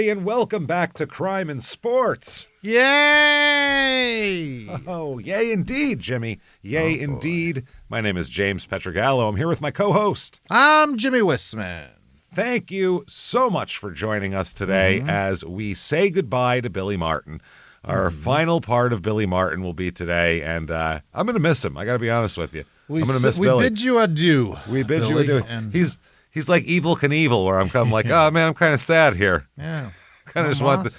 everybody, and welcome back to Crime and Sports. Yay! Oh, yay indeed, Jimmy. Yay indeed. My name is James Pietragallo. I'm here with my co-host. I'm Jimmie Whisman. Thank you so much for joining us today as we say goodbye to Billy Martin. Our final part of Billy Martin will be today, and I'm going to miss him. I got to be honest with you. I'm going to miss Billy. We bid you adieu. We bid you adieu. He's like Evil Knievel, where I'm kind of like, oh, man, I'm kind of sad here. Yeah. Kind of just want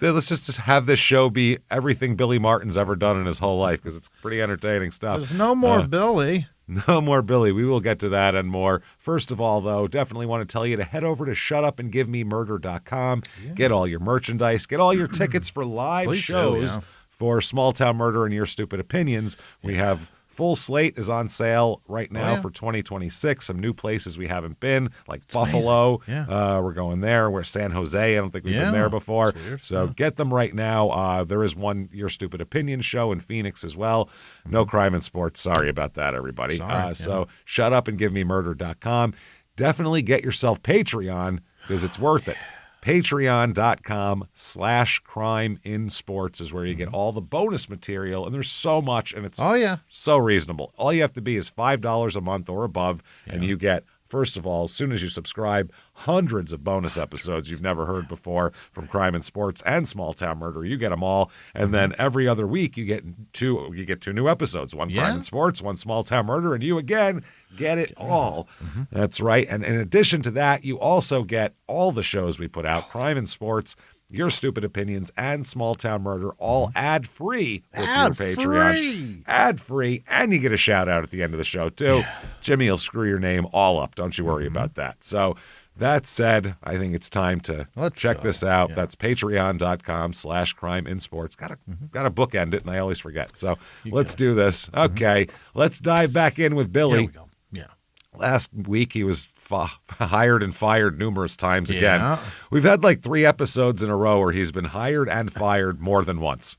let's just have this show be everything Billy Martin's ever done in his whole life, because it's pretty entertaining stuff. There's no more Billy. No more Billy. We will get to that and more. First of all, though, definitely want to tell you to head over to shutupandgivememurder.com. Yeah. Get all your merchandise. Get all your tickets for live shows for Small Town Murder and Your Stupid Opinions. We have full slate is on sale right now for 2026. Some new places we haven't been, like it's Buffalo. We're going there. We're San Jose. I don't think we've been there before. So get them right now. There is one Your Stupid Opinion show in Phoenix as well. No crime and sports. Sorry about that, everybody. So shutupandgivememurder.com. Definitely get yourself Patreon, because it's worth it. Patreon.com/crimeinsports is where you get all the bonus material, and there's so much, and it's so reasonable. All you have to be is $5 a month or above, and you get, first of all, as soon as you subscribe, hundreds of bonus episodes you've never heard before from Crime and Sports and Small Town Murder. You get them all, and then every other week you get two new episodes, one Crime and Sports, one Small Town Murder, and you again get it all. That's right. And in addition to that, you also get all the shows we put out, Crime and Sports, Your Stupid Opinions, and Small Town Murder, all ad-free with your Patreon. Ad-free, and you get a shout-out at the end of the show, too. Jimmy will screw your name all up. Don't you worry about that. So that said, I think it's time to check this out. That's patreon.com/crimeinsports. Got to bookend it, and I always forget. So let's do this. Okay, let's dive back in with Billy. Here we go. Yeah. Last week, he was hired and fired numerous times again. We've had like 3 episodes in a row where he's been hired and fired more than once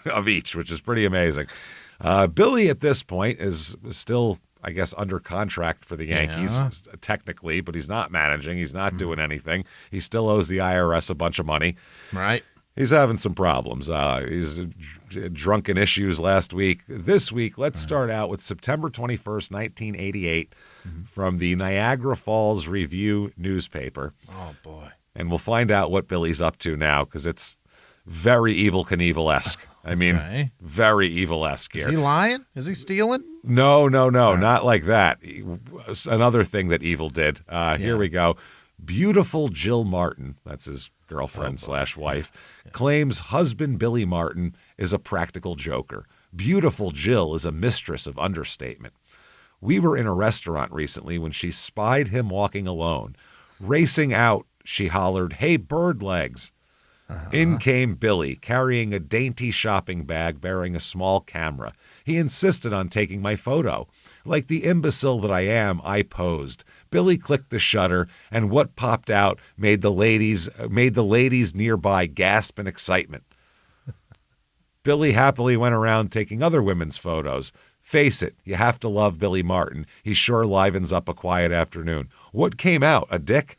of each, which is pretty amazing. Billy, at this point, is still, I guess, under contract for the Yankees, technically, but he's not managing. He's not doing anything. He still owes the IRS a bunch of money. Right. He's having some problems. He's drunken issues last week. This week, let's start out with September 21st, 1988, from the Niagara Falls Review newspaper. Oh, boy. And we'll find out what Billy's up to now, because it's very Evil Knievel-esque. I mean, very evil-esque here. Is he lying? Is he stealing? No, not like that. Another thing that Evil did. Here we go. Beautiful Jill Martin, that's his girlfriend/wife, claims husband Billy Martin is a practical joker. Beautiful Jill is a mistress of understatement. We were in a restaurant recently when she spied him walking alone. Racing out, she hollered, "Hey, bird legs." In came Billy, carrying a dainty shopping bag bearing a small camera. He insisted on taking my photo. Like the imbecile that I am, I posed. Billy clicked the shutter, and what popped out made the ladies nearby gasp in excitement. Billy happily went around taking other women's photos. Face it, you have to love Billy Martin. He sure livens up a quiet afternoon. What came out? A dick?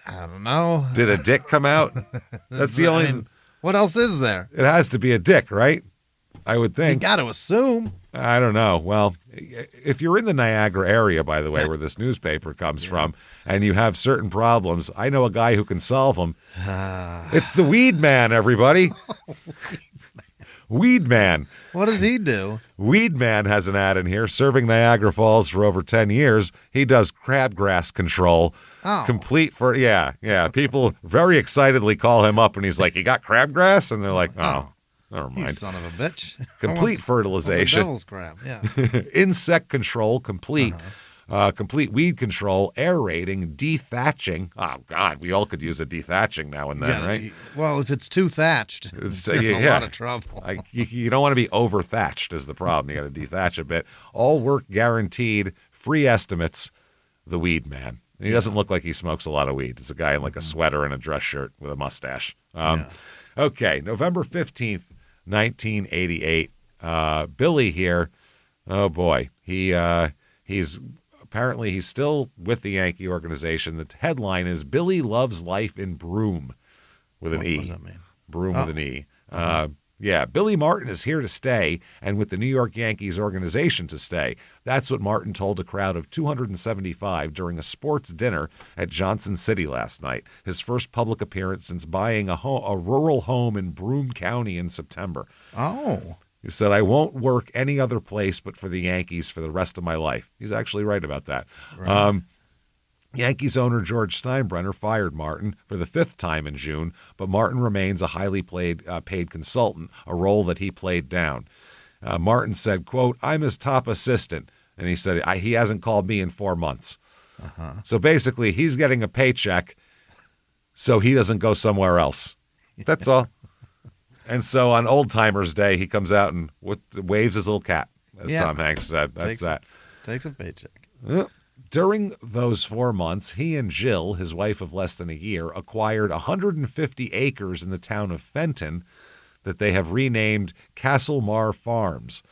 I don't know. Did a dick come out? That's the only... I mean, what else is there? It has to be a dick, right? I would think. You got to assume. I don't know. Well, if you're in the Niagara area, by the way, where this newspaper comes from, and you have certain problems, I know a guy who can solve them. It's the Weed Man, everybody. Weed Man. What does he do? Weed Man has an ad in here, serving Niagara Falls for over 10 years. He does crabgrass control. Complete for, people very excitedly call him up, and he's like, "You got crabgrass?" And they're like, "Oh. Never mind." You son of a bitch. Complete fertilization. Devil's crap, Insect control, complete. Complete weed control, aerating, dethatching. Oh, God, we all could use a dethatching now and then, right? Well, if it's too thatched, it's a lot of trouble. You don't want to be over-thatched is the problem. You got to dethatch a bit. All work guaranteed, free estimates, the Weed Man. And he doesn't look like he smokes a lot of weed. It's a guy in like a sweater and a dress shirt with a mustache. Okay, November 15th, 1988. Billy here, oh boy, he's Apparently, he's still with the Yankee organization. The headline is Billy Loves Life in Broome with an E. What does that mean? Broome with an E. Yeah, Billy Martin is here to stay and with the New York Yankees organization to stay. That's what Martin told a crowd of 275 during a sports dinner at Johnson City last night, his first public appearance since buying a rural home in Broome County in September. Oh. He said, I won't work any other place but for the Yankees for the rest of my life. He's actually right about that. Right. Yankees owner George Steinbrenner fired Martin for the 5th time in June, but Martin remains a highly paid consultant, a role that he played down. Martin said, quote, I'm his top assistant. And he said, he hasn't called me in 4 months. So basically, he's getting a paycheck so he doesn't go somewhere else. That's all. And so on Old Timers Day, he comes out and waves his little cap, as Tom Hanks said. That's that. Takes a paycheck. During those 4 months, he and Jill, his wife of less than a year, acquired 150 acres in the town of Fenton that they have renamed Castlemar Farms.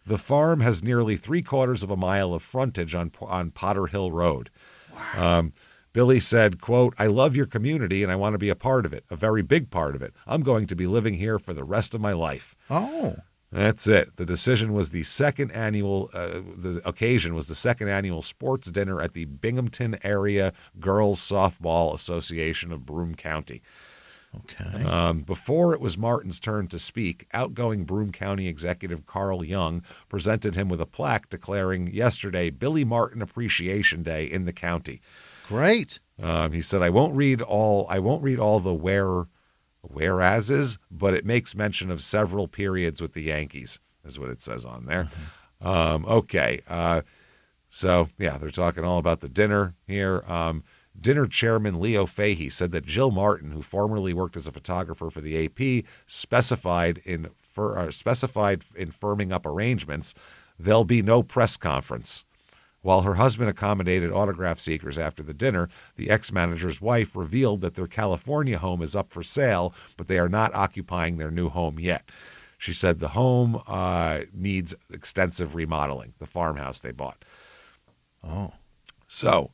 The farm has nearly 3/4 of a mile of frontage on Potter Hill Road. Wow. Billy said, quote, I love your community and I want to be a part of it, a very big part of it. I'm going to be living here for the rest of my life. Oh. That's it. The decision was the occasion was the second annual sports dinner at the Binghamton Area Girls Softball Association of Broome County. Okay. Before it was Martin's turn to speak, outgoing Broome County Executive Carl Young presented him with a plaque declaring yesterday Billy Martin Appreciation Day in the county. Great. He said, I won't read all the whereases, but it makes mention of several periods with the Yankees, is what it says on there. Okay. So, yeah, they're talking all about the dinner here. Dinner chairman Leo Fahey said that Jill Martin, who formerly worked as a photographer for the AP, specified in firming up arrangements, there'll be no press conference. While her husband accommodated autograph seekers after the dinner, the ex-manager's wife revealed that their California home is up for sale, but they are not occupying their new home yet. She said the home needs extensive remodeling, the farmhouse they bought. Oh. So,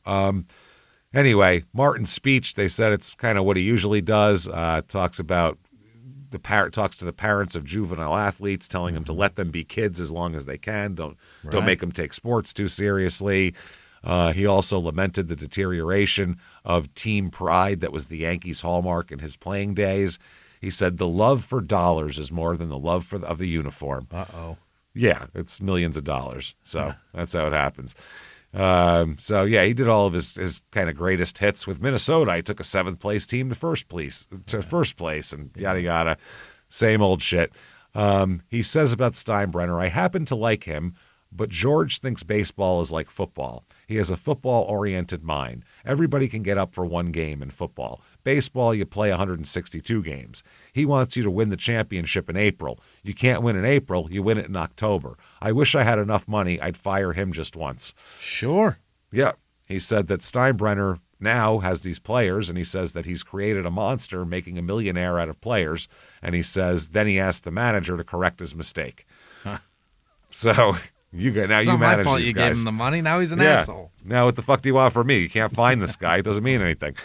anyway, Martin's speech, they said it's kind of what he usually does, talks to the parents of juvenile athletes, telling them to let them be kids as long as they can. Don't make them take sports too seriously. He also lamented the deterioration of team pride that was the Yankees' hallmark in his playing days. He said the love for dollars is more than the love of the uniform. Uh-oh. Yeah, it's millions of dollars. So that's how it happens. He did all of his kind of greatest hits with Minnesota. He took a 7th place team to first place, and yada yada, same old shit. He says about Steinbrenner, I happen to like him, but George thinks baseball is like football. He has a football-oriented mind. Everybody can get up for one game in football. Baseball, you play 162 games. He wants you to win the championship in April. You can't win in April, you win it in October. I wish I had enough money, I'd fire him just once. Sure. Yeah. He said that Steinbrenner now has these players, and he says that he's created a monster, making a millionaire out of players. And he says then he asked the manager to correct his mistake. Huh. So you manage my fault these you guys. gave him the money. Now he's an asshole. Now what the fuck do you want from me? You can't find this guy. It doesn't mean anything.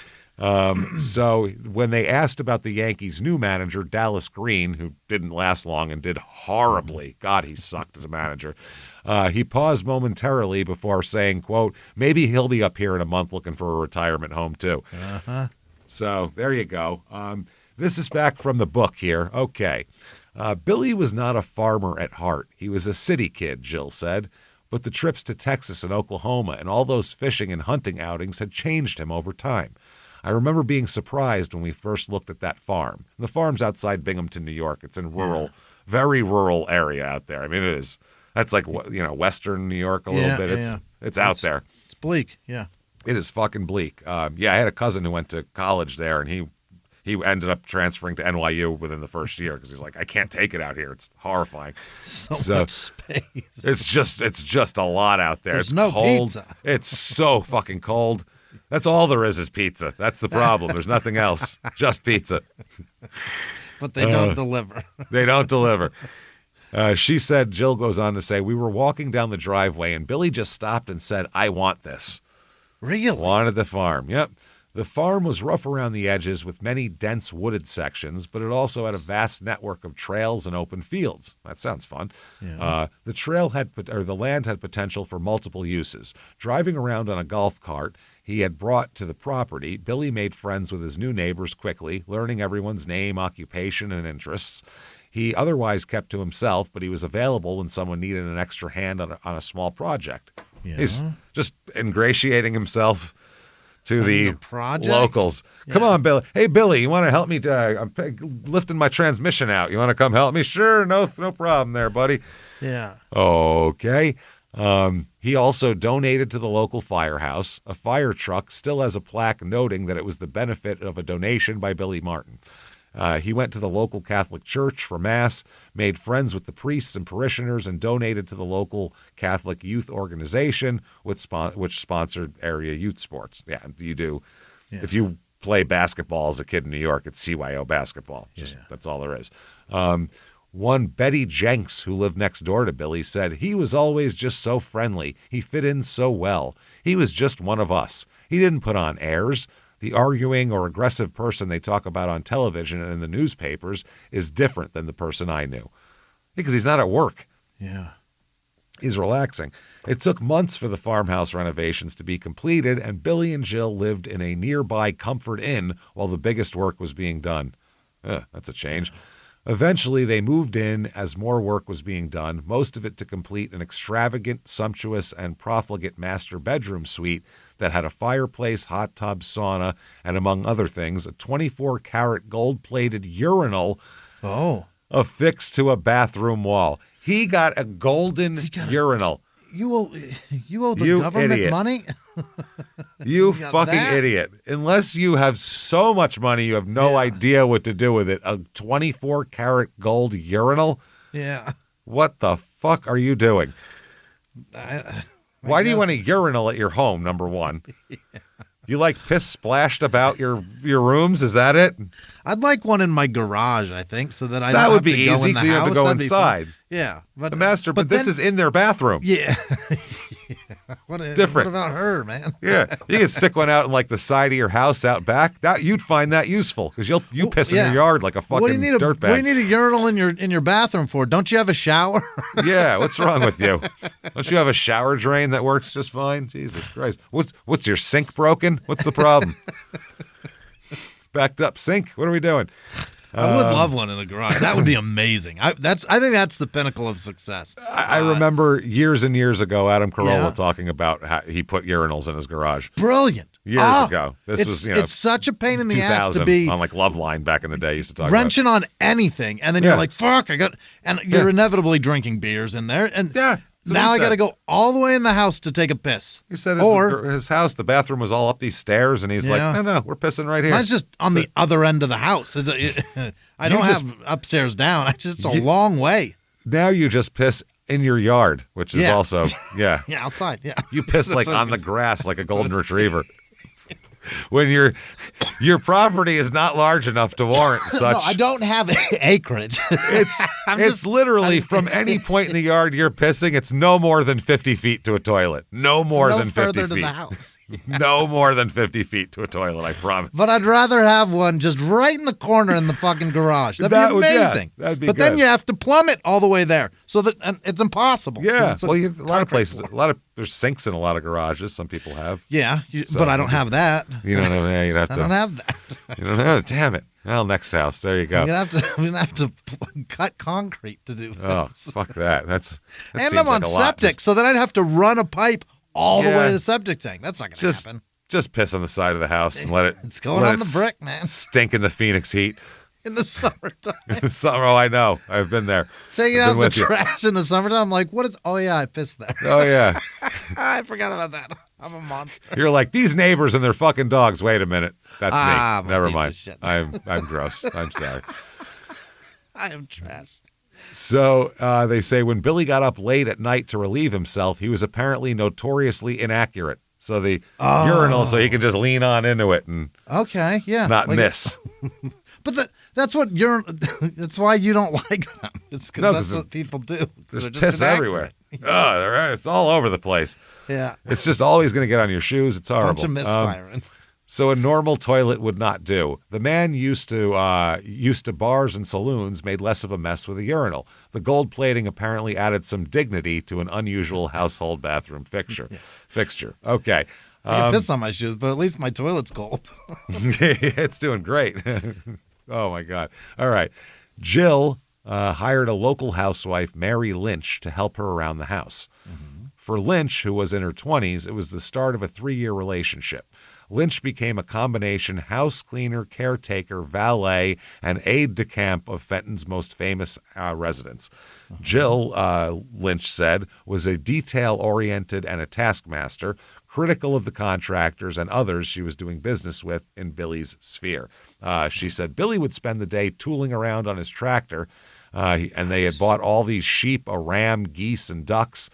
So when they asked about the Yankees' new manager, Dallas Green, who didn't last long and did horribly, God, he sucked as a manager, he paused momentarily before saying, quote, maybe he'll be up here in a month looking for a retirement home too. Uh-huh. So there you go. This is back from the book here. Okay. Billy was not a farmer at heart. He was a city kid, Jill said. But the trips to Texas and Oklahoma and all those fishing and hunting outings had changed him over time. I remember being surprised when we first looked at that farm. The farm's outside Binghamton, New York. It's in very rural area out there. I mean, it is. That's like, western New York a little bit. It's out there. It's bleak, yeah. It is fucking bleak. I had a cousin who went to college there, and he ended up transferring to NYU within the first year because he's like, I can't take it out here. It's horrifying. So much space. It's just a lot out there. There's it's no cold. pizza. It's so fucking cold. That's all there is pizza. That's the problem. There's nothing else. Just pizza. But they don't deliver. They don't deliver. She said, Jill goes on to say, we were walking down the driveway and Billy just stopped and said, I want this. Really? Wanted the farm. Yep. The farm was rough around the edges with many dense wooded sections, but it also had a vast network of trails and open fields. That sounds fun. Yeah. The land had potential for multiple uses. Driving around on a golf cart he had brought to the property, Billy made friends with his new neighbors quickly, learning everyone's name, occupation, and interests. He otherwise kept to himself, but he was available when someone needed an extra hand on a small project. Yeah. He's just ingratiating himself to the locals. Yeah. Come on, Billy. Hey, Billy, you want to help me? I'm lifting my transmission out. You want to come help me? Sure, no problem there, buddy. Yeah. Okay. He also donated to the local firehouse. A fire truck still has a plaque noting that it was the benefit of a donation by Billy Martin. He went to the local Catholic church for Mass, made friends with the priests and parishioners, and donated to the local Catholic youth organization, which sponsored area youth sports. Yeah, you do. Yeah. If you play basketball as a kid in New York, it's CYO basketball. That's all there is. One Betty Jenks, who lived next door to Billy, said, he was always just so friendly. He fit in so well. He was just one of us. He didn't put on airs. The arguing or aggressive person they talk about on television and in the newspapers is different than the person I knew. Because he's not at work. Yeah. He's relaxing. It took months for the farmhouse renovations to be completed, and Billy and Jill lived in a nearby Comfort Inn while the biggest work was being done. That's a change. Eventually, they moved in as more work was being done, most of it to complete an extravagant, sumptuous, and profligate master bedroom suite that had a fireplace, hot tub, sauna, and among other things, a 24-karat gold-plated urinal affixed to a bathroom wall. He got a golden urinal. You owe the government idiot. money? You fucking idiot. Unless you have so much money, you have no idea what to do with it. A 24-karat gold urinal? Yeah. What the fuck are you doing? Why do you want a urinal at your home, number one? Yeah. You like piss splashed about your rooms? Is that it? I'd like one in my garage, I think, so that I that don't would have be to go easy in the because you have to house. go That'd inside. Yeah, but this is in their bathroom. Yeah. Different. What about her, man? Yeah, you can stick one out in like the side of your house out back. That you'd find that useful because you piss in your yard like a fucking dirtbag. What do you need a urinal in your bathroom for? Don't you have a shower? Yeah, what's wrong with you? Don't you have a shower drain that works just fine? Jesus Christ, what's your sink broken? What's the problem? Backed up sink. What are we doing? I would love one in a garage. That would be amazing. I think that's the pinnacle of success. I remember years and years ago, Adam Carolla talking about how he put urinals in his garage. Brilliant. Years ago. It's such a pain in the ass to be on like Loveline back in the day. Used to talk wrenching on anything, and then you're like, "Fuck!" And you're inevitably drinking beers in there, and now I got to go all the way in the house to take a piss. He said his house, the bathroom was all up these stairs, and he's like, no, we're pissing right here. Mine's just on the other end of the house. I don't have upstairs down. It's a long way. Now you just piss in your yard, which is also, yeah, outside, You piss like on the grass like a golden retriever. When your property is not large enough to warrant such. No, I don't have acreage. It's literally from any point in the yard you're pissing, it's no more than 50 feet to a toilet. No more than 50 further feet. To the house. No more than 50 feet to a toilet, I promise. But I'd rather have one just right in the corner in the fucking garage. That'd be amazing. That'd be but good. then you have to plumb it all the way there, so that it's impossible. Yeah, a lot of places, there's sinks in a lot of garages. Some people have. Yeah, but I don't have that. You don't have that. You'd have to. I don't have that. You don't have it. Damn it. Well, next house. There you go. We're gonna have to cut concrete to do this. Oh, fuck that. That and I'm on septic, so then I'd have to run a pipe all the way to the septic tank. That's not gonna happen. Just piss on the side of the house and let it. It's going on the brick, man. Stink in the Phoenix heat. In the summertime. In the summer, I know. I've been there. Taking out the trash in the summertime. I'm like, what is? Oh yeah, I pissed there. Oh yeah. I forgot about that. I'm a monster. You're like, these neighbors and their fucking dogs. Wait a minute. That's me. Never mind. Shit. I'm gross. I'm sorry. I am trash. So they say when Billy got up late at night to relieve himself, he was apparently notoriously inaccurate. So the urinal, so he can just lean on into it and not miss. But That's what you're. That's why you don't like them. It's because that's what people do. There's piss everywhere. Oh, it's all over the place. Yeah. It's just always going to get on your shoes. It's horrible. Bunch of misfiring. So a normal toilet would not do. The man used to bars and saloons made less of a mess with a urinal. The gold plating apparently added some dignity to an unusual household bathroom fixture. Okay. I can piss on my shoes, but at least my toilet's cold. It's doing great. Oh, my God. All right. Jill hired a local housewife, Mary Lynch, to help her around the house. Mm-hmm. For Lynch, who was in her 20s, it was the start of a 3-year relationship. Lynch became a combination house cleaner, caretaker, valet, and aide-de-camp of Fenton's most famous residents. Uh-huh. Jill, Lynch said, was a detail-oriented and a taskmaster, critical of the contractors and others she was doing business with in Billy's sphere. She said Billy would spend the day tooling around on his tractor, and they had bought all these sheep, a ram, geese, and ducks.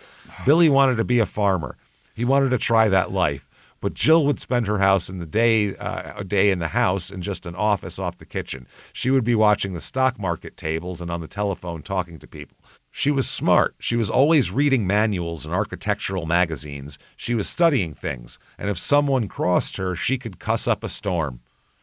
Billy wanted to be a farmer. He wanted to try that life. But Jill would spend her house in the day, a day in the house and just an office off the kitchen. She would be watching the stock market tables and on the telephone talking to people. She was smart. She was always reading manuals and architectural magazines. She was studying things. And if someone crossed her, she could cuss up a storm.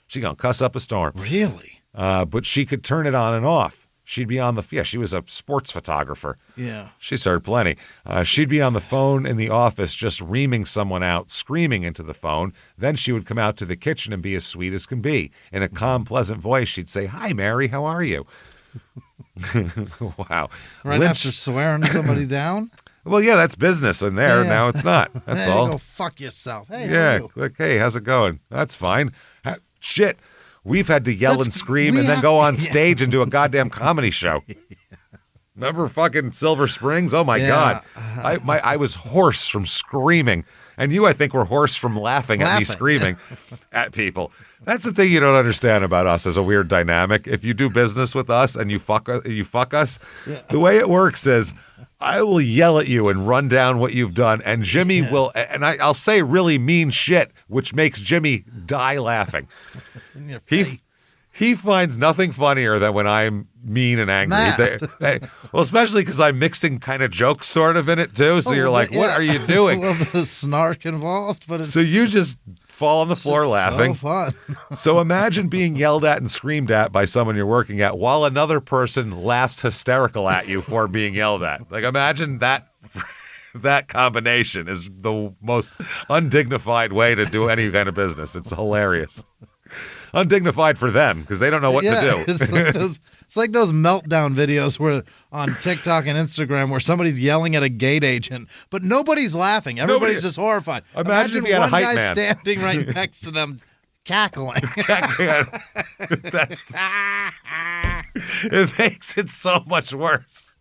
She gonna cuss up a storm. Really? But she could turn it on and off. She'd be on the, she was a sports photographer. Yeah. She's heard plenty. She'd be on the phone in the office just reaming someone out, screaming into the phone. Then she would come out to the kitchen and be as sweet as can be. In a calm, pleasant voice, she'd say, "Hi, Mary, how are you?" Wow. Right after swearing somebody down? Well, yeah, that's business in there. Yeah. Now it's not. That's all. Go fuck yourself. Hey, yeah, like, hey, how's it going? That's fine. Shit. We've had to yell and scream and then go on stage and do a goddamn comedy show. Remember fucking Silver Springs? Oh, my God. I was hoarse from screaming. And you, I think, were hoarse from laughing at me screaming at people. That's the thing you don't understand about us as a weird dynamic. If you do business with us and you fuck us, the way it works is I will yell at you and run down what you've done, and Jimmie will, and I'll say really mean shit, which makes Jimmie die laughing. He finds nothing funnier than when I'm mean and angry. Well, especially because I'm mixing kind of jokes sort of in it too. So you're like, what are you doing? There's a little bit of snark involved, but so you just fall on the floor laughing. So fun. So imagine being yelled at and screamed at by someone you're working at while another person laughs hysterical at you for being yelled at. Like imagine that. That combination is the most undignified way to do any kind of business. It's hilarious. Undignified for them because they don't know what to do. It's like those meltdown videos where on TikTok and Instagram where somebody's yelling at a gate agent, but nobody's laughing. Everybody's just horrified. Imagine if you had a hype man. One guy standing right next to them cackling. It makes it so much worse.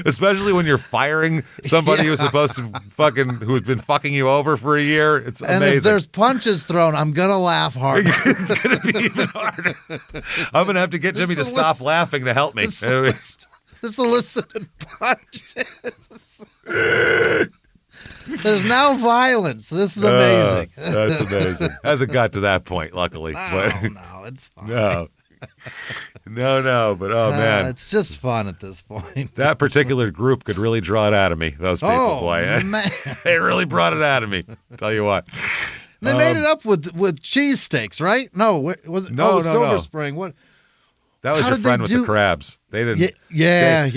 Especially when you're firing somebody who's supposed to who's been fucking you over for a year. It's amazing. And if there's punches thrown, I'm going to laugh harder. It's going to be even harder. I'm going to have to get Jimmie to stop laughing to help me. This elicited punches. There's now violence. This is amazing. That's amazing. Hasn't got to that point, luckily. No, it's fine. No, but man. It's just fun at this point. That particular group could really draw it out of me, those people, boy. Man. They really brought it out of me. Tell you what. They made it up with cheesesteaks, right? No, was it? No, it was Silver no. Spring. What? That was your friend with the crabs. They didn't. Yeah.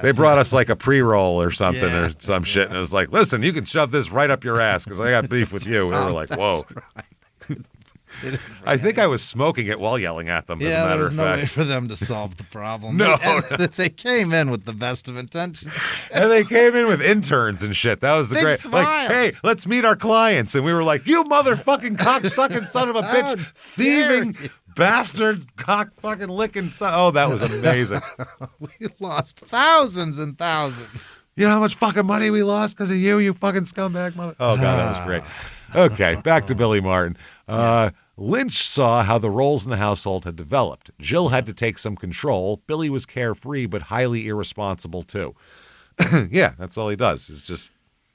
They brought us like a pre-roll or something or some shit, and it was like, listen, you can shove this right up your ass because I got beef with you. We were like, whoa. Right. I think I was smoking it while yelling at them, as a matter of fact. There was no way for them to solve the problem. No. They came in with the best of intentions. And they came in with interns and shit. That was the Big great. smiles. Like, hey, let's meet our clients. And we were like, you motherfucking cocksucking son of a bitch, thieving bastard, cock fucking licking son. Oh, that was amazing. We lost thousands and thousands. You know how much fucking money we lost because of you fucking scumbag mother. Oh, God, that was great. Okay, back to Billy Martin. Lynch saw how the roles in the household had developed. Jill had to take some control. Billy was carefree, but highly irresponsible, too. Yeah, that's all he does. It's just...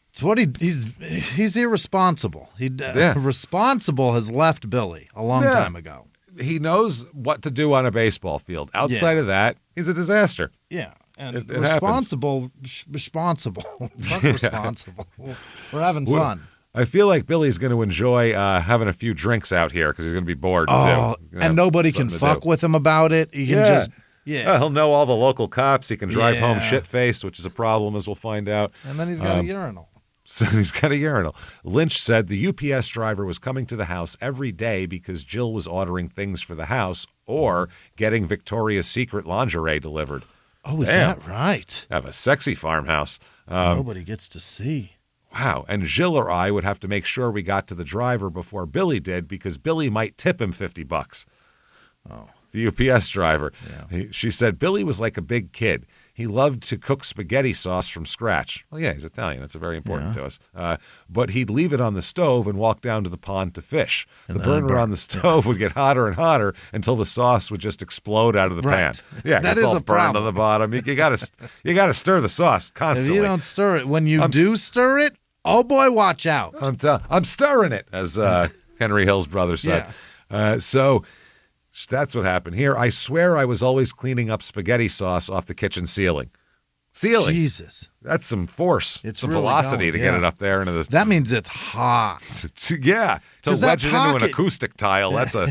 It's what he's irresponsible. Responsible has left Billy a long time ago. he knows what to do on a baseball field. Outside of that, he's a disaster. Yeah. And it responsible. Fuck responsible. We're having fun. I feel like Billy's going to enjoy having a few drinks out here because he's going to be bored, too. And nobody can fuck with him about it. He can just... Yeah. He'll know all the local cops. He can drive home shit-faced, which is a problem, as we'll find out. And then he's got a urinal. So he's got a urinal. Lynch said the UPS driver was coming to the house every day because Jill was ordering things for the house or getting Victoria's Secret lingerie delivered. Oh, is that right? Have a sexy farmhouse. Nobody gets to see. Wow. And Jill or I would have to make sure we got to the driver before Billy did because Billy might tip him $50. Oh. The UPS driver. Yeah. She said Billy was like a big kid. He loved to cook spaghetti sauce from scratch. Well, yeah, he's Italian. That's very important to us. But he'd leave it on the stove and walk down to the pond to fish. The burner on the stove would get hotter and hotter until the sauce would just explode out of the pan. Yeah, that it's is all a burned problem. on the bottom. You gotta stir the sauce constantly. If you don't stir it, when you do stir it, oh boy, watch out. I'm stirring it, as Henry Hill's brother said. Yeah. So that's what happened here. I swear I was always cleaning up spaghetti sauce off the kitchen ceiling. Jesus. That's some force. It's some really velocity going, to get it up there into the. That means it's hot. Yeah. To wedge it into an acoustic tile. That's a.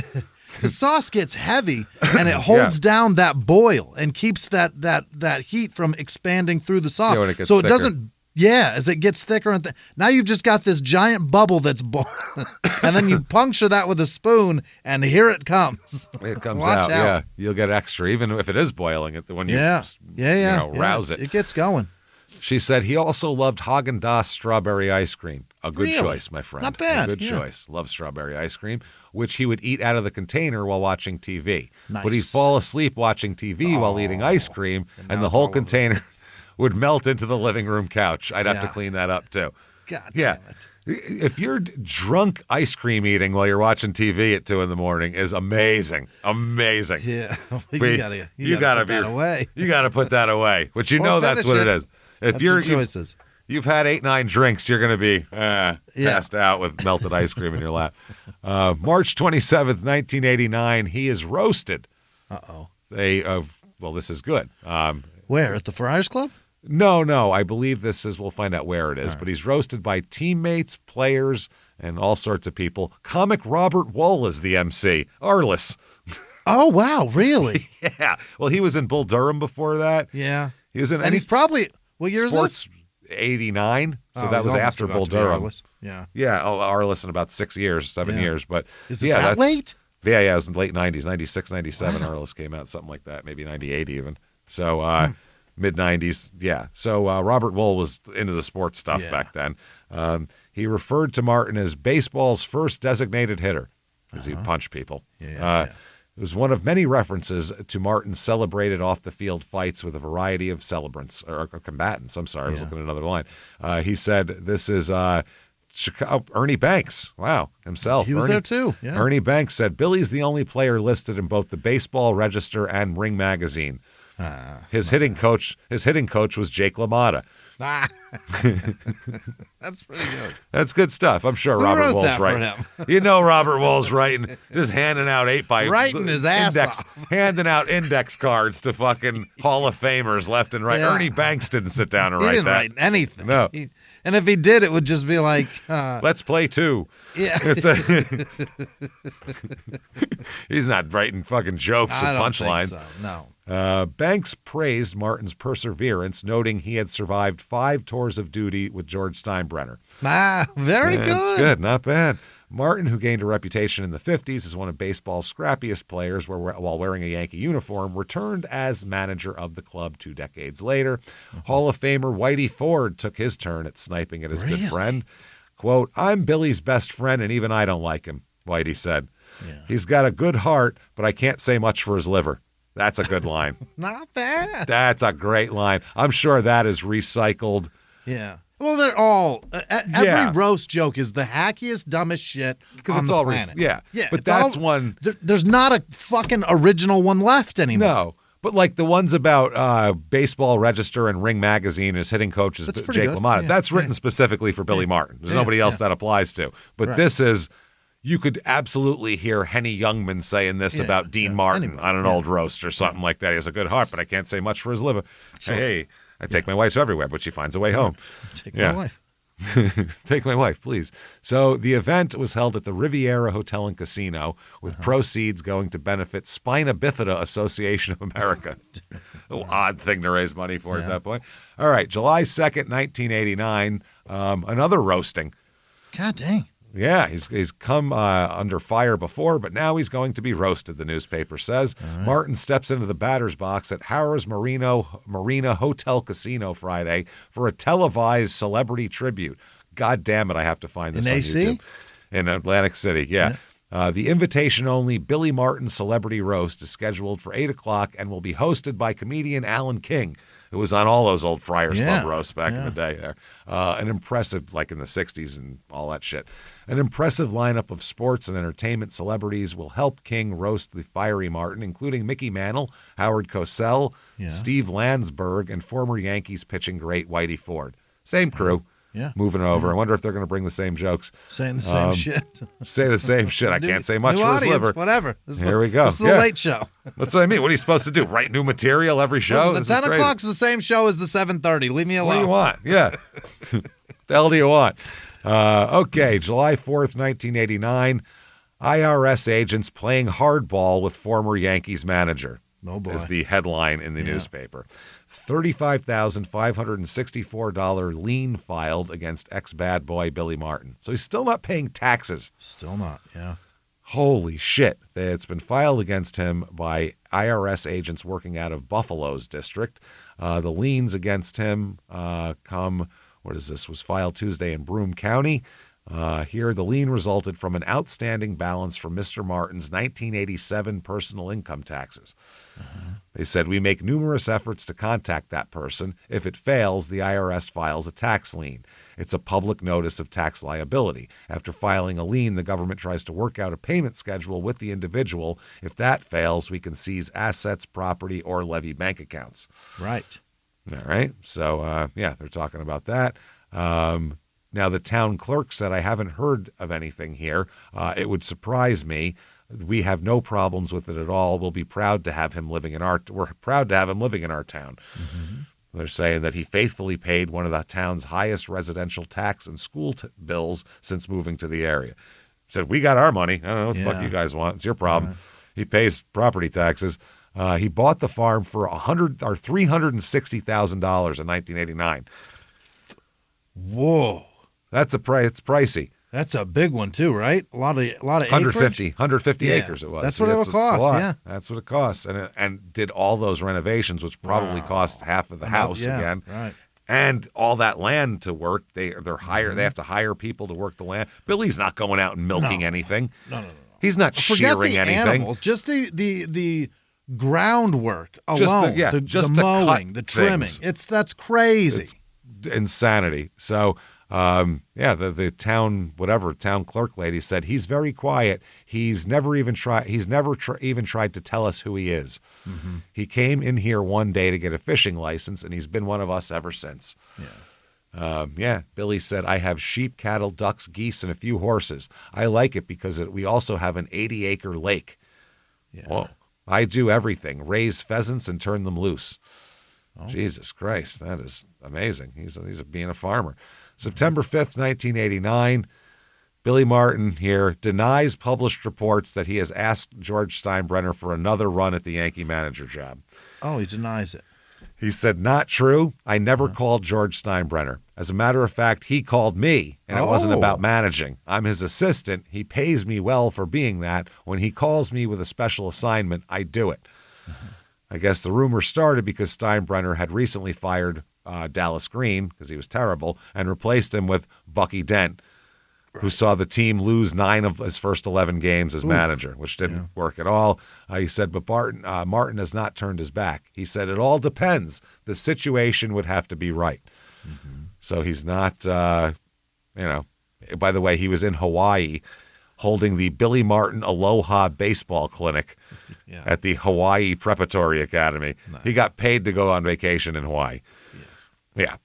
The sauce gets heavy and it holds down that boil and keeps that heat from expanding through the sauce. Yeah, when it gets so thicker. It doesn't. Yeah, as it gets thicker and now you've just got this giant bubble that's and then you puncture that with a spoon and here it comes. It comes Watch out. out. Yeah, you'll get extra even if it is boiling. When you rouse it. It gets going. She said he also loved Haagen-Dazs strawberry ice cream. A good Really? choice, my friend. Not bad, A good choice. Loves strawberry ice cream, which he would eat out of the container while watching TV. Nice. But he'd fall asleep watching TV while eating ice cream, and the whole container would melt into the living room couch. I'd have to clean that up, too. God damn it. If you're drunk ice cream eating while you're watching TV at 2 a.m. is amazing. Amazing. Yeah. You gotta put that away. You got to put that away. But you Or know that's what finish it it. is. If That's you're your choices. You've had 8-9 drinks, you're going to be passed out with melted ice cream in your lap. March 27th, 1989, he is roasted. Uh-oh. Well, this is good. Where? At the Friars Club? No. I believe this is, we'll find out where it is. But he's roasted by teammates, players, and all sorts of people. Comic Robert Wool is the MC. Arliss. Oh, wow. Really? Yeah. Well, he was in Bull Durham before that. Yeah. He was in And he's probably, what year is this? Sports 89. So Oh, that he's was almost after about Bull to be Durham. Arliss. Yeah. Yeah. Oh, Arliss in about 6 years, 7 years. But Is it yeah, that late? Yeah, it was in the late 90s, 96, 97. Arliss came out, something like that, maybe 98 even. So mid-90s, yeah. So Robert Wool was into the sports stuff back then. He referred to Martin as baseball's first designated hitter because he'd punch people. It was one of many references to Martin's celebrated off-the-field fights with a variety of celebrants, or combatants. I'm sorry, I was looking at another line. He said this is Chicago, Ernie Banks. Wow, himself. He was Ernie, there too. Yeah. Ernie Banks said, Billy's the only player listed in both the Baseball Register and Ring Magazine. His hitting coach was Jake LaMotta. That's pretty good. That's good stuff. I'm sure Who Robert wrote Wool's that for writing. him? You know Robert Wool's writing, just handing out 8x Writing his ass index, off. handing out index cards to fucking Hall of Famers left and right. Yeah. Ernie Banks didn't sit down and He write didn't that. write anything. No. And if he did, it would just be like, Let's play 2. yeah. He's not writing fucking jokes with I don't punchlines. think so. No. Banks praised Martin's perseverance, noting he had survived 5 tours of duty with George Steinbrenner. Very good. That's good, not bad. Martin, who gained a reputation in the 50s as one of baseball's scrappiest players while wearing a Yankee uniform, returned as manager of the club 2 decades later. Hall of Famer Whitey Ford took his turn at sniping at his good friend. Quote, I'm Billy's best friend, and even I don't like him, Whitey said. Yeah. He's got a good heart, but I can't say much for his liver. That's a good line. Not bad. That's a great line. I'm sure that is recycled. Yeah. Well, they're all every roast joke is the hackiest, dumbest shit Because on it's the all planet. yeah. But it's that's all, one. There's not a fucking original one left anymore. No. But like the ones about Baseball Register and Ring Magazine, his hitting coach is Jake good. LaMotta. Yeah. That's written specifically for Billy Martin. There's nobody else that applies to. But this is, You could absolutely hear Henny Youngman saying this about Dean Martin on an old roast or something like that. He has a good heart, but I can't say much for his liver. Sure. Hey, I take my wife everywhere, but she finds a way home. Take my wife. Take my wife, please. So the event was held at the Riviera Hotel and Casino, with proceeds going to benefit Spina Bifida Association of America. Odd thing to raise money for at that point. All right, July 2nd, 1989, another roasting. God dang. Yeah, he's come under fire before, but now he's going to be roasted, the newspaper says. Right. Martin steps into the batter's box at Harrah's Marina Hotel Casino Friday for a televised celebrity tribute. God damn it, I have to find this on YouTube. In Atlantic City, yeah. The invitation-only Billy Martin Celebrity Roast is scheduled for 8 o'clock and will be hosted by comedian Alan King, who was on all those old Friars Club roasts back in the day there. An impressive, like in the 60s and all that shit. An impressive lineup of sports and entertainment celebrities will help King roast the fiery Martin, including Mickey Mantle, Howard Cosell, Steve Landsberg, and former Yankees pitching great Whitey Ford. Same crew. Yeah. Moving over. I wonder if they're going to bring the same jokes. Saying the same shit. Say the same shit. I can't say much new for audience, his liver. Whatever. Here we go. This is the late show. That's what I mean. What are you supposed to do? Write new material every show? Listen, the 10 o'clock's the same show as the 7:30. Leave me alone. What do you want? Yeah. The hell do you want? Okay, July 4th, 1989. IRS agents playing hardball with former Yankees manager. Oh boy. Is the headline in the newspaper. $35,564 lien filed against ex-bad boy Billy Martin. So he's still not paying taxes. Still not, yeah. Holy shit. It's been filed against him by IRS agents working out of Buffalo's district. The liens against him was filed Tuesday in Broome County. Here, the lien resulted from an outstanding balance from Mr. Martin's 1987 personal income taxes. They said, we make numerous efforts to contact that person. If it fails, the IRS files a tax lien. It's a public notice of tax liability. After filing a lien, the government tries to work out a payment schedule with the individual. If that fails, we can seize assets, property, or levy bank accounts. Right. All right. So, they're talking about that. Now, the town clerk said, I haven't heard of anything here. It would surprise me. We have no problems with it at all. We'll be proud to have him living in our town. Mm-hmm. They're saying that he faithfully paid one of the town's highest residential tax and school bills since moving to the area. Said, we got our money. I don't know what the fuck you guys want. It's your problem. He pays property taxes. He bought the farm for $360,000 in 1989. Whoa. It's pricey. That's a big one too, right? A lot of 150 acres it was. That's what it would cost. Yeah, that's what it costs, and did all those renovations, which probably cost half of the house again. Right. And all that land to work, they're hired. They have to hire people to work the land. Billy's not going out and milking anything. No. He's not shearing the anything. Animals, just the groundwork alone, the mowing, the trimming. That's crazy. It's insanity. So. The town clerk lady said he's very quiet. He's never even tried to tell us who he is. Mm-hmm. He came in here one day to get a fishing license, and he's been one of us ever since. Billy said, I have sheep, cattle, ducks, geese, and a few horses. I like it because we also have an 80-acre lake. Yeah. Whoa. I do everything, raise pheasants and turn them loose. Oh. Jesus Christ, that is amazing. He's being a farmer. September 5th, 1989, Billy Martin here denies published reports that he has asked George Steinbrenner for another run at the Yankee manager job. Oh, he denies it. He said, not true. I never called George Steinbrenner. As a matter of fact, he called me, and it wasn't about managing. I'm his assistant. He pays me well for being that. When he calls me with a special assignment, I do it. I guess the rumor started because Steinbrenner had recently fired Dallas Green, because he was terrible, and replaced him with Bucky Dent, who saw the team lose 9 of his first 11 games as manager, which didn't work at all. He said, but Martin has not turned his back. He said, it all depends. The situation would have to be right. Mm-hmm. So he's not, by the way, he was in Hawaii holding the Billy Martin Aloha Baseball Clinic at the Hawaii Preparatory Academy. Nice. He got paid to go on vacation in Hawaii. Yeah.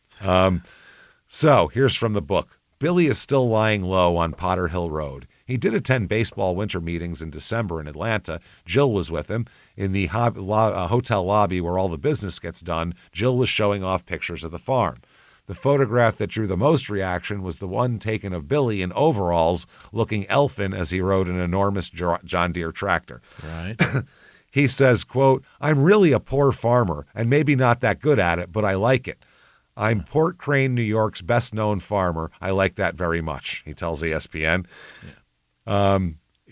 So here's from the book. Billy is still lying low on Potter Hill Road. He did attend baseball winter meetings in December in Atlanta. Jill was with him. In the hotel lobby where all the business gets done, Jill was showing off pictures of the farm. The photograph that drew the most reaction was the one taken of Billy in overalls looking elfin as he rode an enormous John Deere tractor. Right. He says, quote, "I'm really a poor farmer and maybe not that good at it, but I like it. I'm Port Crane, New York's best-known farmer. I like that very much," he tells ESPN. Yeah.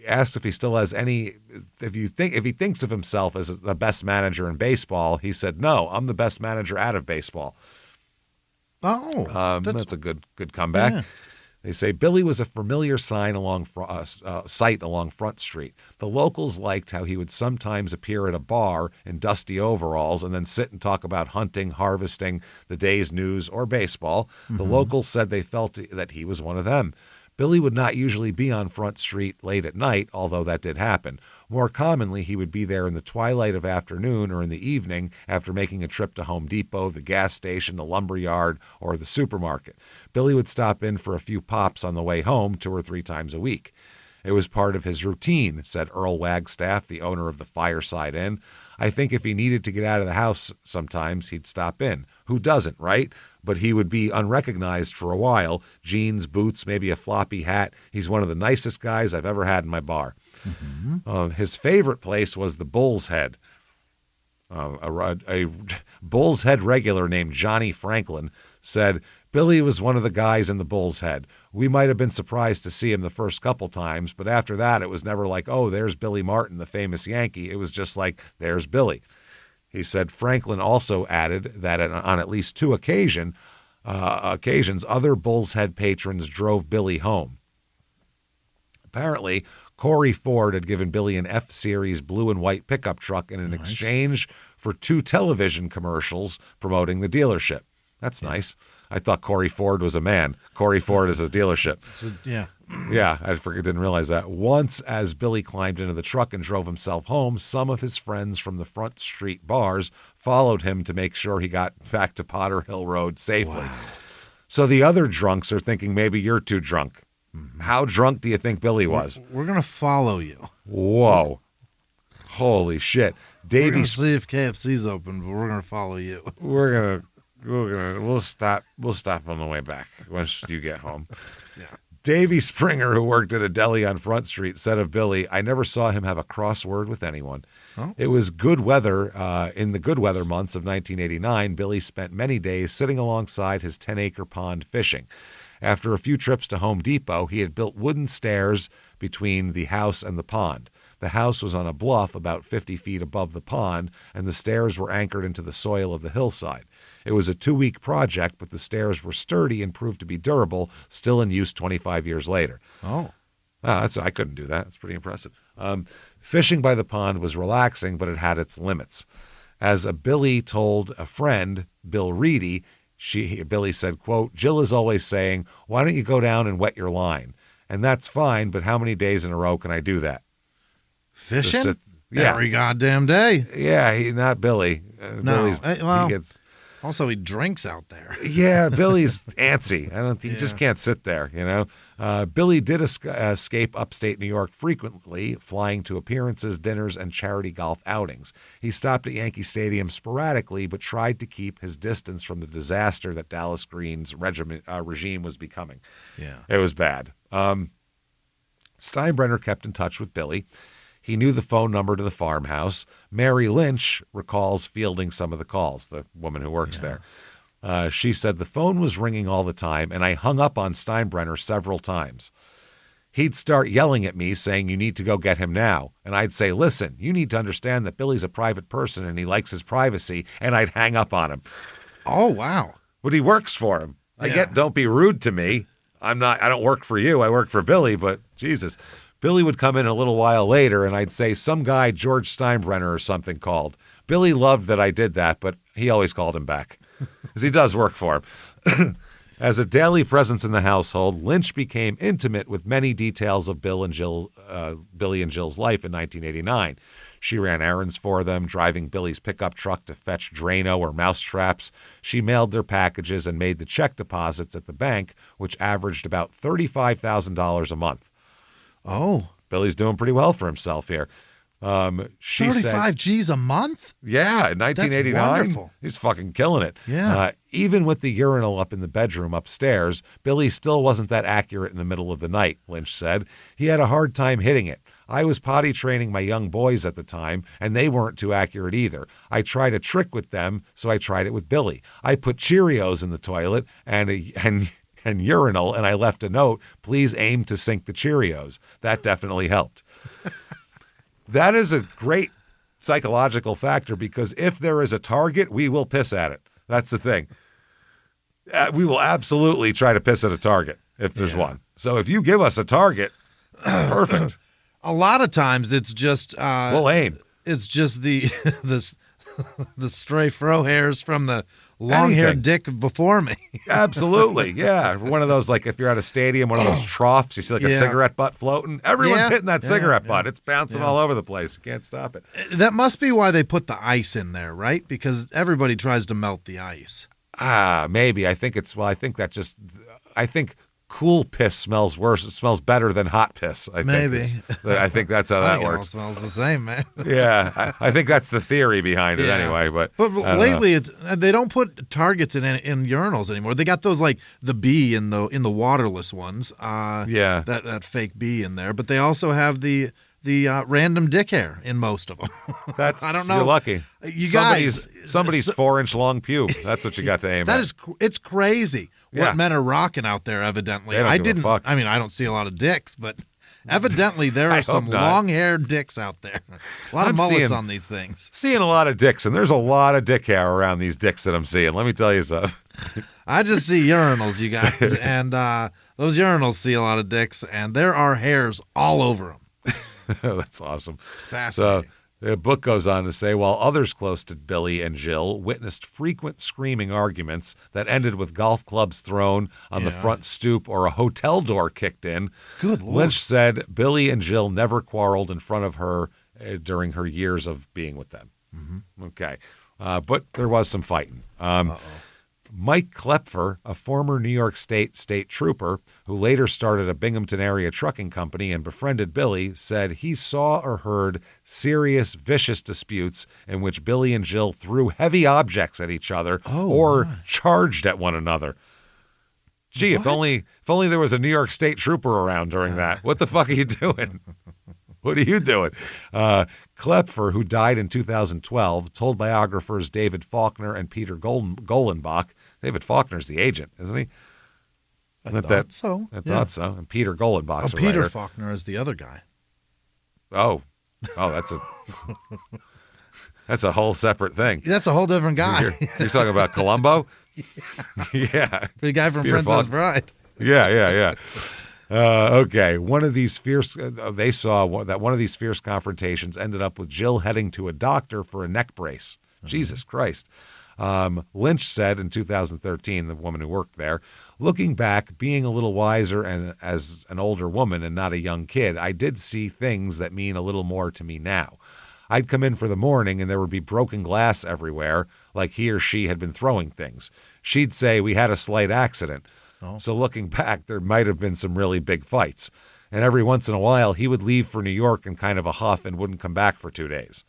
Asked if he still has any, if he thinks of himself as the best manager in baseball, he said, "No, I'm the best manager out of baseball." Oh, that's a good comeback. Yeah. They say Billy was a familiar sight along Front Street. The locals liked how he would sometimes appear at a bar in dusty overalls and then sit and talk about hunting, harvesting, the day's news, or baseball. Mm-hmm. The locals said they felt that he was one of them. Billy would not usually be on Front Street late at night, although that did happen. More commonly, he would be there in the twilight of afternoon or in the evening after making a trip to Home Depot, the gas station, the lumber yard, or the supermarket. Billy would stop in for a few pops on the way home 2 or 3 times a week. It was part of his routine, said Earl Wagstaff, the owner of the Fireside Inn. I think if he needed to get out of the house sometimes, he'd stop in. Who doesn't, right? But he would be unrecognized for a while. Jeans, boots, maybe a floppy hat. He's one of the nicest guys I've ever had in my bar. Mm-hmm. His favorite place was the Bull's Head. A Bull's Head regular named Johnny Franklin said, Billy was one of the guys in the Bull's Head. We might have been surprised to see him the first couple times, but after that, it was never like, oh, there's Billy Martin, the famous Yankee. It was just like, there's Billy. He said Franklin also added that on at least 2 occasions, other Bull's Head patrons drove Billy home. Apparently, Corey Ford had given Billy an F-Series blue and white pickup truck in an exchange for 2 television commercials promoting the dealership. That's nice. I thought Corey Ford was a man. Corey Ford is a dealership. Yeah, I didn't realize that. Once, as Billy climbed into the truck and drove himself home, some of his friends from the Front Street bars followed him to make sure he got back to Potter Hill Road safely. Wow. So the other drunks are thinking maybe you're too drunk. Mm-hmm. How drunk do you think Billy was? We're going to follow you. Whoa. Holy shit. We're going to see if KFC's open, but we're going to follow you. We'll stop on the way back once you get home. Yeah. Davy Springer, who worked at a deli on Front Street, said of Billy, I never saw him have a cross word with anyone. Oh. It was good weather. In the good weather months of 1989, Billy spent many days sitting alongside his 10-acre pond fishing. After a few trips to Home Depot, he had built wooden stairs between the house and the pond. The house was on a bluff about 50 feet above the pond, and the stairs were anchored into the soil of the hillside. It was a 2-week project, but the stairs were sturdy and proved to be durable, still in use 25 years later. I couldn't do that. It's pretty impressive. Fishing by the pond was relaxing, but it had its limits. As Billy told a friend, Bill Reedy, Billy said, quote, Jill is always saying, why don't you go down and wet your line? And that's fine, but how many days in a row can I do that? Fishing? Every goddamn day. Yeah, not Billy. No. Also, he drinks out there. Yeah, Billy's antsy. He just can't sit there, you know. Billy did escape upstate New York frequently, flying to appearances, dinners, and charity golf outings. He stopped at Yankee Stadium sporadically, but tried to keep his distance from the disaster that Dallas Green's regime was becoming. Yeah, it was bad. Steinbrenner kept in touch with Billy. He knew the phone number to the farmhouse. Mary Lynch recalls fielding some of the calls, the woman who works there. She said, the phone was ringing all the time, and I hung up on Steinbrenner several times. He'd start yelling at me, saying, you need to go get him now. And I'd say, listen, you need to understand that Billy's a private person and he likes his privacy, and I'd hang up on him. Oh, wow. But he works for him. I get, don't be rude to me. I don't work for you. I work for Billy, but Jesus. Billy would come in a little while later, and I'd say some guy, George Steinbrenner or something, called. Billy loved that I did that, but he always called him back, because he does work for him. As a daily presence in the household, Lynch became intimate with many details of Billy and Jill's life in 1989. She ran errands for them, driving Billy's pickup truck to fetch Drano or mouse traps. She mailed their packages and made the check deposits at the bank, which averaged about $35,000 a month. Oh. Billy's doing pretty well for himself here. She 35 G's a month? Yeah, in 1989, That's wonderful. He's fucking killing it. Yeah. Even with the urinal up in the bedroom upstairs, Billy still wasn't that accurate in the middle of the night, Lynch said. He had a hard time hitting it. I was potty training my young boys at the time, and they weren't too accurate either. I tried a trick with them, so I tried it with Billy. I put Cheerios in the toilet and urinal, and I left a note, please aim to sink the Cheerios. That definitely helped. That is a great psychological factor because if there is a target, we will piss at it. That's the thing. We will absolutely try to piss at a target if there's one. So if you give us a target, perfect. A lot of times it's just we'll aim. It's just the the stray fro hairs from the long-haired dick before me. Absolutely, yeah. One of those, like if you're at a stadium, one of those troughs, you see like a cigarette butt floating. Everyone's hitting that cigarette butt. It's bouncing all over the place. You can't stop it. That must be why they put the ice in there, right? Because everybody tries to melt the ice. Maybe. I think cool piss smells worse. It smells better than hot piss. I think that's how that works. It all smells the same, man. Yeah, I think that's the theory behind it anyway. But lately, they don't put targets in urinals anymore. They got those like the bee in the waterless ones. That fake bee in there. But they also have the random dick hair in most of them. I don't know. You're lucky. Somebody's 4-inch long pube. That's what you got to aim at. It's crazy what men are rocking out there. Evidently, I mean, I don't see a lot of dicks, but evidently there are some long-haired dicks out there. A lot of mullets on these things. Seeing a lot of dicks, and there's a lot of dick hair around these dicks that I'm seeing. Let me tell you something. I just see urinals, you guys, and those urinals see a lot of dicks, and there are hairs all over them. That's awesome. It's fascinating. So the book goes on to say, while others close to Billy and Jill witnessed frequent screaming arguments that ended with golf clubs thrown on the front stoop or a hotel door kicked in, Good Lord. Lynch said Billy and Jill never quarreled in front of her during her years of being with them. Mm-hmm. Okay. But there was some fighting. Mike Klepfer, a former New York State trooper who later started a Binghamton area trucking company and befriended Billy, said he saw or heard serious, vicious disputes in which Billy and Jill threw heavy objects at each other charged at one another. Gee, if only there was a New York State trooper around during that. What the fuck are you doing? What are you doing? Klepfer, who died in 2012, told biographers David Faulkner and Peter Golenbach. David Faulkner's the agent, isn't he? I thought so. And Peter Golenbach's Peter writer. Faulkner is the other guy. Oh, that's a whole separate thing. That's a whole different guy. You're talking about Columbo? Yeah. The guy from Peter Princess Bride. Yeah. Okay. They saw that one of these fierce confrontations ended up with Jill heading to a doctor for a neck brace. Mm-hmm. Jesus Christ. Lynch said in 2013, the woman who worked there, looking back, being a little wiser and as an older woman and not a young kid, I did see things that mean a little more to me now. I'd come in for the morning and there would be broken glass everywhere, like he or she had been throwing things. She'd say we had a slight accident. Oh. So looking back, there might have been some really big fights. And every once in a while, he would leave for New York in kind of a huff and wouldn't come back for 2 days.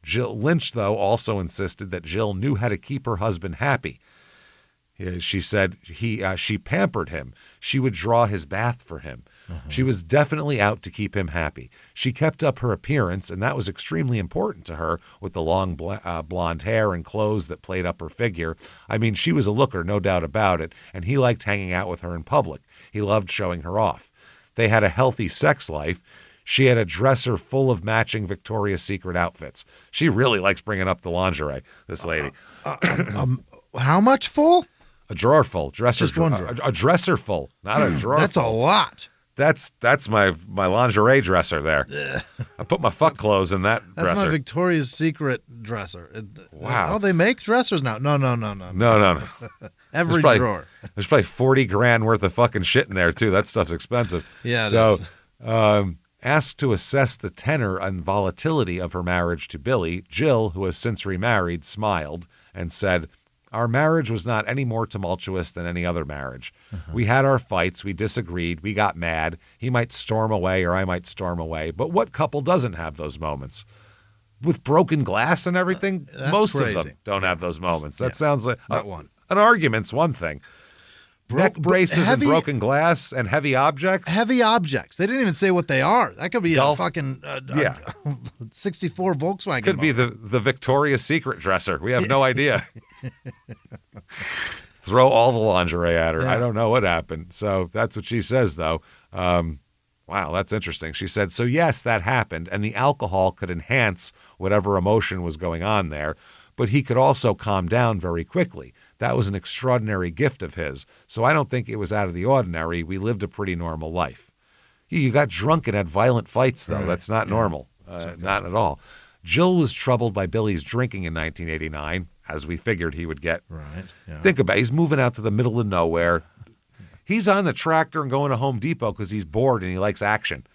Jill Lynch, though, also insisted that Jill knew how to keep her husband happy. She said she pampered him. She would draw his bath for him. Uh-huh. She was definitely out to keep him happy. She kept up her appearance, and that was extremely important to her with the long blonde hair and clothes that played up her figure. I mean, she was a looker, no doubt about it, and he liked hanging out with her in public. He loved showing her off. They had a healthy sex life. She had a dresser full of matching Victoria's Secret outfits. She really likes bringing up the lingerie, this lady. How much full? A drawer full. Just one drawer. A dresser full, not a drawer That's full. A lot. That's my lingerie dresser there. I put my fuck clothes in that dresser. That's my Victoria's Secret dresser. Wow. Oh, they make dressers now. No. Every drawer. There's probably $40,000 worth of fucking shit in there, too. That stuff's expensive. Yeah, So, asked to assess the tenor and volatility of her marriage to Billy, Jill, who has since remarried, smiled and said, Our marriage was not any more tumultuous than any other marriage. We had our fights. We disagreed. We got mad. He might storm away or I might storm away. But what couple doesn't have those moments? With broken glass and everything, most crazy. of them don't have those moments. That sounds like not one. An argument's one thing. Neck braces and broken glass and heavy objects. Heavy objects. They didn't even say what they are. That could be a fucking 64 Volkswagen. Could be the Victoria's Secret dresser. We have no idea. Throw all the lingerie at her. Yeah. I don't know what happened. So that's what she says, though. Wow, that's interesting. She said, so yes, that happened, and the alcohol could enhance whatever emotion was going on there, but he could also calm down very quickly. That was an extraordinary gift of his, so I don't think it was out of the ordinary. We lived a pretty normal life. You got drunk and had violent fights, though. Right. That's not normal. Not at all. Jill was troubled by Billy's drinking in 1989, as we figured he would get. Right. Yeah. Think about it. He's moving out to the middle of nowhere. He's on the tractor and going to Home Depot because he's bored and he likes action.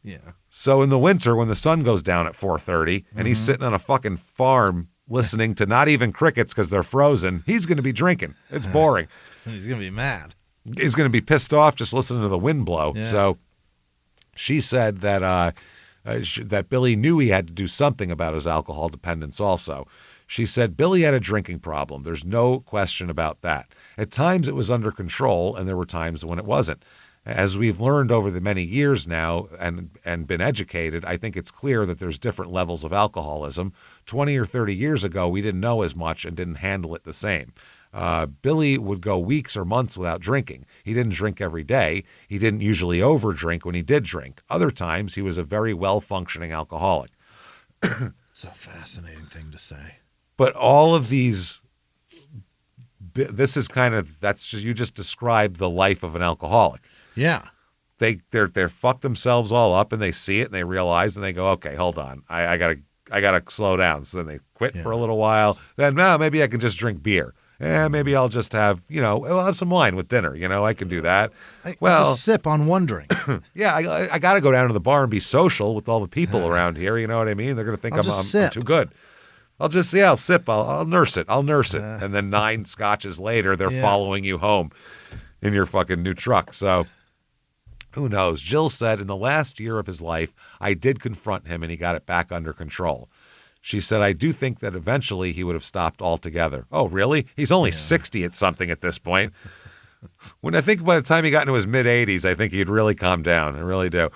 Yeah. So in the winter, when the sun goes down at 4:30 and he's sitting on a fucking farm listening to not even crickets because they're frozen, he's going to be drinking. It's boring. He's going to be mad. He's going to be pissed off just listening to the wind blow. Yeah. So she said that that Billy knew he had to do something about his alcohol dependence also. She said Billy had a drinking problem. There's no question about that. At times it was under control, and there were times when it wasn't. As we've learned over the many years now and been educated, I think it's clear that there's different levels of alcoholism. 20 or 30 years ago, we didn't know as much and didn't handle it the same. Billy would go weeks or months without drinking. He didn't drink every day. He didn't usually overdrink when he did drink. Other times, he was a very well-functioning alcoholic. It's a fascinating thing to say. But all of these, this is kind of, that's just, you just described the life of an alcoholic. Yeah. They're fucked themselves all up and they see it and they realize and they go, okay, hold on. I gotta slow down. So then they quit for a little while. Then, no, maybe I can just drink beer. Maybe I'll just have, I'll have some wine with dinner. I can do that. Just sip on one drink. Yeah, I got to go down to the bar and be social with all the people around here. You know what I mean? They're going to think I'm too good. I'll sip. I'll nurse it. And then 9 scotches later, they're following you home in your fucking new truck. So who knows? Jill said in the last year of his life, I did confront him and he got it back under control. She said, I do think that eventually he would have stopped altogether. Oh, really? He's only 60 at something at this point. When I think by the time he got into his mid-80s, I think he'd really calm down. I really do.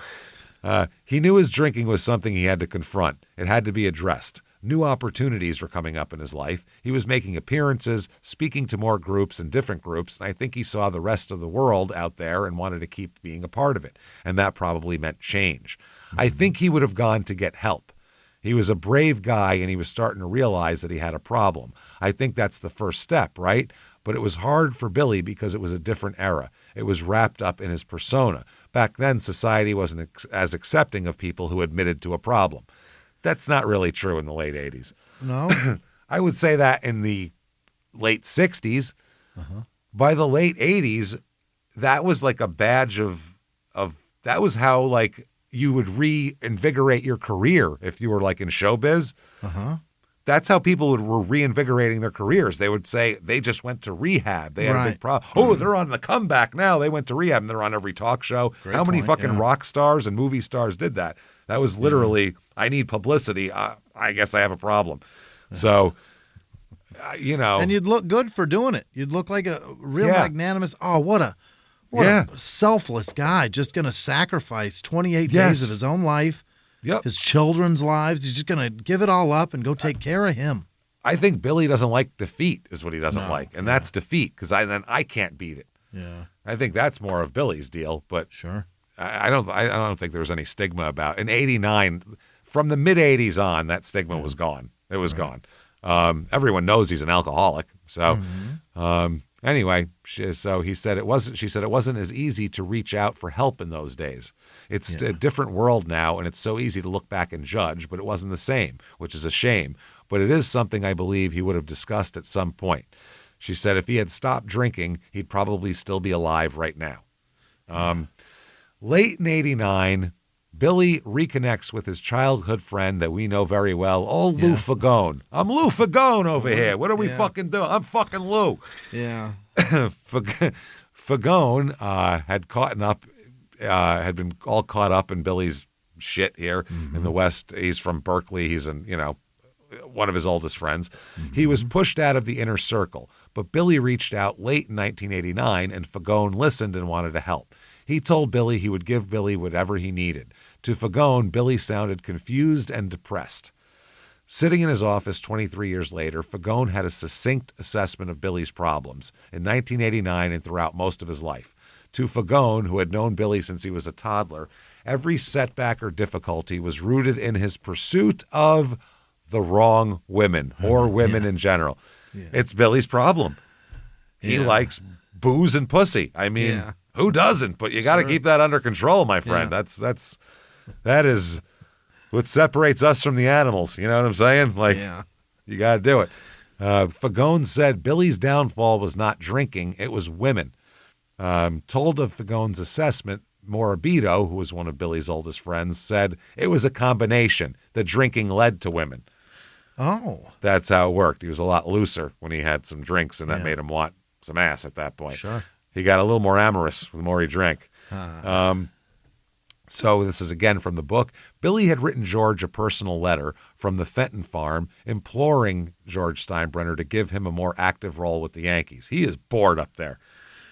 He knew his drinking was something he had to confront. It had to be addressed. New opportunities were coming up in his life. He was making appearances, speaking to more groups and different groups, and I think he saw the rest of the world out there and wanted to keep being a part of it. And that probably meant change. I think he would have gone to get help. He was a brave guy, and he was starting to realize that he had a problem. I think that's the first step, right? But it was hard for Billy because it was a different era. It was wrapped up in his persona. Back then, society wasn't as accepting of people who admitted to a problem. That's not really true in the late 80s. No? I would say that in the late 60s. By the late 80s, that was like a badge of that was how, like, you would reinvigorate your career if you were like in showbiz. That's how people were reinvigorating their careers. They would say they just went to rehab. They had a big problem. Oh, they're on the comeback now. They went to rehab and they're on every talk show. How many fucking rock stars and movie stars did that? That was literally, I need publicity. I guess I have a problem. So, And you'd look good for doing it. You'd look like a real magnanimous, what a selfless guy, just going to sacrifice 28 days of his own life, his children's lives. He's just going to give it all up and go take care of him. I think Billy doesn't like defeat is what he doesn't like, and that's defeat because then I can't beat it. Yeah, I think that's more of Billy's deal, but sure. I don't think there was any stigma about it. In 89, from the mid-80s on, that stigma was gone. It was gone. Everyone knows he's an alcoholic, so... Anyway, she said it wasn't as easy to reach out for help in those days. It's a different world now, and it's so easy to look back and judge, but it wasn't the same, which is a shame. But it is something I believe he would have discussed at some point. She said if he had stopped drinking, he'd probably still be alive right now. Late in 89, Billy reconnects with his childhood friend that we know very well, old Lou Fagone. I'm Lou Fagone over here. What are we fucking doing? I'm fucking Lou. Yeah. Fagone had been all caught up in Billy's shit here in the West. He's from Berkeley. He's one of his oldest friends. He was pushed out of the inner circle, but Billy reached out late in 1989, and Fagone listened and wanted to help. He told Billy he would give Billy whatever he needed. To Fagone, Billy sounded confused and depressed. Sitting in his office 23 years later, Fagone had a succinct assessment of Billy's problems in 1989 and throughout most of his life. To Fagone, who had known Billy since he was a toddler, every setback or difficulty was rooted in his pursuit of the wrong women, or women in general. Yeah. It's Billy's problem. He likes booze and pussy. I mean, who doesn't? But you got to keep that under control, my friend. Yeah. That is what separates us from the animals. You know what I'm saying? You got to do it. Fagone said Billy's downfall was not drinking, it was women. Told of Fagone's assessment, Morabito, who was one of Billy's oldest friends, said it was a combination. The drinking led to women. Oh. That's how it worked. He was a lot looser when he had some drinks, and that made him want some ass at that point. Sure. He got a little more amorous the more he drank. So this is again from the book. Billy had written George a personal letter from the Fenton farm imploring George Steinbrenner to give him a more active role with the Yankees. He is bored up there.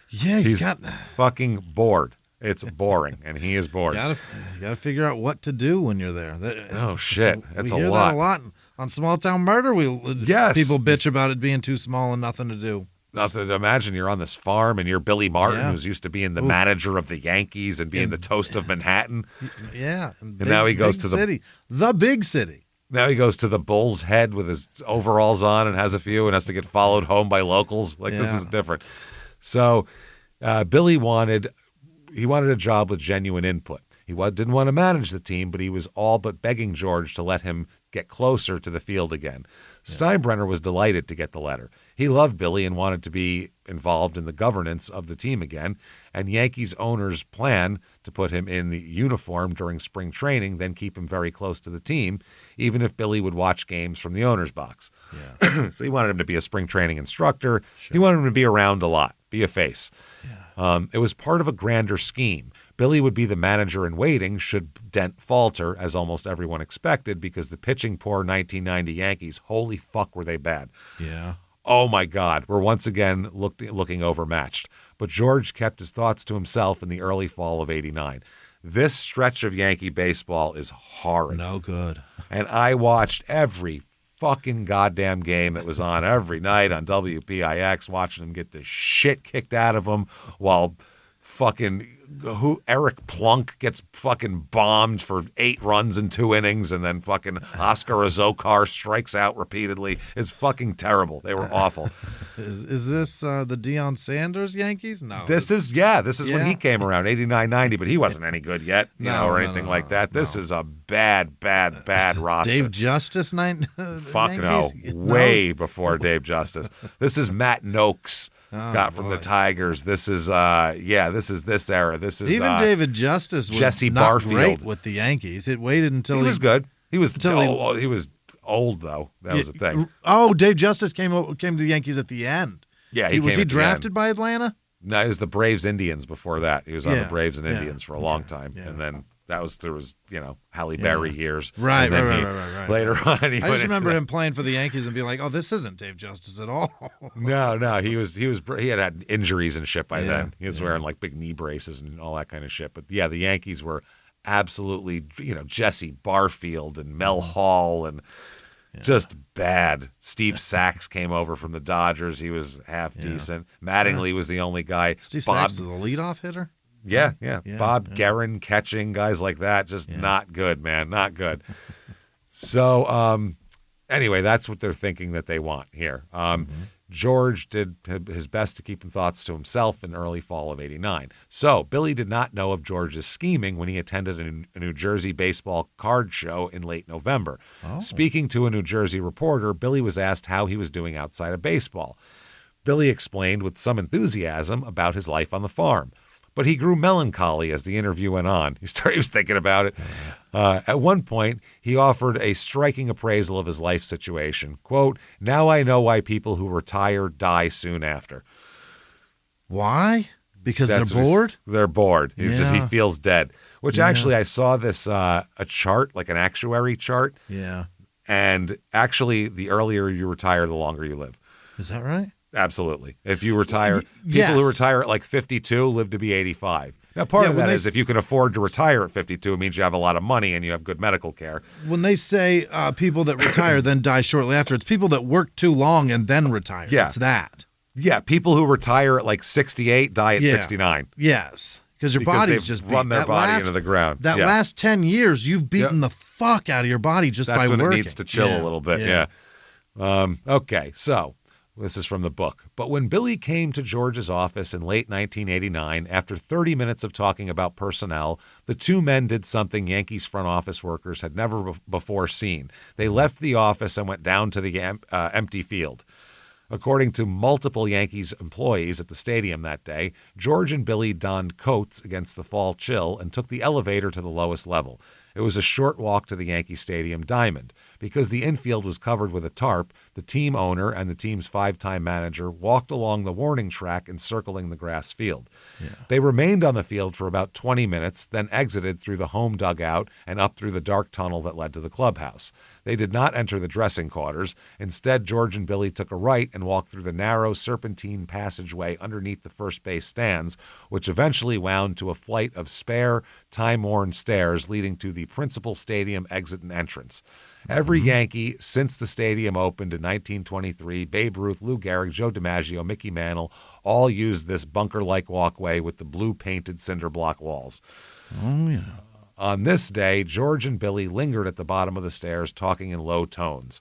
Yeah, he's fucking bored. It's boring, and he is bored. You gotta figure out what to do when you're there. Oh, shit. That's a lot. We hear that a lot. On Small Town Murder, people bitch about it being too small and nothing to do. Nothing to imagine you're on this farm and you're Billy Martin, who's used to being the manager of the Yankees and being the toast of Manhattan. Yeah. And now he goes to the big city. Now he goes to the Bull's Head with his overalls on and has a few and has to get followed home by locals. This is different. So Billy wanted a job with genuine input. He didn't want to manage the team, but he was all but begging George to let him get closer to the field again. Steinbrenner was delighted to get the letter. He loved Billy and wanted to be involved in the governance of the team again, and Yankees owners plan to put him in the uniform during spring training, then keep him very close to the team, even if Billy would watch games from the owner's box. Yeah. So he wanted him to be a spring training instructor. Sure. He wanted him to be around a lot, be a face. Yeah. It was part of a grander scheme. Billy would be the manager in waiting should Dent falter, as almost everyone expected, because the pitching poor 1990 Yankees, holy fuck were they bad. Yeah. Oh, my God, we're once again looking overmatched. But George kept his thoughts to himself in the early fall of '89. This stretch of Yankee baseball is horrid. No good. And I watched every fucking goddamn game that was on every night on WPIX, watching them get the shit kicked out of them while fucking Eric Plunk gets fucking bombed for 8 runs in 2 innings, and then fucking Oscar Azokar strikes out repeatedly. It's fucking terrible. They were awful. Is this the Deion Sanders Yankees? No. This is when he came around, 89, 90, but he wasn't any good yet, or anything like that. This is a bad roster. Dave Justice Fuck Yankees? No. Way before Dave Justice. This is Matt Noakes. Got from the Tigers. This is this era. This is even David Justice was Jesse not Barfield. Great with the Yankees. It waited until he was good. He was he was old though. That was the thing. Oh, Dave Justice came to the Yankees at the end. Yeah, was he drafted by Atlanta? No, it was the Braves Indians before that. He was on the Braves and Indians for a long time, and then. There was Halle Berry years. Right. Later on, I just remember him playing for the Yankees and being like, "Oh, this isn't Dave Justice at all." No, he had injuries and shit by then. He was wearing like big knee braces and all that kind of shit. But yeah, the Yankees were absolutely, Jesse Barfield and Mel Hall and just bad. Steve Sachs came over from the Dodgers. He was half decent. Mattingly was the only guy. Steve Sachs is the leadoff hitter. Yeah. Bob Guerin catching, guys like that, just not good, man, not good. So anyway, that's what they're thinking that they want here. George did his best to keep the thoughts to himself in early fall of '89. So Billy did not know of George's scheming when he attended a New Jersey baseball card show in late November. Oh. Speaking to a New Jersey reporter, Billy was asked how he was doing outside of baseball. Billy explained with some enthusiasm about his life on the farm. But he grew melancholy as the interview went on. He was thinking about it. At one point, he offered a striking appraisal of his life situation. Quote, "Now I know why people who retire die soon after." Why? Because they're bored? They're bored. He feels dead. Which actually, I saw this, a chart, like an actuary chart. Yeah. And actually, the earlier you retire, the longer you live. Is that right? Absolutely. If you retire, people who retire at like 52 live to be 85. Now, part of that is if you can afford to retire at 52, it means you have a lot of money and you have good medical care. When they say people that retire then die shortly after, it's people that work too long and then retire. Yeah. It's that. Yeah, people who retire at like 68 die at 69. Yes. Because your body's just run their body into the ground. That last 10 years, you've beaten the fuck out of your body just by working. That's when it needs to chill a little bit, okay, so this is from the book. But when Billy came to George's office in late 1989, after 30 minutes of talking about personnel, the two men did something Yankees front office workers had never before seen. They left the office and went down to the empty field. According to multiple Yankees employees at the stadium that day, George and Billy donned coats against the fall chill and took the elevator to the lowest level. It was a short walk to the Yankee Stadium diamond. Because the infield was covered with a tarp, the team owner and the team's 5-time manager walked along the warning track encircling the grass field. Yeah. They remained on the field for about 20 minutes, then exited through the home dugout and up through the dark tunnel that led to the clubhouse. They did not enter the dressing quarters. Instead, George and Billy took a right and walked through the narrow serpentine passageway underneath the first base stands, which eventually wound to a flight of spare, time-worn stairs leading to the principal stadium exit and entrance. Every Yankee since the stadium opened in 1923, Babe Ruth, Lou Gehrig, Joe DiMaggio, Mickey Mantle, all used this bunker-like walkway with the blue-painted cinder block walls. Oh, yeah. On this day, George and Billy lingered at the bottom of the stairs, talking in low tones.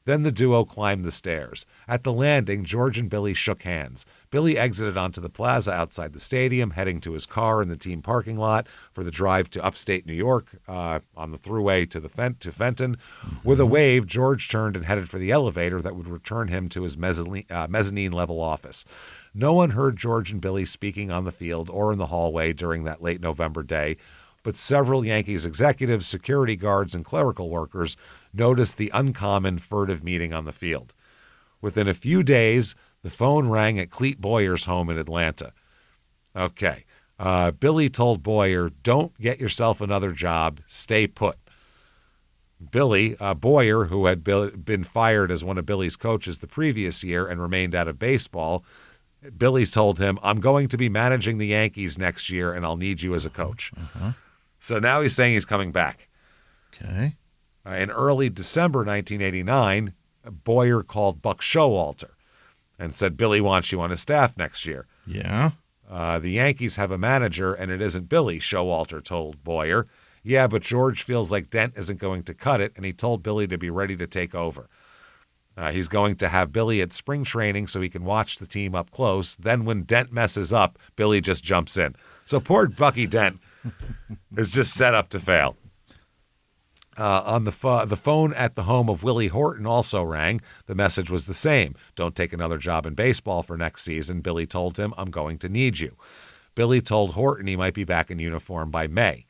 Then the duo climbed the stairs. At the landing, George and Billy shook hands. Billy exited onto the plaza outside the stadium, heading to his car in the team parking lot for the drive to upstate New York on the thruway to Fenton. With a wave, George turned and headed for the elevator that would return him to his mezzanine-level office. No one heard George and Billy speaking on the field or in the hallway during that late November day, but several Yankees executives, security guards, and clerical workers noticed the uncommon, furtive meeting on the field. Within a few days, the phone rang at Clete Boyer's home in Atlanta. Okay. Billy told Boyer, "Don't get yourself another job. Stay put." Billy, Boyer, who had been fired as one of Billy's coaches the previous year and remained out of baseball, Billy told him, "I'm going to be managing the Yankees next year, and I'll need you as a coach." So now he's saying he's coming back. Okay. In early December 1989, Boyer called Buck Showalter and said, "Billy wants you on his staff next year." Yeah. The Yankees have a manager, and it isn't Billy, Showalter told Boyer. "Yeah, but George feels like Dent isn't going to cut it, and he told Billy to be ready to take over. He's going to have Billy at spring training so he can watch the team up close. Then when Dent messes up, Billy just jumps in." So poor Bucky Dent is just set up to fail. On the phone at the home of Willie Horton also rang. The message was the same. "Don't take another job in baseball for next season." Billy told him, "I'm going to need you." Billy told Horton he might be back in uniform by May.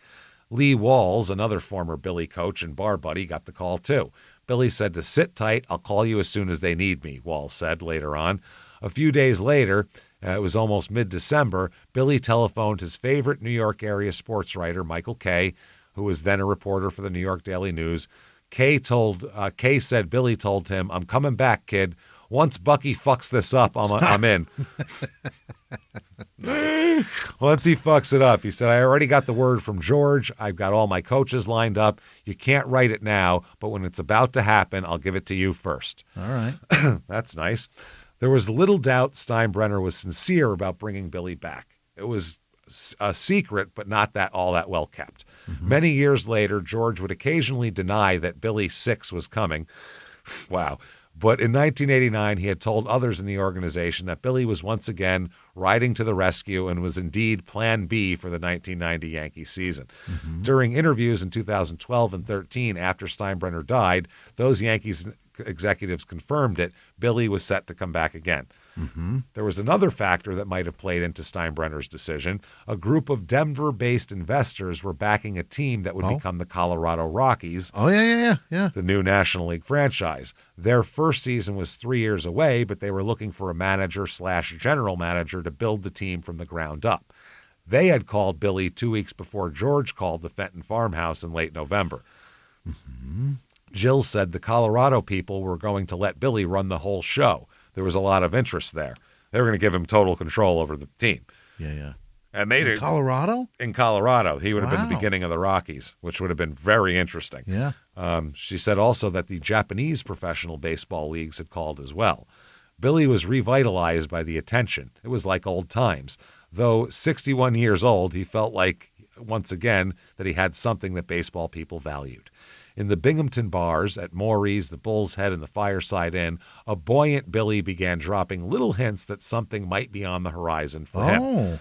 Lee Walls, another former Billy coach and bar buddy, got the call too. Billy said to sit tight. "I'll call you as soon as they need me," Walls said later on. A few days later, it was almost mid-December, Billy telephoned his favorite New York area sports writer, Michael Kay, who was then a reporter for the New York Daily News. Kay said Billy told him, "I'm coming back, kid. Once Bucky fucks this up, I'm in." Nice. Once he fucks it up, he said, "I already got the word from George. I've got all my coaches lined up. You can't write it now, but when it's about to happen, I'll give it to you first." All right. That's nice. There was little doubt Steinbrenner was sincere about bringing Billy back. It was a secret, but not all that well kept. Many years later, George would occasionally deny that Billy Six was coming. Wow. But in 1989, he had told others in the organization that Billy was once again riding to the rescue and was indeed Plan B for the 1990 Yankee season. During interviews in 2012 and 13, after Steinbrenner died, those Yankees executives confirmed it. Billy was set to come back again. There was another factor that might have played into Steinbrenner's decision. A group of Denver-based investors were backing a team that would become the Colorado Rockies. Oh, yeah. The new National League franchise. Their first season was 3 years away, but they were looking for a manager/general manager to build the team from the ground up. They had called Billy 2 weeks before George called the Fenton farmhouse in late November. Jill said the Colorado people were going to let Billy run the whole show. There was a lot of interest there. They were going to give him total control over the team. Yeah. And they did. Colorado? In Colorado. He would have been the beginning of the Rockies, which would have been very interesting. Yeah. She said also that the Japanese professional baseball leagues had called as well. Billy was revitalized by the attention. It was like old times. Though 61 years old, he felt like, once again, that he had something that baseball people valued. In the Binghamton bars, at Maury's, the Bull's Head, and the Fireside Inn, a buoyant Billy began dropping little hints that something might be on the horizon for him.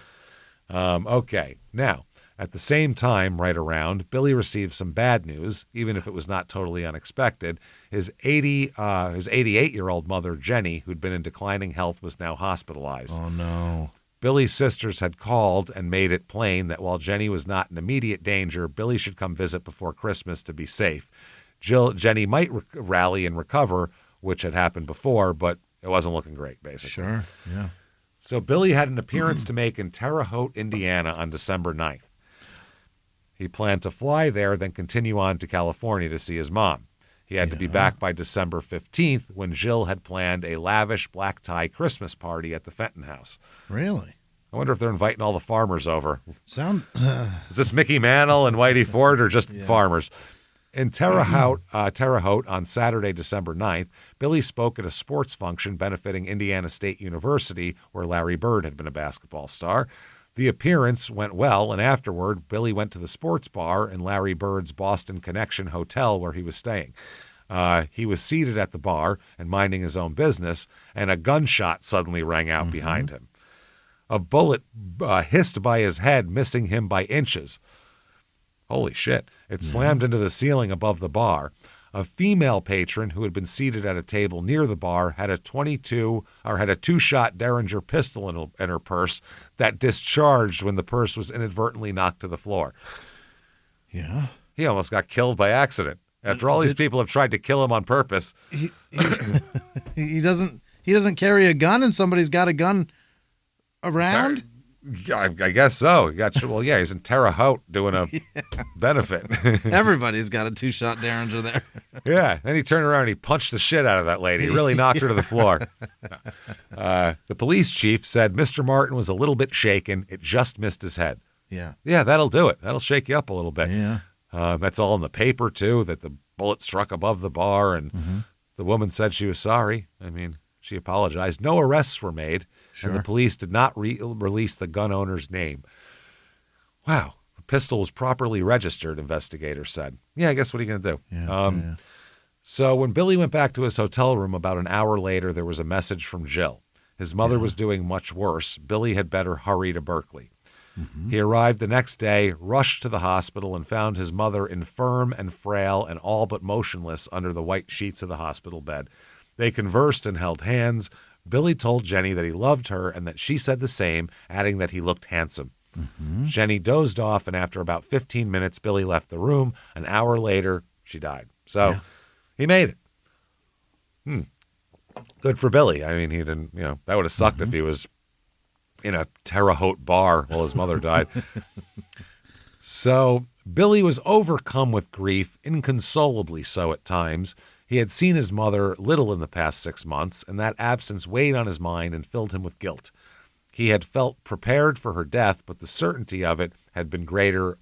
Okay, now, at the same time, right around, Billy received some bad news, even if it was not totally unexpected. His 88-year-old mother, Jenny, who'd been in declining health, was now hospitalized. Oh, no. Billy's sisters had called and made it plain that while Jenny was not in immediate danger, Billy should come visit before Christmas to be safe. Jenny might rally and recover, which had happened before, but it wasn't looking great, basically. Sure, yeah. So Billy had an appearance to make in Terre Haute, Indiana on December 9th. He planned to fly there, then continue on to California to see his mom. He had to be back by December 15th when Jill had planned a lavish black tie Christmas party at the Fenton house. Really? I wonder if they're inviting all the farmers over. Is this Mickey Mantle and Whitey Ford or just farmers? In Terre Haute on Saturday, December 9th, Billy spoke at a sports function benefiting Indiana State University, where Larry Bird had been a basketball star. The appearance went well, and afterward, Billy went to the sports bar in Larry Bird's Boston Connection Hotel where he was staying. He was seated at the bar and minding his own business, and a gunshot suddenly rang out behind him. A bullet hissed by his head, missing him by inches. Holy shit. It slammed into the ceiling above the bar. A female patron who had been seated at a table near the bar had a two-shot Derringer pistol in her purse that discharged when the purse was inadvertently knocked to the floor. Yeah. He almost got killed by accident. After all these people have tried to kill him on purpose. He doesn't carry a gun and somebody's got a gun around? I guess so. He's in Terre Haute doing a benefit. Everybody's got a two-shot Derringer there. Yeah. Then he turned around and he punched the shit out of that lady. He really knocked her to the floor. The police chief said Mr. Martin was a little bit shaken. It just missed his head. Yeah. Yeah, that'll do it. That'll shake you up a little bit. Yeah. That's all in the paper, too, that the bullet struck above the bar, and the woman said she was sorry. I mean, she apologized. No arrests were made. Sure. And the police did not release the gun owner's name. Wow. The pistol was properly registered, investigators said. Yeah, I guess what are you going to do? Yeah, So when Billy went back to his hotel room about an hour later, there was a message from Jill. His mother was doing much worse. Billy had better hurry to Berkeley. He arrived the next day, rushed to the hospital, and found his mother infirm and frail and all but motionless under the white sheets of the hospital bed. They conversed and held hands. Billy told Jenny that he loved her and that she said the same, adding that he looked handsome. Jenny dozed off, and after about 15 minutes, Billy left the room. An hour later, she died. So he made it. Good for Billy. I mean, he didn't, that would have sucked if he was in a Terre Haute bar while his mother died. So Billy was overcome with grief, inconsolably so at times. He had seen his mother little in the past 6 months, and that absence weighed on his mind and filled him with guilt. He had felt prepared for her death, but the certainty of it had been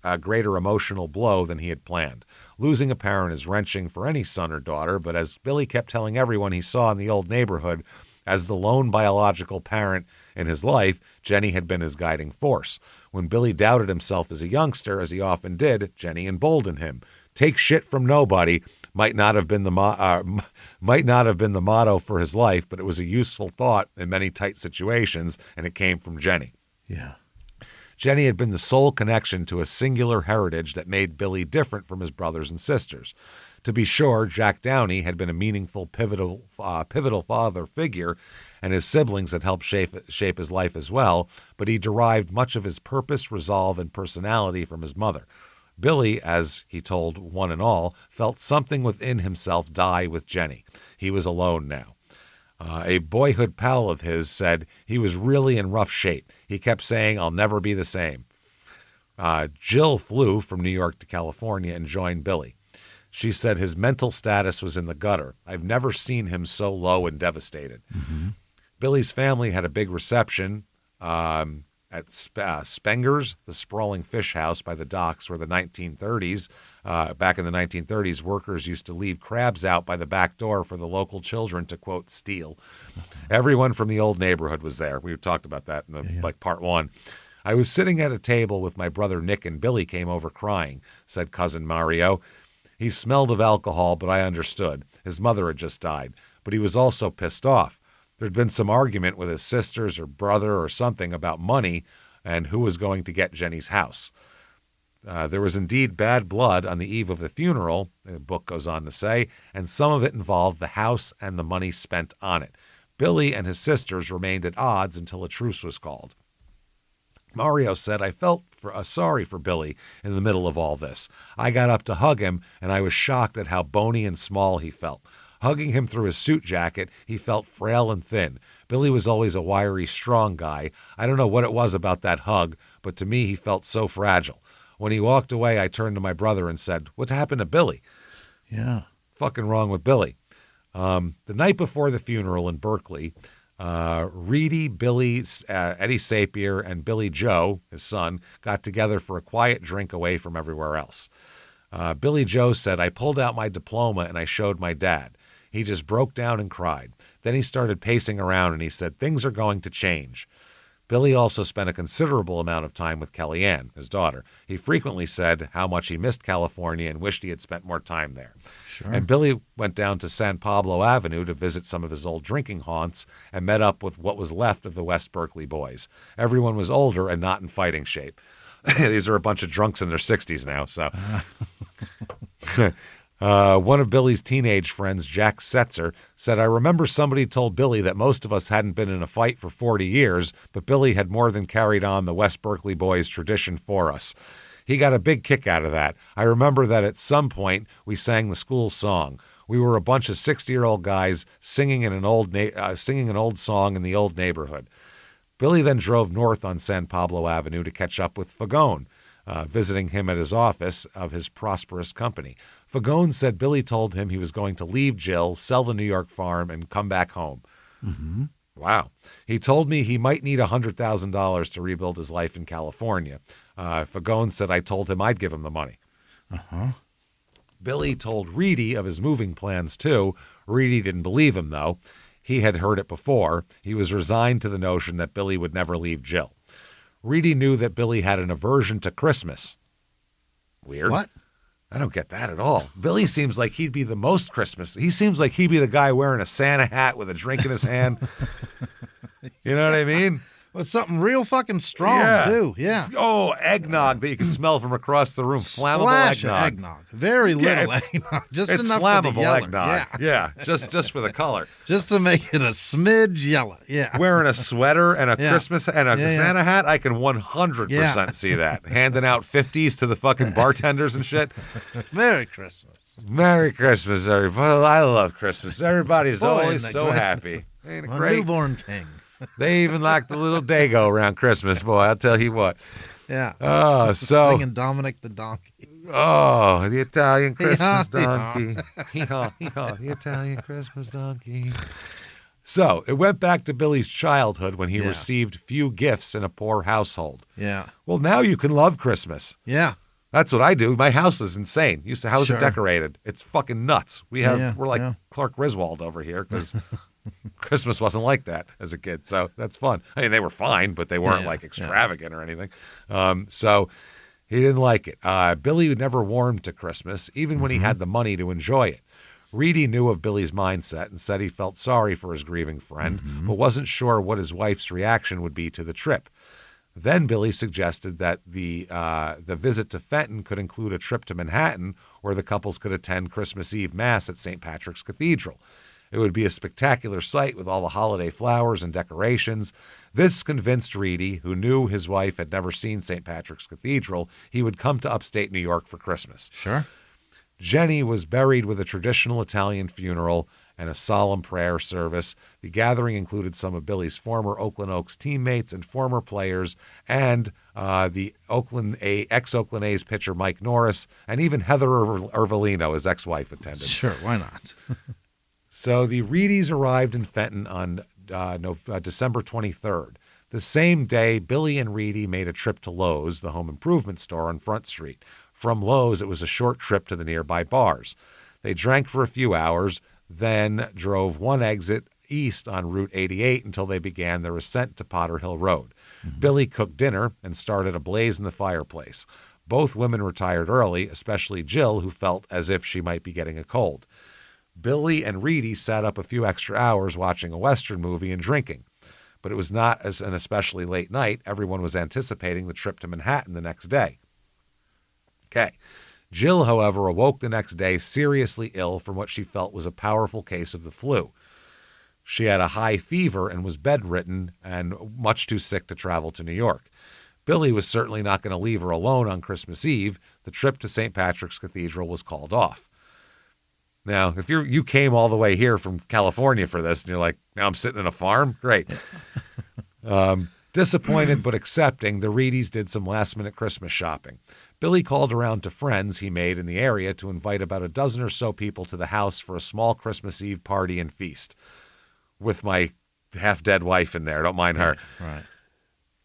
a greater emotional blow than he had planned. Losing a parent is wrenching for any son or daughter, but as Billy kept telling everyone he saw in the old neighborhood, as the lone biological parent in his life, Jenny had been his guiding force. When Billy doubted himself as a youngster, as he often did, Jenny emboldened him. Take shit from nobody might not have been the motto for his life, but it was a useful thought in many tight situations, and it came from Jenny. Yeah. Jenny had been the sole connection to a singular heritage that made Billy different from his brothers and sisters. To be sure, Jack Downey had been a meaningful, pivotal father figure, and his siblings had helped shape his life as well, but he derived much of his purpose, resolve, and personality from his mother. Billy, as he told one and all, felt something within himself die with Jenny. He was alone now. A boyhood pal of his said he was really in rough shape. He kept saying, "I'll never be the same." Jill flew from New York to California and joined Billy. She said his mental status was in the gutter. I've never seen him so low and devastated. Mm-hmm. Billy's family had a big reception at Spenger's, the sprawling fish house by the docks where back in the 1930s, workers used to leave crabs out by the back door for the local children to, quote, steal. Everyone from the old neighborhood was there. We talked about that in part one. I was sitting at a table with my brother Nick, and Billy came over crying, said cousin Mario. He smelled of alcohol, but I understood. His mother had just died, but he was also pissed off. There'd been some argument with his sisters or brother or something about money and who was going to get Jenny's house. There was indeed bad blood on the eve of the funeral, the book goes on to say, and some of it involved the house and the money spent on it. Billy and his sisters remained at odds until a truce was called. Mario said, I felt sorry for Billy in the middle of all this. I got up to hug him, and I was shocked at how bony and small he felt. Hugging him through his suit jacket, he felt frail and thin. Billy was always a wiry, strong guy. I don't know what it was about that hug, but to me he felt so fragile. When he walked away, I turned to my brother and said, "What's happened to Billy?" Yeah. Fucking wrong with Billy. The night before the funeral in Berkeley, Reedy, Billy, Eddie Sapir, and Billy Joe, his son, got together for a quiet drink away from everywhere else. Billy Joe said, I pulled out my diploma and I showed my dad. He just broke down and cried. Then he started pacing around and he said, things are going to change. Billy also spent a considerable amount of time with Kellyanne, his daughter. He frequently said how much he missed California and wished he had spent more time there. Sure. And Billy went down to San Pablo Avenue to visit some of his old drinking haunts and met up with what was left of the West Berkeley boys. Everyone was older and not in fighting shape. These are a bunch of drunks in their 60s now, so... One of Billy's teenage friends, Jack Setzer, said, I remember somebody told Billy that most of us hadn't been in a fight for 40 years, but Billy had more than carried on the West Berkeley boys' tradition for us. He got a big kick out of that. I remember that at some point we sang the school song. We were a bunch of 60-year-old guys singing an old song in the old neighborhood. Billy then drove north on San Pablo Avenue to catch up with Fagone, visiting him at his office of his prosperous company. Fagone said Billy told him he was going to leave Jill, sell the New York farm, and come back home. Mm-hmm. Wow. He told me he might need $100,000 to rebuild his life in California. Fagone said I told him I'd give him the money. Uh-huh. Billy told Reedy of his moving plans, too. Reedy didn't believe him, though. He had heard it before. He was resigned to the notion that Billy would never leave Jill. Reedy knew that Billy had an aversion to Christmas. Weird. What? I don't get that at all. Billy seems like he'd be the most Christmas. He seems like he'd be the guy wearing a Santa hat with a drink in his hand. You know what I mean? With something real fucking strong, too. Yeah. Oh, eggnog that you can smell from across the room. Flammable Splash eggnog. Of eggnog. Very little eggnog. Just it's enough flammable for the yellow. eggnog. Yeah. Just for the color. Just to make it a smidge yellow. Yeah. Wearing a sweater and a Christmas and a Santa hat, I can 100% see that. Handing out 50s to the fucking bartenders and shit. Merry Christmas. Merry Christmas, everybody. I love Christmas. Everybody's always so great? Happy. Ain't it A great? newborn king. They even like the little Dago around Christmas, boy. I'll tell you what. Yeah. Oh, so singing Dominic the Donkey. Oh, the Italian Christmas donkey. The Italian Christmas donkey. So it went back to Billy's childhood when he received few gifts in a poor household. Yeah. Well, now you can love Christmas. Yeah. That's what I do. My house is insane. How's it decorated? It's fucking nuts. We're like Clark Griswold over here because Christmas wasn't like that as a kid, so that's fun. I mean, they were fine, but they weren't like extravagant or anything. So he didn't like it. Billy never warmed to Christmas, even when he had the money to enjoy it. Reedy knew of Billy's mindset and said he felt sorry for his grieving friend, but wasn't sure what his wife's reaction would be to the trip. Then Billy suggested that the visit to Fenton could include a trip to Manhattan, where the couples could attend Christmas Eve Mass at St. Patrick's Cathedral. It would be a spectacular sight with all the holiday flowers and decorations. This convinced Reedy, who knew his wife had never seen St. Patrick's Cathedral, he would come to upstate New York for Christmas. Sure. Jenny was buried with a traditional Italian funeral and a solemn prayer service. The gathering included some of Billy's former Oakland Oaks teammates and former players, and the ex-Oakland A's pitcher Mike Norris, and even Heather Ervelino, his ex-wife, attended. Sure, why not? So the Reedys arrived in Fenton on December 23rd. The same day, Billy and Reedy made a trip to Lowe's, the home improvement store on Front Street. From Lowe's, it was a short trip to the nearby bars. They drank for a few hours, then drove one exit east on Route 88 until they began their ascent to Potter Hill Road. Mm-hmm. Billy cooked dinner and started a blaze in the fireplace. Both women retired early, especially Jill, who felt as if she might be getting a cold. Billy and Reedy sat up a few extra hours watching a Western movie and drinking. But it was not an especially late night. Everyone was anticipating the trip to Manhattan the next day. Okay. Jill, however, awoke the next day seriously ill from what she felt was a powerful case of the flu. She had a high fever and was bedridden and much too sick to travel to New York. Billy was certainly not going to leave her alone on Christmas Eve. The trip to St. Patrick's Cathedral was called off. Now, if you came all the way here from California for this, and you're like, now I'm sitting in a farm? Great. Disappointed but accepting, the Reedys did some last-minute Christmas shopping. Billy called around to friends he made in the area to invite about a dozen or so people to the house for a small Christmas Eve party and feast. With my half-dead wife in there. Don't mind her. Right.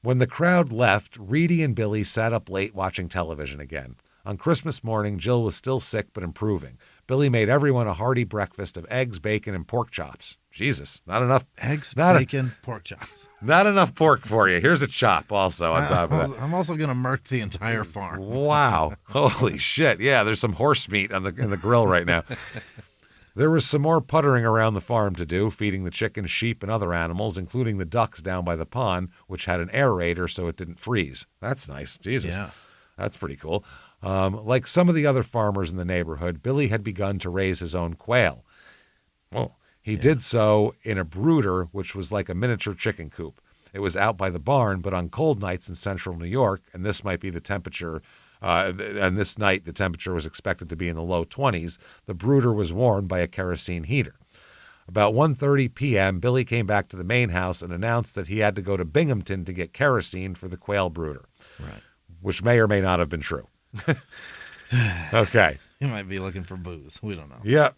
When the crowd left, Reedy and Billy sat up late watching television again. On Christmas morning, Jill was still sick but improving. Billy made everyone a hearty breakfast of eggs, bacon, and pork chops. Jesus, not enough. Eggs, bacon, pork chops. Not enough pork for you. Here's a chop also on top of that. I'm also going to murk the entire farm. Wow. Holy shit. Yeah, there's some horse meat in the grill right now. There was some more puttering around the farm to do, feeding the chickens, sheep, and other animals, including the ducks down by the pond, which had an aerator so it didn't freeze. That's nice. Jesus. Yeah. That's pretty cool. Like some of the other farmers in the neighborhood, Billy had begun to raise his own quail. Well, he did so in a brooder, which was like a miniature chicken coop. It was out by the barn, but on cold nights in central New York, and this might be the temperature, and this night the temperature was expected to be in the low 20s, the brooder was warmed by a kerosene heater. About 1:30 p.m., Billy came back to the main house and announced that he had to go to Binghamton to get kerosene for the quail brooder. Right. Which may or may not have been true. Okay. He might be looking for booze. We don't know. Yep.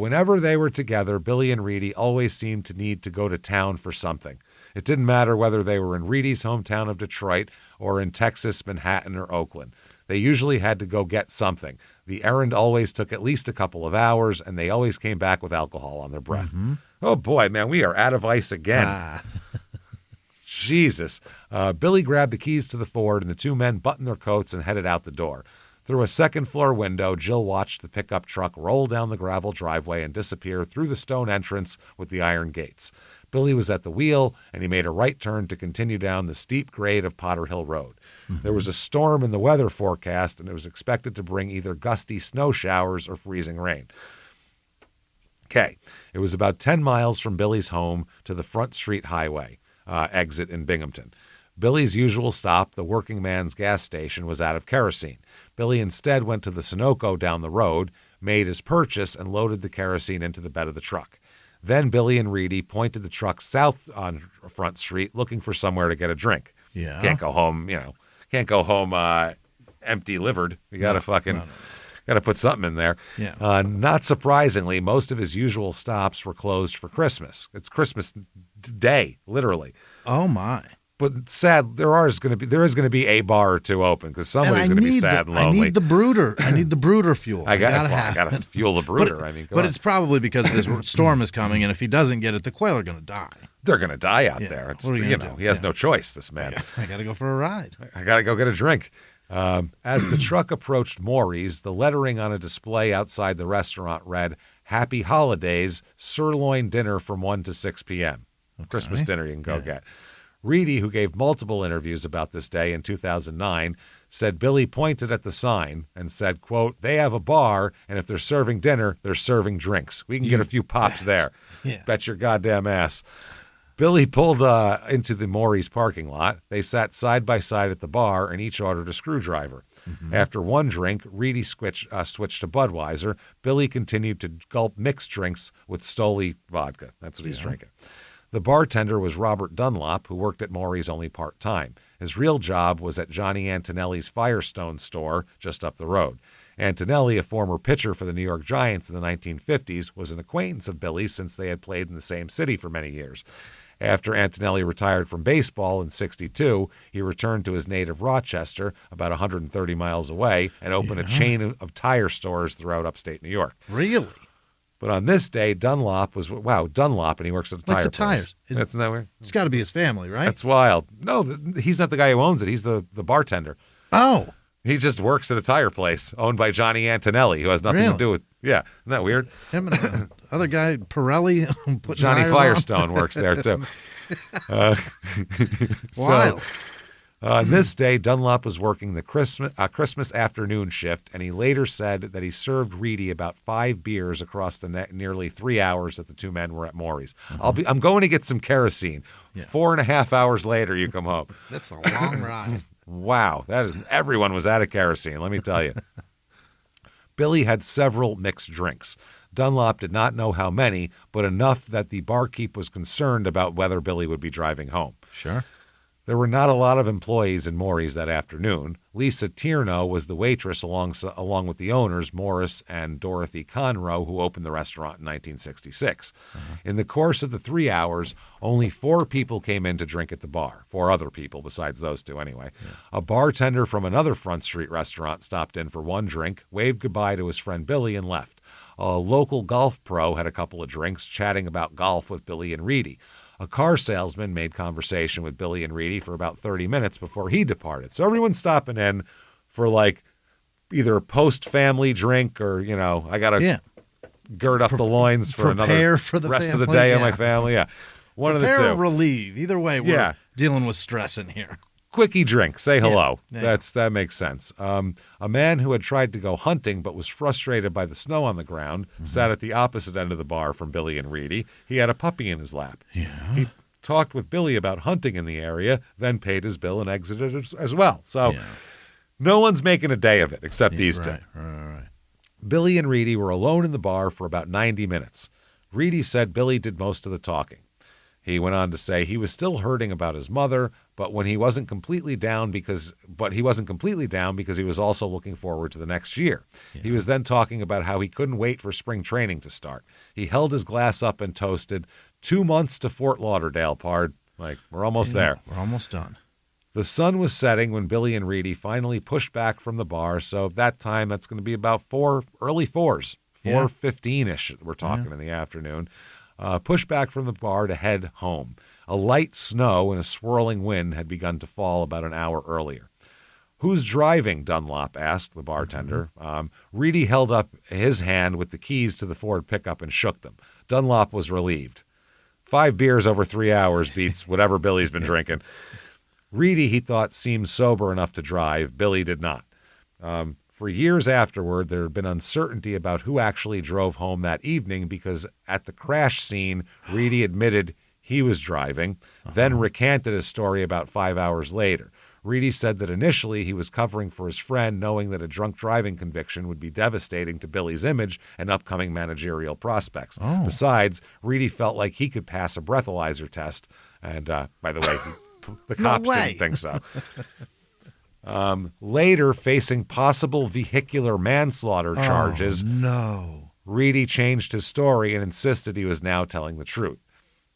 Whenever they were together, Billy and Reedy always seemed to need to go to town for something. It didn't matter whether they were in Reedy's hometown of Detroit or in Texas, Manhattan, or Oakland. They usually had to go get something. The errand always took at least a couple of hours, and they always came back with alcohol on their breath. Mm-hmm. Oh, boy, man, we are out of ice again. Jesus. Billy grabbed the keys to the Ford, and the two men buttoned their coats and headed out the door. Through a second-floor window, Jill watched the pickup truck roll down the gravel driveway and disappear through the stone entrance with the iron gates. Billy was at the wheel, and he made a right turn to continue down the steep grade of Potter Hill Road. Mm-hmm. There was a storm in the weather forecast, and it was expected to bring either gusty snow showers or freezing rain. Okay, it was about 10 miles from Billy's home to the Front Street Highway exit in Binghamton. Billy's usual stop, the working man's gas station, was out of kerosene. Billy instead went to the Sunoco down the road, made his purchase, and loaded the kerosene into the bed of the truck. Then Billy and Reedy pointed the truck south on Front Street, looking for somewhere to get a drink. Yeah. Can't go home, empty-livered. You got to got to put something in there. Yeah. Not surprisingly, most of his usual stops were closed for Christmas. It's Christmas Day, literally. Oh, my. But sad, there is going to be a bar or two open because somebody's going to be sad and lonely. I need the brooder. I need the brooder fuel. I got to fuel the brooder. But it's probably because this storm is coming, and if he doesn't get it, the quail are going to die. They're going to die out there. It's, he has no choice, this man. I got to go for a ride. I got to go get a drink. As the truck approached Maury's, the lettering on a display outside the restaurant read, "Happy Holidays, sirloin dinner from 1 to 6 p.m. Okay. Christmas dinner you can go get. Reedy, who gave multiple interviews about this day in 2009, said Billy pointed at the sign and said, quote, "They have a bar, and if they're serving dinner, they're serving drinks. We can get a few pops there." Yeah. Bet your goddamn ass. Billy pulled into the Maury's parking lot. They sat side by side at the bar, and each ordered a screwdriver. Mm-hmm. After one drink, Reedy switched to Budweiser. Billy continued to gulp mixed drinks with Stoli vodka. That's what he's drinking. The bartender was Robert Dunlop, who worked at Maury's only part-time. His real job was at Johnny Antonelli's Firestone store just up the road. Antonelli, a former pitcher for the New York Giants in the 1950s, was an acquaintance of Billy's since they had played in the same city for many years. After Antonelli retired from baseball in '62, he returned to his native Rochester, about 130 miles away, and opened a chain of tire stores throughout upstate New York. Really? But on this day, Dunlop, and he works at a tire place. Tires. That's not weird. It's got to be his family, right? That's wild. No, he's not the guy who owns it. He's the bartender. Oh. He just works at a tire place owned by Johnny Antonelli, who has nothing to do with. Yeah, isn't that weird? Him and the other guy, Pirelli, putting Johnny tires Firestone works there too. Wild. On this day, Dunlop was working the Christmas afternoon shift, and he later said that he served Reedy about 5 beers across the nearly 3 hours that the two men were at Maury's. Mm-hmm. I'm going to get some kerosene. Yeah. 4.5 hours later, you come home. That's a long ride. Wow, everyone was out of kerosene, let me tell you. Billy had several mixed drinks. Dunlop did not know how many, but enough that the barkeep was concerned about whether Billy would be driving home. Sure. There were not a lot of employees in Maury's that afternoon. Lisa Tierno was the waitress along with the owners, Morris and Dorothy Conroe, who opened the restaurant in 1966. In the course of the 3 hours, only 4 people came in to drink at the bar. 4 other people, besides those two anyway. Yeah. A bartender from another Front Street restaurant stopped in for one drink, waved goodbye to his friend Billy, and left. A local golf pro had a couple of drinks, chatting about golf with Billy and Reedy. A car salesman made conversation with Billy and Reedy for about 30 minutes before he departed. So everyone's stopping in for like either a post-family drink or, I got to gird up the loins for another for the rest family, of the day of my family. Yeah. One prepare of the two. Or relieve. Either way, we're dealing with stress in here. Quickie drink. Say hello. Yeah. That makes sense. A man who had tried to go hunting but was frustrated by the snow on the ground sat at the opposite end of the bar from Billy and Reedy. He had a puppy in his lap. Yeah. He talked with Billy about hunting in the area, then paid his bill and exited as well. So no one's making a day of it except these two. Right. Billy and Reedy were alone in the bar for about 90 minutes. Reedy said Billy did most of the talking. He went on to say he was still hurting about his mother, but he wasn't completely down because he was also looking forward to the next year. Yeah. He was then talking about how he couldn't wait for spring training to start. He held his glass up and toasted, 2 months to Fort Lauderdale, pard. Like, we're almost there. We're almost done. The sun was setting when Billy and Reedy finally pushed back from the bar, so that's going to be about early 4s, 4:15-ish we're talking in the afternoon. Pushed back from the bar to head home. A light snow and a swirling wind had begun to fall about an hour earlier. "Who's driving?" Dunlop asked the bartender. Reedy held up his hand with the keys to the Ford pickup and shook them. Dunlop was relieved. 5 beers over 3 hours beats whatever Billy's been drinking. Reedy, he thought, seemed sober enough to drive. Billy did not. For years afterward, there had been uncertainty about who actually drove home that evening because at the crash scene, Reedy admitted he was driving, then recanted his story about 5 hours later. Reedy said that initially he was covering for his friend, knowing that a drunk driving conviction would be devastating to Billy's image and upcoming managerial prospects. Besides, Reedy felt like he could pass a breathalyzer test, and by the way, the cops didn't think so. Later, facing possible vehicular manslaughter charges, Reedy changed his story and insisted he was now telling the truth.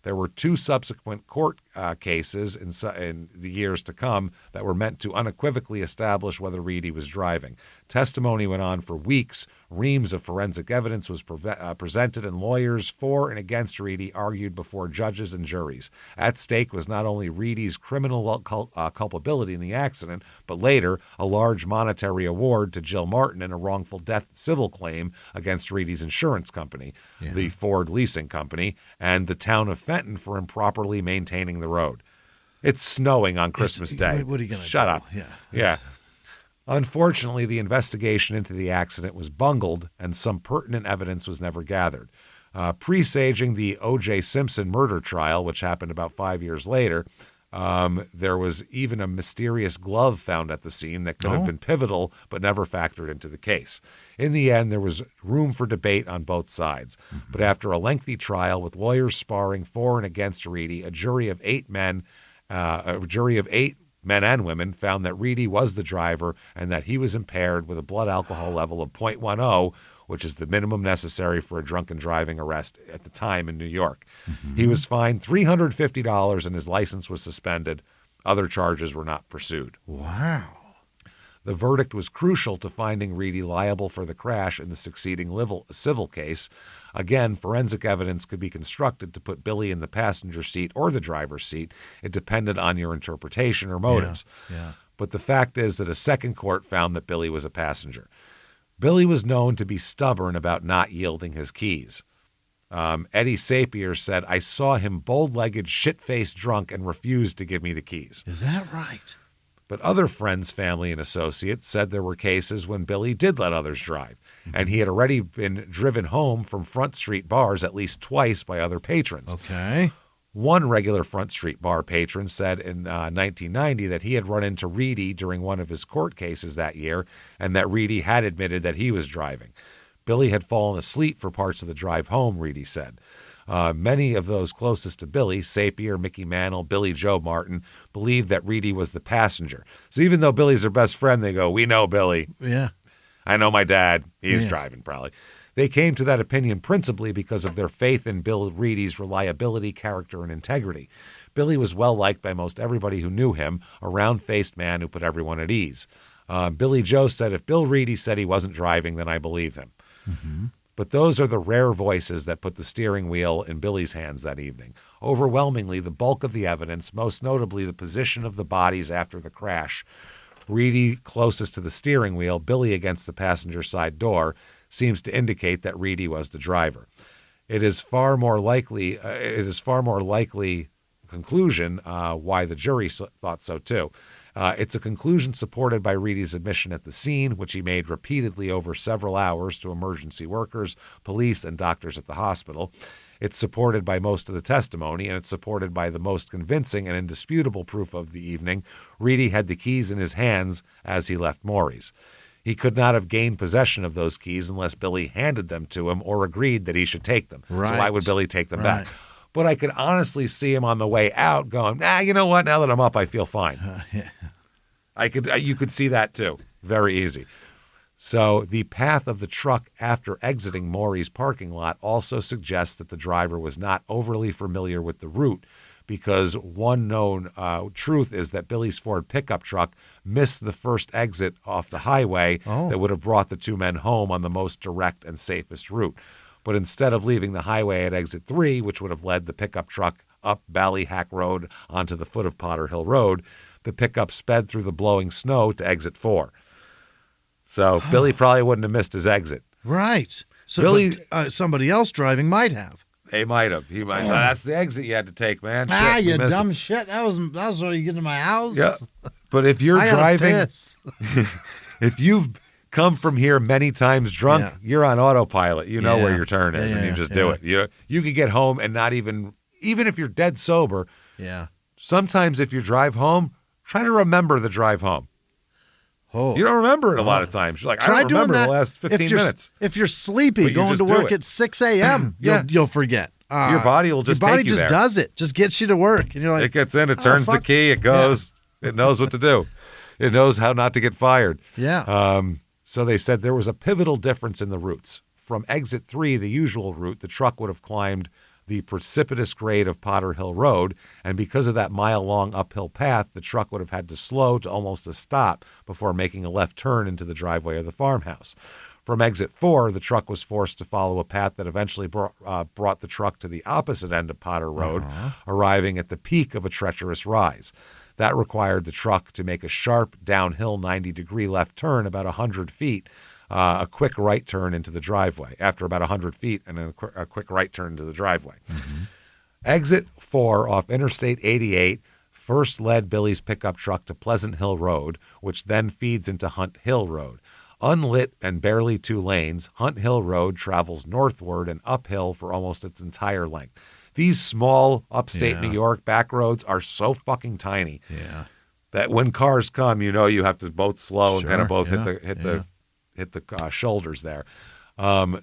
There were 2 subsequent court cases in the years to come that were meant to unequivocally establish whether Reedy was driving. Testimony went on for weeks. Reams of forensic evidence was presented, and lawyers for and against Reedy argued before judges and juries. At stake was not only Reedy's criminal culpability in the accident, but later a large monetary award to Jill Martin in a wrongful death civil claim against Reedy's insurance company, the Ford Leasing Company, and the town of Fenton for improperly maintaining the road. It's snowing on Christmas Day. What are you going to do? Shut up. Yeah. Unfortunately, the investigation into the accident was bungled, and some pertinent evidence was never gathered. Presaging the O.J. Simpson murder trial, which happened about 5 years later, there was even a mysterious glove found at the scene that could have been pivotal but never factored into the case. In the end, there was room for debate on both sides. But after a lengthy trial with lawyers sparring for and against Reedy, a jury of eight men and women found that Reedy was the driver and that he was impaired with a blood alcohol level of 0.10, which is the minimum necessary for a drunken driving arrest at the time in New York. He was fined $350 and his license was suspended. Other charges were not pursued. Wow. The verdict was crucial to finding Reedy liable for the crash in the succeeding civil case. Again, forensic evidence could be constructed to put Billy in the passenger seat or the driver's seat. It depended on your interpretation or motives. Yeah. But the fact is that a second court found that Billy was a passenger. Billy was known to be stubborn about not yielding his keys. Eddie Sapir said, "I saw him bold-legged, shit-faced drunk and refused to give me the keys." Is that right? But other friends, family, and associates said there were cases when Billy did let others drive, and he had already been driven home from Front Street bars at least twice by other patrons. Okay. One regular Front Street bar patron said in 1990 that he had run into Reedy during one of his court cases that year, and that Reedy had admitted that he was driving. Billy had fallen asleep for parts of the drive home, Reedy said. Many of those closest to Billy, Sapir, Mickey Mantle, Billy Joe Martin, believed that Reedy was the passenger. So even though Billy's their best friend, they go, "We know Billy. Yeah. I know my dad. He's driving probably." They came to that opinion principally because of their faith in Bill Reedy's reliability, character, and integrity. Billy was well-liked by most everybody who knew him, a round-faced man who put everyone at ease. Billy Joe said, "If Bill Reedy said he wasn't driving, then I believe him." But those are the rare voices that put the steering wheel in Billy's hands that evening. Overwhelmingly, the bulk of the evidence, most notably the position of the bodies after the crash, Reedy closest to the steering wheel, Billy against the passenger side door, seems to indicate that Reedy was the driver. It is far more likely conclusion why the jury thought so too. It's a conclusion supported by Reedy's admission at the scene, which he made repeatedly over several hours to emergency workers, police, and doctors at the hospital. It's supported by most of the testimony, and it's supported by the most convincing and indisputable proof of the evening. Reedy had the keys in his hands as he left Maury's. He could not have gained possession of those keys unless Billy handed them to him or agreed that he should take them. Right. So why would Billy take them back? But I could honestly see him on the way out going, you know what? Now that I'm up, I feel fine. You could see that too. Very easy. So the path of the truck after exiting Maury's parking lot also suggests that the driver was not overly familiar with the route, because one known truth is that Billy's Ford pickup truck missed the first exit off the highway that would have brought the two men home on the most direct and safest route. But instead of leaving the highway at exit 3, which would have led the pickup truck up Ballyhack Road onto the foot of Potter Hill Road, the pickup sped through the blowing snow to exit 4. So Billy probably wouldn't have missed his exit. Right. So Billy, somebody else driving might have. They might have. He might say, "That's the exit you had to take, man." Shit, you dumb shit. That was where you get to my house. Yeah. But if you're driving, if you've come from here many times drunk, you're on autopilot. You know where your turn is, and you just do it. You could get home and not even if you're dead sober. Yeah. Sometimes if you drive home, try to remember the drive home. Oh. You don't remember it a lot of times. You're like, I don't remember the last 15 minutes. If you're sleepy going to work at 6 a.m., you'll forget. Your body will just take you there. Your body just does it. Just gets you to work. And you're like, it gets in, it turns the key, it goes. Yeah. It knows what to do. It knows how not to get fired. Yeah. So they said there was a pivotal difference in the routes. From exit 3, the usual route, the truck would have climbed the precipitous grade of Potter Hill Road, and because of that mile-long uphill path, the truck would have had to slow to almost a stop before making a left turn into the driveway of the farmhouse. From exit 4, the truck was forced to follow a path that eventually brought the truck to the opposite end of Potter Road, arriving at the peak of a treacherous rise. That required the truck to make a sharp downhill 90-degree left turn about 100 feet, a quick right turn into the driveway, after about 100 feet, and then a quick right turn into the driveway. Exit 4 off Interstate 88 first led Billy's pickup truck to Pleasant Hill Road, which then feeds into Hunt Hill Road. Unlit and barely 2 lanes, Hunt Hill Road travels northward and uphill for almost its entire length. These small upstate New York back roads are so fucking tiny that when cars come, you have to both slow and kind of both hit the shoulders there.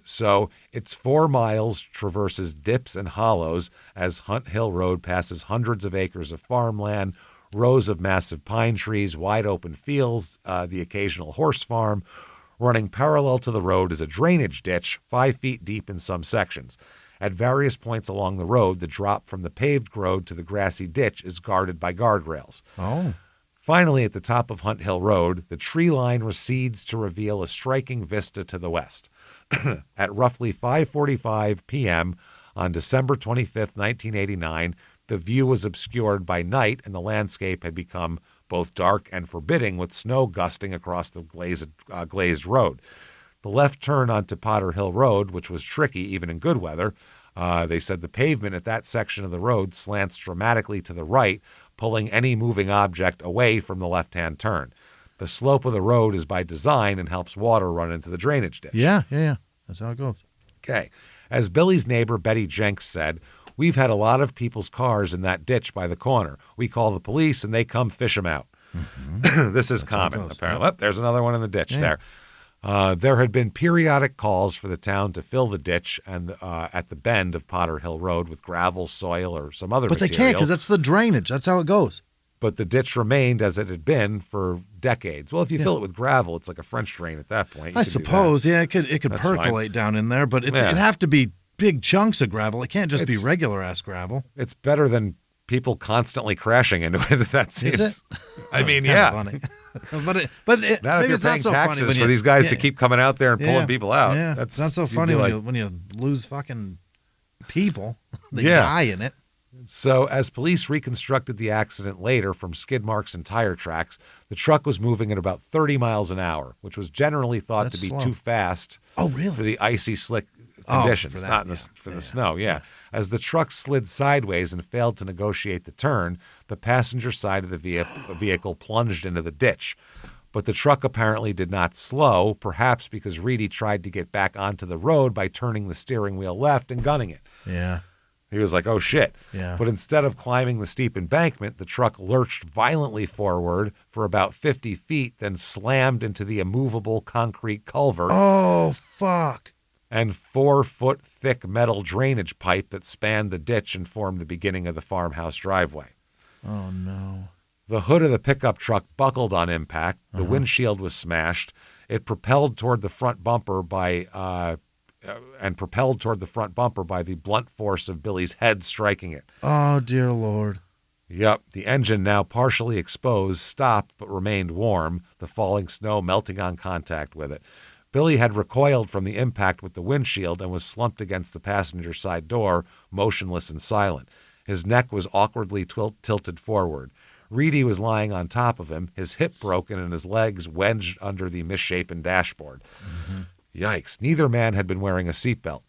So it's 4 miles, traverses dips and hollows as Hunt Hill Road passes hundreds of acres of farmland, rows of massive pine trees, wide open fields, the occasional horse farm. Running parallel to the road is a drainage ditch 5 feet deep in some sections. At various points along the road, the drop from the paved road to the grassy ditch is guarded by guardrails. Oh. Finally, at the top of Hunt Hill Road, the tree line recedes to reveal a striking vista to the west. At roughly 5:45 p.m. on December 25th, 1989, the view was obscured by night and the landscape had become both dark and forbidding with snow gusting across the glazed road. The left turn onto Potter Hill Road, which was tricky even in good weather, they said the pavement at that section of the road slants dramatically to the right, pulling any moving object away from the left-hand turn. The slope of the road is by design and helps water run into the drainage ditch. Yeah. That's how it goes. Okay. As Billy's neighbor Betty Jenks said, "We've had a lot of people's cars in that ditch by the corner. We call the police and they come fish them out." Mm-hmm. This is common, apparently. Yep. There's another one in the ditch there. There had been periodic calls for the town to fill the ditch and at the bend of Potter Hill Road with gravel, soil, or some other material. But they can't because that's the drainage. That's how it goes. But the ditch remained as it had been for decades. Well, if you fill it with gravel, it's like a French drain at that point. I suppose, it could that's percolate down in there, but it'd have to be big chunks of gravel. It can't just be regular-ass gravel. It's better than people constantly crashing into it. That seems. Is it? I mean, funny. but not if you're paying taxes for these guys to keep coming out there and pulling people out. Yeah, that's not so funny when you lose fucking people. They die in it. So as police reconstructed the accident later from skid marks and tire tracks, the truck was moving at about 30 miles an hour, which was generally thought to be too fast for the icy, slick conditions, for the snow. Yeah. As the truck slid sideways and failed to negotiate the turn, the passenger side of the vehicle plunged into the ditch. But the truck apparently did not slow, perhaps because Reedy tried to get back onto the road by turning the steering wheel left and gunning it. Yeah. He was like, oh, shit. Yeah. But instead of climbing the steep embankment, the truck lurched violently forward for about 50 feet, then slammed into the immovable concrete culvert. Oh, fuck. And 4-foot thick metal drainage pipe that spanned the ditch and formed the beginning of the farmhouse driveway. Oh, no. The hood of the pickup truck buckled on impact. The windshield was smashed. It propelled toward the front bumper by the blunt force of Billy's head striking it. Oh, dear Lord. Yep. The engine, now partially exposed, stopped but remained warm, the falling snow melting on contact with it. Billy had recoiled from the impact with the windshield and was slumped against the passenger side door, motionless and silent. His neck was awkwardly tilted forward. Reedy was lying on top of him, his hip broken and his legs wedged under the misshapen dashboard. Mm-hmm. Yikes. Neither man had been wearing a seatbelt.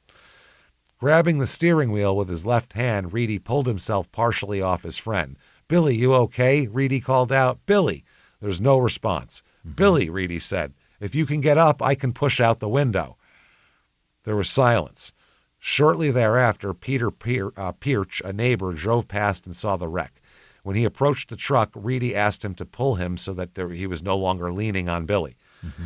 Grabbing the steering wheel with his left hand, Reedy pulled himself partially off his friend. "Billy, you okay?" Reedy called out. "Billy." There was no response. Mm-hmm. "Billy," Reedy said, "if you can get up, I can push out the window." There was silence. Shortly thereafter, Peter Pirch, a neighbor, drove past and saw the wreck. When he approached the truck, Reedy asked him to pull him so that he was no longer leaning on Billy,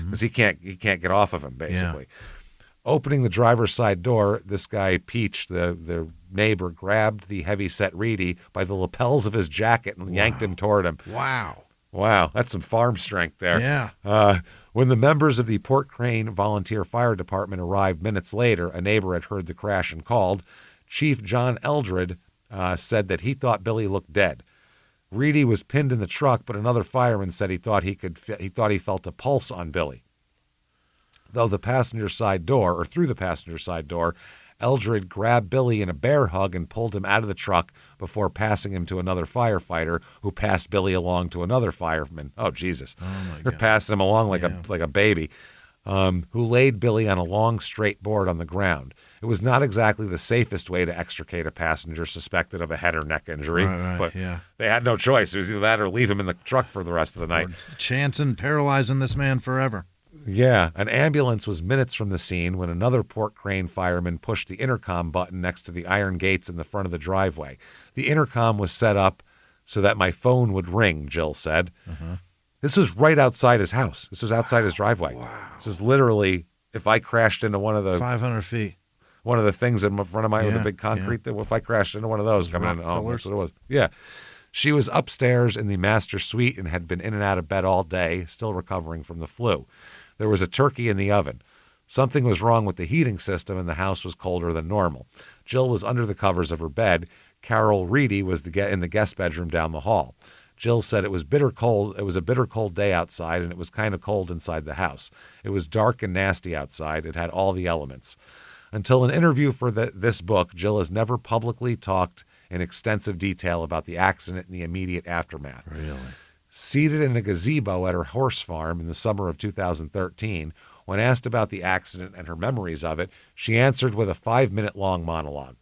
because he can't get off of him, basically. Yeah. Opening the driver's side door, this guy, Peach, the neighbor, grabbed the heavy-set Reedy by the lapels of his jacket and yanked him toward him. Wow, that's some farm strength there. Yeah. When the members of the Port Crane Volunteer Fire Department arrived minutes later, a neighbor had heard the crash and called. Chief John Eldred said that he thought Billy looked dead. Reedy was pinned in the truck, but another fireman said he thought he felt a pulse on Billy. Through the passenger side door, Eldred grabbed Billy in a bear hug and pulled him out of the truck before passing him to another firefighter, who passed Billy along to another fireman. Oh, Jesus. Oh, my God. They're passing him along like a baby. who laid Billy on a long, straight board on the ground. It was not exactly the safest way to extricate a passenger suspected of a head or neck injury, but they had no choice. It was either that or leave him in the truck for the rest of the night. Chancing, paralyzing this man forever. Yeah, an ambulance was minutes from the scene when another port crane fireman pushed the intercom button next to the iron gates in the front of the driveway. The intercom was set up so that my phone would ring, Jill said. This was right outside his house. This was outside his driveway. Wow. This is literally, if I crashed into one of the 500 feet. One of the things in front of mine with a big concrete, that if I crashed into one of those coming in, that's what it was. Yeah. She was upstairs in the master suite and had been in and out of bed all day, still recovering from the flu. There was a turkey in the oven. Something was wrong with the heating system, and the house was colder than normal. Jill was under the covers of her bed. Carol Reedy was in the guest bedroom down the hall. Jill said it was bitter cold. It was a bitter cold day outside, and it was kind of cold inside the house. It was dark and nasty outside. It had all the elements. Until an interview for this book, Jill has never publicly talked in extensive detail about the accident and the immediate aftermath. Really? Seated in a gazebo at her horse farm in the summer of 2013, when asked about the accident and her memories of it, she answered with a 5-minute-long monologue.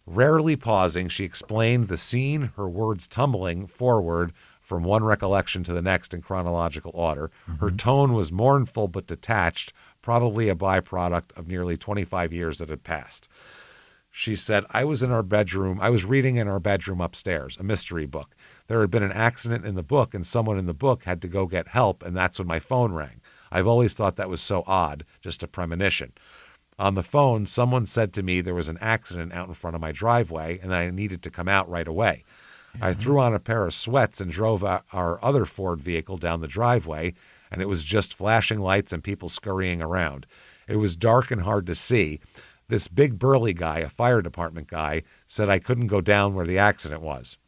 Rarely pausing, she explained the scene, her words tumbling forward from one recollection to the next in chronological order. Her tone was mournful but detached, probably a byproduct of nearly 25 years that had passed. She said, I was reading in our bedroom upstairs, a mystery book. There had been an accident in the book, and someone in the book had to go get help, and that's when my phone rang. I've always thought that was so odd, just a premonition. On the phone, someone said to me there was an accident out in front of my driveway, and that I needed to come out right away. I threw on a pair of sweats and drove our other Ford vehicle down the driveway, and it was just flashing lights and people scurrying around. It was dark and hard to see. This big burly guy, a fire department guy, said I couldn't go down where the accident was.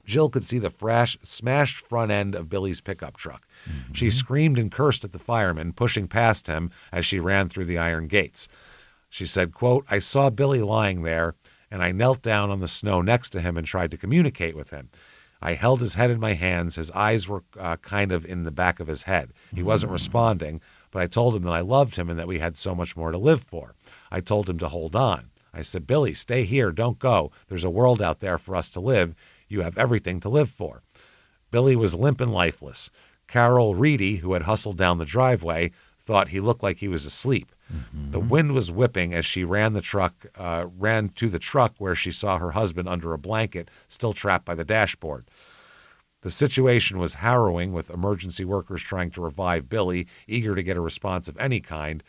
Jill could see the smashed front end of Billy's pickup truck. She screamed and cursed at the fireman, pushing past him as she ran through the iron gates. She said, quote, I saw Billy lying there, and I knelt down on the snow next to him and tried to communicate with him. I held his head in my hands. His eyes were kind of in the back of his head. He wasn't responding, but I told him that I loved him and that we had so much more to live for. I told him to hold on. I said, Billy, stay here. Don't go. There's a world out there for us to live. You have everything to live for. Billy was limp and lifeless. Carol Reedy, who had hustled down the driveway, thought he looked like he was asleep. The wind was whipping as she ran to the truck where she saw her husband under a blanket, still trapped by the dashboard. The situation was harrowing, with emergency workers trying to revive Billy, eager to get a response of any kind.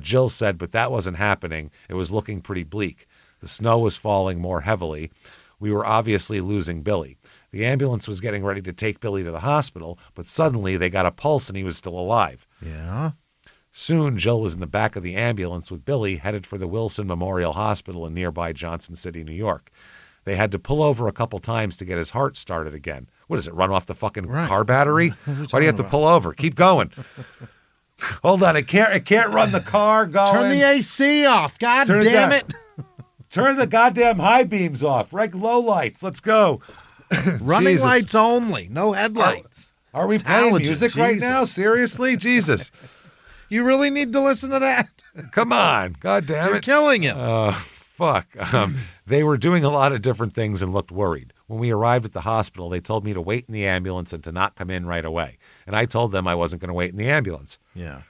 Jill said, but that wasn't happening. It was looking pretty bleak. The snow was falling more heavily. We were obviously losing Billy. The ambulance was getting ready to take Billy to the hospital, but suddenly they got a pulse and he was still alive. Yeah? Soon, Jill was in the back of the ambulance with Billy, headed for the Wilson Memorial Hospital in nearby Johnson City, New York. They had to pull over a couple times to get his heart started again. What is it, run off the fucking car battery? Why do you have to pull over? Keep going. Hold on, it can't run the car going. Turn the AC off, God damn it. Turn the goddamn high beams off. Reg low lights. Let's go. Running lights only, no headlights. Are we playing music right now? Seriously? Jesus. You really need to listen to that? Come on. God damn it. You're killing him. Fuck. They were doing a lot of different things and looked worried. When we arrived at the hospital, they told me to wait in the ambulance and to not come in right away. And I told them I wasn't going to wait in the ambulance. Yeah.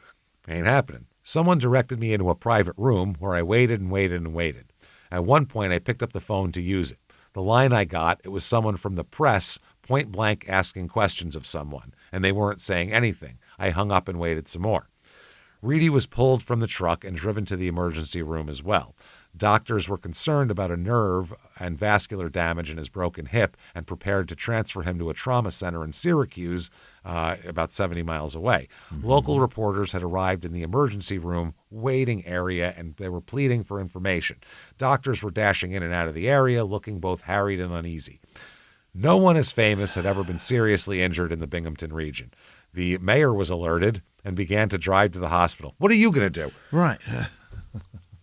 Ain't happening. Someone directed me into a private room where I waited and waited and waited. At one point, I picked up the phone to use it. The line I got, it was someone from the press, point blank asking questions of someone, and they weren't saying anything. I hung up and waited some more. Reedy was pulled from the truck and driven to the emergency room as well. Doctors were concerned about a nerve and vascular damage in his broken hip and prepared to transfer him to a trauma center in Syracuse, about 70 miles away. Local reporters had arrived in the emergency room waiting area, and they were pleading for information. Doctors were dashing in and out of the area, looking both harried and uneasy. No one as famous had ever been seriously injured in the Binghamton region. The mayor was alerted and began to drive to the hospital. What are you going to do? Right.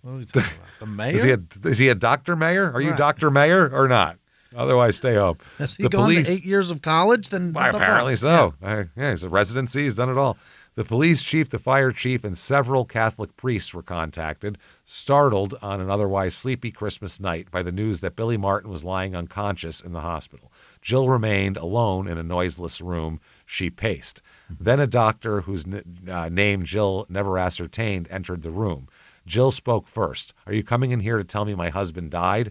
What are we talking about? The mayor? Is he a Dr. Mayor? Are you Dr. Mayor or not? Otherwise, stay home. Has he gone to 8 years of college? Then apparently so. Yeah, he's a residency. He's done it all. The police chief, the fire chief, and several Catholic priests were contacted, startled on an otherwise sleepy Christmas night by the news that Billy Martin was lying unconscious in the hospital. Jill remained alone in a noiseless room. She paced. Then a doctor whose name Jill never ascertained entered the room. Jill spoke first. "Are you coming in here to tell me my husband died?"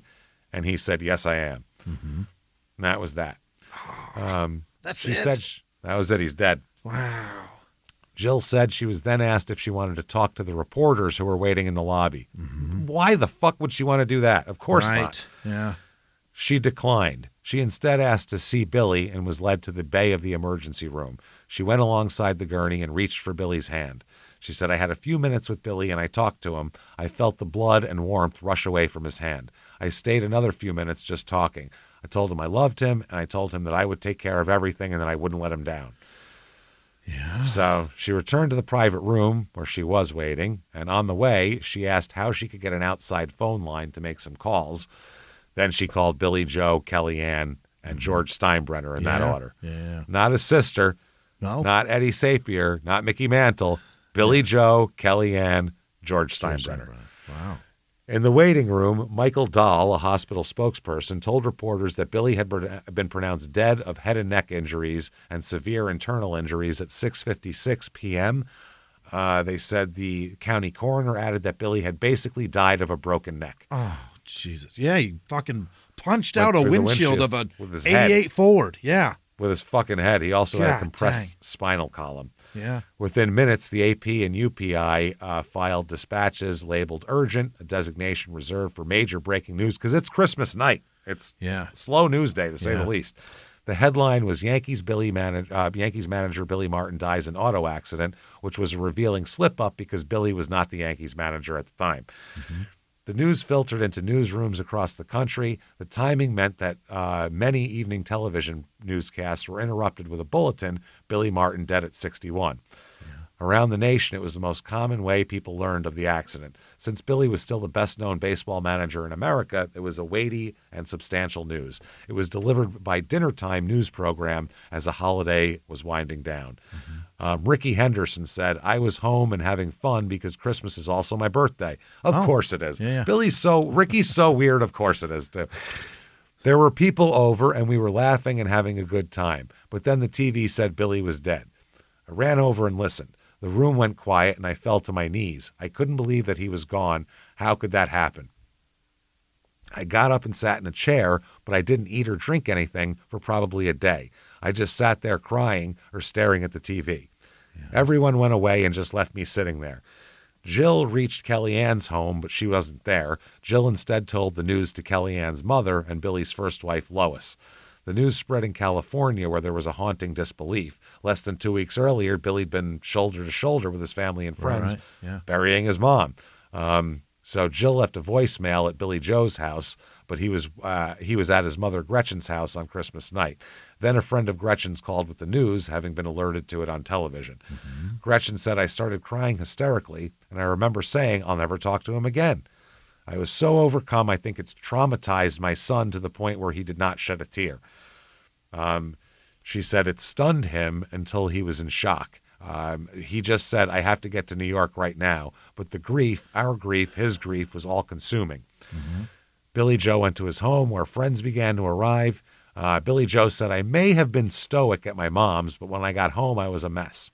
And he said, "Yes, I am." And that was that. That's she it? Said that was it. He's dead. Wow. Jill said she was then asked if she wanted to talk to the reporters who were waiting in the lobby. Why the fuck would she want to do that? Of course not. Yeah. She declined. She instead asked to see Billy and was led to the bay of the emergency room. She went alongside the gurney and reached for Billy's hand. She said, "I had a few minutes with Billy and I talked to him. I felt the blood and warmth rush away from his hand. I stayed another few minutes just talking. I told him I loved him, and I told him that I would take care of everything and that I wouldn't let him down." Yeah. So she returned to the private room where she was waiting, and on the way, she asked how she could get an outside phone line to make some calls. Then she called Billy Joe, Kellyanne, and George Steinbrenner in that order. Yeah. Not his sister, No. not Eddie Sapir, not Mickey Mantle. Billy Joe, Kellyanne, George Steinbrenner. Wow. In the waiting room, Michael Dahl, a hospital spokesperson, told reporters that Billy had been pronounced dead of head and neck injuries and severe internal injuries at 6:56 p.m. They said the county coroner added that Billy had basically died of a broken neck. Oh, Jesus. Yeah, he fucking punched out a through the windshield of a with his 88 head. Ford. Yeah. With his fucking head. He also had a God compressed spinal column. Yeah. Within minutes, the AP and UPI filed dispatches labeled urgent, a designation reserved for major breaking news, because it's Christmas night. It's slow news day, to say the least. The headline was Yankees manager Billy Martin dies in auto accident, which was a revealing slip-up because Billy was not the Yankees manager at the time. The news filtered into newsrooms across the country. The timing meant that many evening television newscasts were interrupted with a bulletin, Billy Martin dead at 61. Around the nation, it was the most common way people learned of the accident. Since Billy was still the best-known baseball manager in America, it was a weighty and substantial news. It was delivered by dinnertime news program as the holiday was winding down. Ricky Henderson said, "I was home and having fun because Christmas is also my birthday." Of course it is. Yeah. Ricky's so weird. Of course it is, too. There were people over and we were laughing and having a good time. But then the TV said Billy was dead. I ran over and listened. The room went quiet and I fell to my knees. I couldn't believe that he was gone. How could that happen? I got up and sat in a chair, but I didn't eat or drink anything for probably a day. I just sat there crying or staring at the TV. Everyone went away and just left me sitting there. Jill reached Kellyanne's home, but she wasn't there. Jill instead told the news to Kellyanne's mother and Billy's first wife, Lois. The news spread in California, where there was a haunting disbelief. Less than 2 weeks earlier, Billy'd been shoulder to shoulder with his family and friends, burying his mom. So Jill left a voicemail at Billy Joe's house, but he was at his mother Gretchen's house on Christmas night. Then a friend of Gretchen's called with the news, having been alerted to it on television. Gretchen said, "I started crying hysterically, and I remember saying I'll never talk to him again. I was so overcome, I think it's traumatized my son to the point where he did not shed a tear." She said it stunned him until he was in shock. He just said, "I have to get to New York right now." But the grief, our grief, his grief was all consuming. Billy Joe went to his home where friends began to arrive. Billy Joe said, "I may have been stoic at my mom's, but when I got home, I was a mess."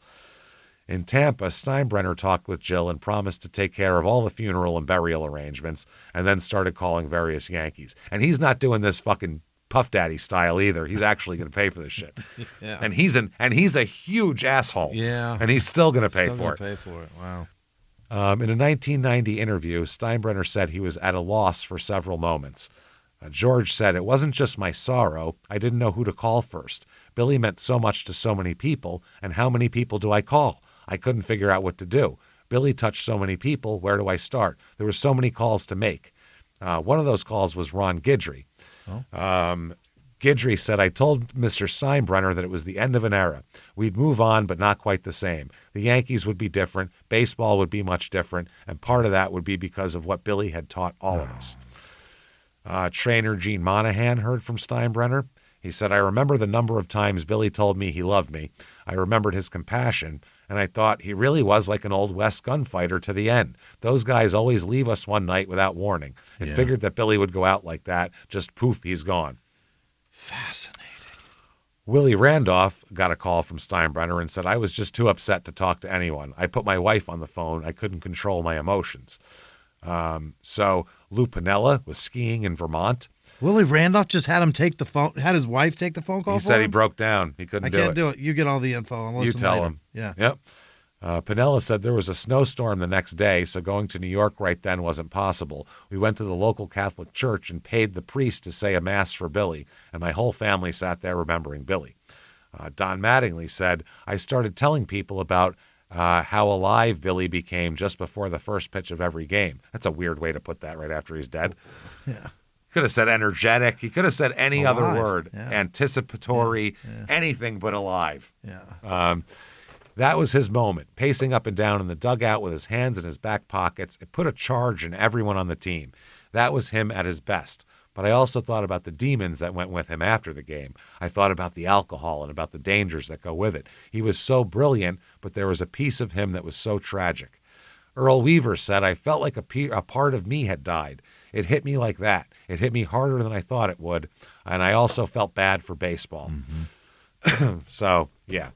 In Tampa, Steinbrenner talked with Jill and promised to take care of all the funeral and burial arrangements, and then started calling various Yankees. And he's not doing this fucking Puff Daddy style either. He's actually going to pay for this shit. And he's a huge asshole. Yeah. And he's still going to pay Still for gonna it. pay for it. Wow. In a 1990 interview, Steinbrenner said he was at a loss for several moments. George said, "It wasn't just my sorrow. I didn't know who to call first. Billy meant so much to so many people, and how many people do I call? I couldn't figure out what to do. Billy touched so many people. Where do I start? There were so many calls to make." One of those calls was Ron Guidry. Guidry said, "I told Mr. Steinbrenner that it was the end of an era. We'd move on, but not quite the same. The Yankees would be different. Baseball would be much different. And part of that would be because of what Billy had taught all of us." Trainer Gene Monahan heard from Steinbrenner. He said, I remember the number of times Billy told me he loved me. I remembered his compassion, and I thought he really was like an Old West gunfighter to the end. Those guys always leave us one night without warning. And figured that Billy would go out like that. Just poof, he's gone. Fascinating. Willie Randolph got a call from Steinbrenner and said, I was just too upset to talk to anyone. I put my wife on the phone. I couldn't control my emotions. So Lou Piniella was skiing in Vermont. Willie Randolph just had his wife take the phone call He for said him? he broke down. He couldn't do it. I can't do it. You get all the info and listen You tell later. him. Yeah. Yep. Piniella said there was a snowstorm the next day, so going to New York right then wasn't possible. We went to the local Catholic church and paid the priest to say a mass for Billy, and my whole family sat there remembering Billy. Don Mattingly said, I started telling people about how alive Billy became just before the first pitch of every game. That's a weird way to put that right after he's dead. Yeah. Could have said energetic. He could have said any Alive. other word. Yeah. Anticipatory, anything but alive. Yeah. That was his moment, pacing up and down in the dugout with his hands in his back pockets. It put a charge in everyone on the team. That was him at his best. But I also thought about the demons that went with him after the game. I thought about the alcohol and about the dangers that go with it. He was so brilliant, but there was a piece of him that was so tragic. Earl Weaver said, I felt like a part of me had died. It hit me like that. It hit me harder than I thought it would. And I also felt bad for baseball. Mm-hmm. So, yeah.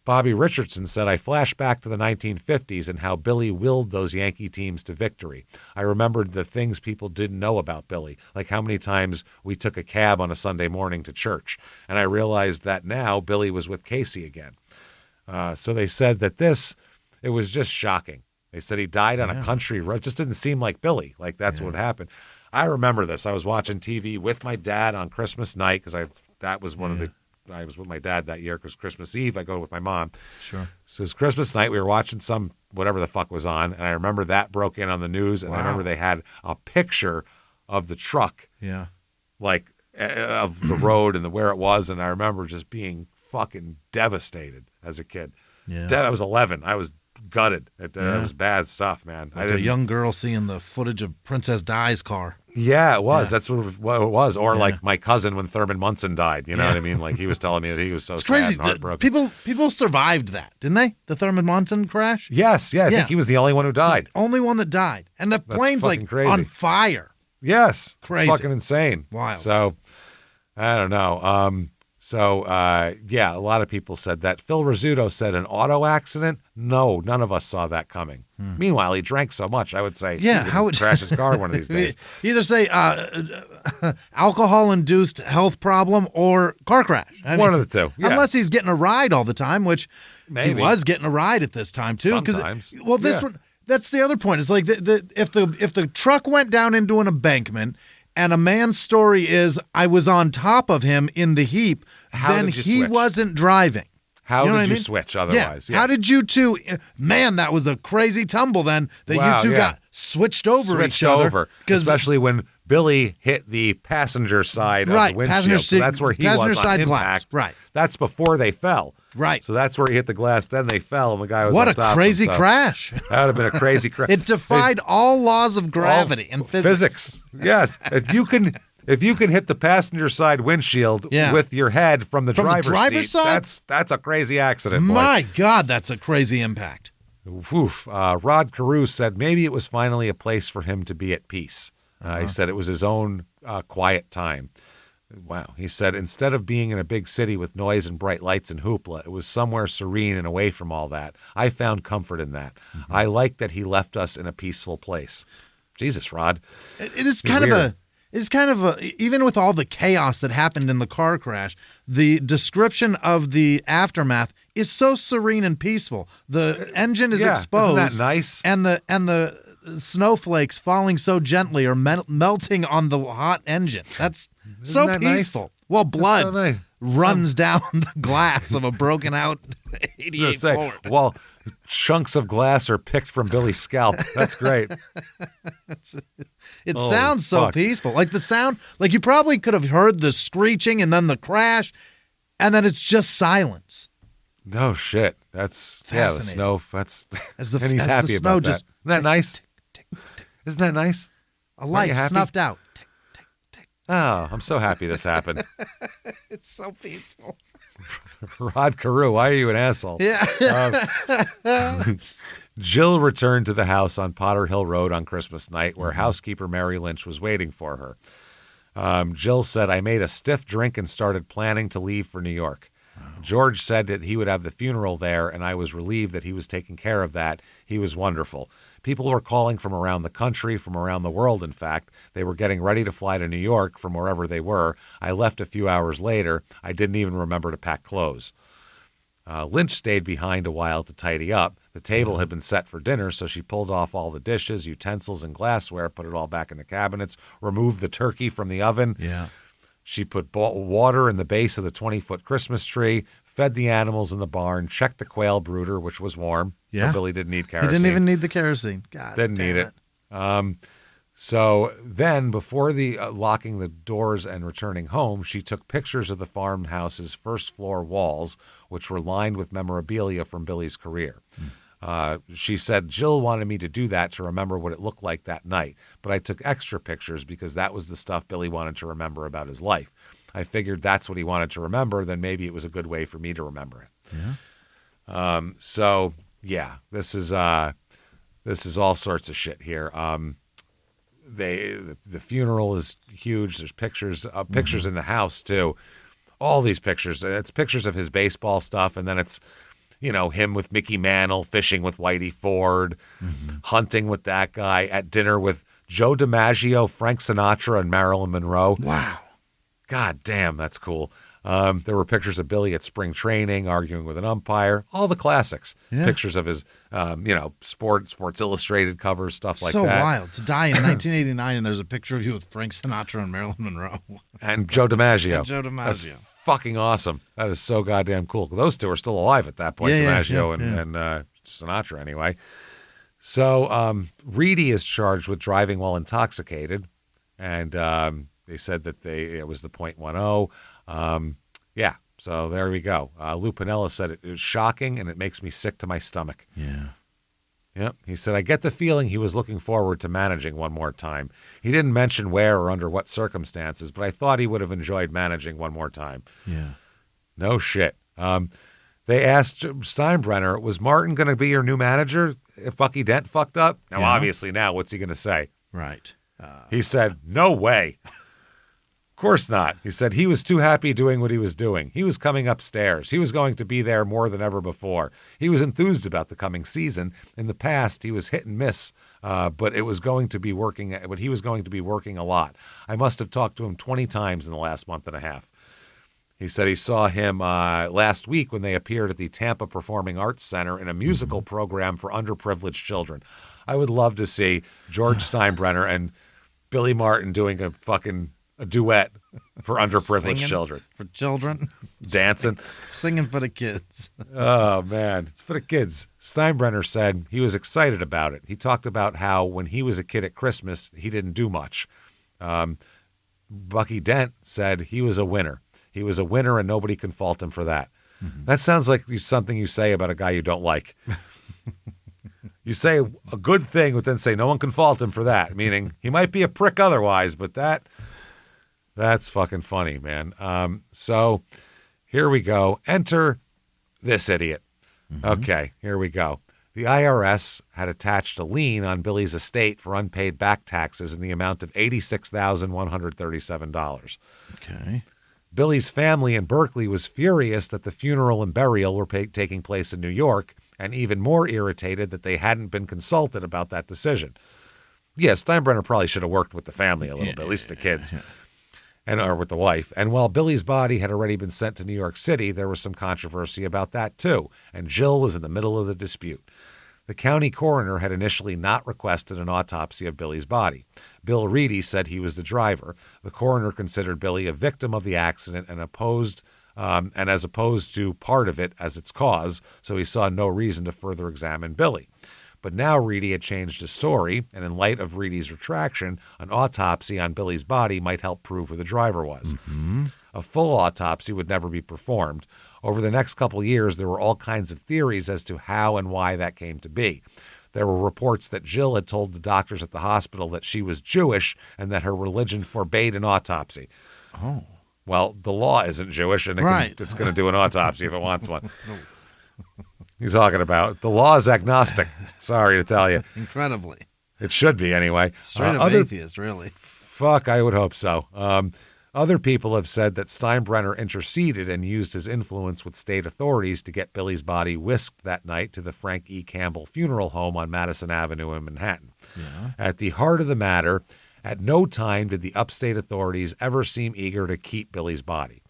Bobby Richardson said, I flashed back to the 1950s and how Billy willed those Yankee teams to victory. I remembered the things people didn't know about Billy, like how many times we took a cab on a Sunday morning to church. And I realized that now Billy was with Casey again. So they said that it was just shocking. They said he died on a country road. It just didn't seem like Billy, like that's what happened. I remember this. I was watching TV with my dad on Christmas night because that was one of the I was with my dad that year because Christmas Eve I go with my mom. Sure. So it was Christmas night. We were watching some whatever the fuck was on, and I remember that broke in on the news, and I remember they had a picture of the truck, like of the road and where it was, and I remember just being fucking devastated as a kid. Yeah. I was 11. I was gutted. It was bad stuff, man. Like a young girl seeing the footage of Princess Di's car. Yeah, it was. Yeah. That's what it was. Or like my cousin when Thurman Munson died. You know what I mean? Like he was telling me that he was so sad and heartbroken. People survived that, didn't they? The Thurman Munson crash? Yes. Yeah. I think he was the only one who died. Only one that died. And the plane's like crazy. On fire. Yes. Crazy. It's fucking insane. Wild. So, I don't know. A lot of people said that. Phil Rizzuto said an auto accident? No, none of us saw that coming. Meanwhile, he drank so much, I would say he's going to crash his car one of these days. Either say alcohol-induced health problem or car crash. One of the two. Yeah. Unless he's getting a ride all the time, which maybe. He was getting a ride at this time, too. Sometimes. Well, this one, that's the other point. It's like if the truck went down into an embankment and a man's story is I was on top of him in the heap, then he switch? Wasn't driving. How did you switch otherwise? Yeah. How did you two? Man, that was a crazy tumble then that you two got switched over each other. Especially when Billy hit the passenger side of the windshield. So that's where he was on impact. Glass. Right. That's before they fell. Right. So that's where he hit the glass. Then they fell, and the guy was what on top. What a crazy crash. That would have been a crazy crash. It defied all laws of gravity and physics. Yes. If you can hit the passenger side windshield with your head from the driver's seat, side? That's a crazy accident. Boy. My God, that's a crazy impact. Oof. Rod Carew said maybe it was finally a place for him to be at peace. He said it was his own quiet time. Wow. He said, instead of being in a big city with noise and bright lights and hoopla, it was somewhere serene and away from all that. I found comfort in that. Mm-hmm. I like that he left us in a peaceful place. Jesus, Rod. It is kind of a, even with all the chaos that happened in the car crash, the description of the aftermath is so serene and peaceful. The engine is exposed. Isn't that nice? And the snowflakes falling so gently or melting on the hot engine. That's so peaceful. Nice? Well, blood runs down the glass of a broken out 88 Ford. Well, chunks of glass are picked from Billy's scalp. That's great. It sounds so peaceful. Like the sound, like you probably could have heard the screeching and then the crash, and then it's just silence. No shit. That's the snow. And he's happy about that. Isn't that nice? Isn't that nice? A light snuffed out. Oh, I'm so happy this happened. It's so peaceful. Rod Carew, why are you an asshole? Yeah. Jill returned to the house on Potter Hill Road on Christmas night, where housekeeper Mary Lynch was waiting for her. Jill said, I made a stiff drink and started planning to leave for New York. George said that he would have the funeral there, and I was relieved that he was taking care of that. He was wonderful. People were calling from around the country, from around the world, in fact. They were getting ready to fly to New York from wherever they were. I left a few hours later. I didn't even remember to pack clothes. Lynch stayed behind a while to tidy up. The table had been set for dinner, so she pulled off all the dishes, utensils, and glassware, put it all back in the cabinets, removed the turkey from the oven. Yeah. She put water in the base of the 20-foot Christmas tree, fed the animals in the barn, checked the quail brooder, which was warm. Yeah. So Billy didn't need kerosene. He didn't even need the kerosene. God, didn't need it. So then, before locking the doors and returning home, she took pictures of the farmhouse's first-floor walls, which were lined with memorabilia from Billy's career. She said, Jill wanted me to do that to remember what it looked like that night, but I took extra pictures because that was the stuff Billy wanted to remember about his life. I figured that's what he wanted to remember, then maybe it was a good way for me to remember it. Yeah. So, yeah, this is all sorts of shit here. The funeral is huge. There's pictures in the house too. All these pictures. It's pictures of his baseball stuff, and then it's, him with Mickey Mantle, fishing with Whitey Ford, hunting with that guy, at dinner with Joe DiMaggio, Frank Sinatra, and Marilyn Monroe. Wow. God damn, that's cool. There were pictures of Billy at spring training, arguing with an umpire, all the classics. Yeah. Pictures of his, Sports Illustrated covers, stuff like that. So wild. To die in 1989 and there's a picture of you with Frank Sinatra and Marilyn Monroe. And Joe DiMaggio. That's fucking awesome. That is so goddamn cool. Those two are still alive at that point, DiMaggio and Sinatra anyway. So Reedy is charged with driving while intoxicated, and they said that it was the .10. So there we go. Lou Piniella said it was shocking, and it makes me sick to my stomach. Yeah. Yep. He said, I get the feeling he was looking forward to managing one more time. He didn't mention where or under what circumstances, but I thought he would have enjoyed managing one more time. Yeah. No shit. They asked Steinbrenner, was Martin going to be your new manager if Bucky Dent fucked up? Now, obviously now, what's he going to say? Right. He said, no way. Of course not. He said he was too happy doing what he was doing. He was coming upstairs. He was going to be there more than ever before. He was enthused about the coming season. In the past, he was hit and miss, but he was going to be working a lot. I must have talked to him 20 times in the last month and a half. He said he saw him last week when they appeared at the Tampa Performing Arts Center in a musical program for underprivileged children. I would love to see George Steinbrenner and Billy Martin doing a duet for underprivileged children. For children? Dancing. Singing for the kids. Oh, man. It's for the kids. Steinbrenner said he was excited about it. He talked about how when he was a kid at Christmas, he didn't do much. Bucky Dent said he was a winner. He was a winner, and nobody can fault him for that. Mm-hmm. That sounds like something you say about a guy you don't like. You say a good thing, but then say no one can fault him for that, meaning he might be a prick otherwise, but that's fucking funny, man. So here we go. Enter this idiot. Mm-hmm. Okay, here we go. The IRS had attached a lien on Billy's estate for unpaid back taxes in the amount of $86,137. Okay. Billy's family in Berkeley was furious that the funeral and burial were taking place in New York, and even more irritated that they hadn't been consulted about that decision. Yeah, Steinbrenner probably should have worked with the family a little bit, at least the kids. Or with the wife. And while Billy's body had already been sent to New York City, there was some controversy about that too, and Jill was in the middle of the dispute. The county coroner had initially not requested an autopsy of Billy's body. Bill Reedy said he was the driver. The coroner considered Billy a victim of the accident and as opposed to part of it as its cause, so he saw no reason to further examine Billy. But now Reedy had changed his story, and in light of Reedy's retraction, an autopsy on Billy's body might help prove who the driver was. Mm-hmm. A full autopsy would never be performed. Over the next couple years, there were all kinds of theories as to how and why that came to be. There were reports that Jill had told the doctors at the hospital that she was Jewish and that her religion forbade an autopsy. Oh. Well, the law isn't Jewish, and it's going to do an autopsy if it wants one. He's talking about the law is agnostic. Sorry to tell you. Incredibly. It should be anyway. Straight up atheist, really. Fuck, I would hope so. Other people have said that Steinbrenner interceded and used his influence with state authorities to get Billy's body whisked that night to the Frank E. Campbell Funeral Home on Madison Avenue in Manhattan. Yeah. At the heart of the matter, at no time did the upstate authorities ever seem eager to keep Billy's body.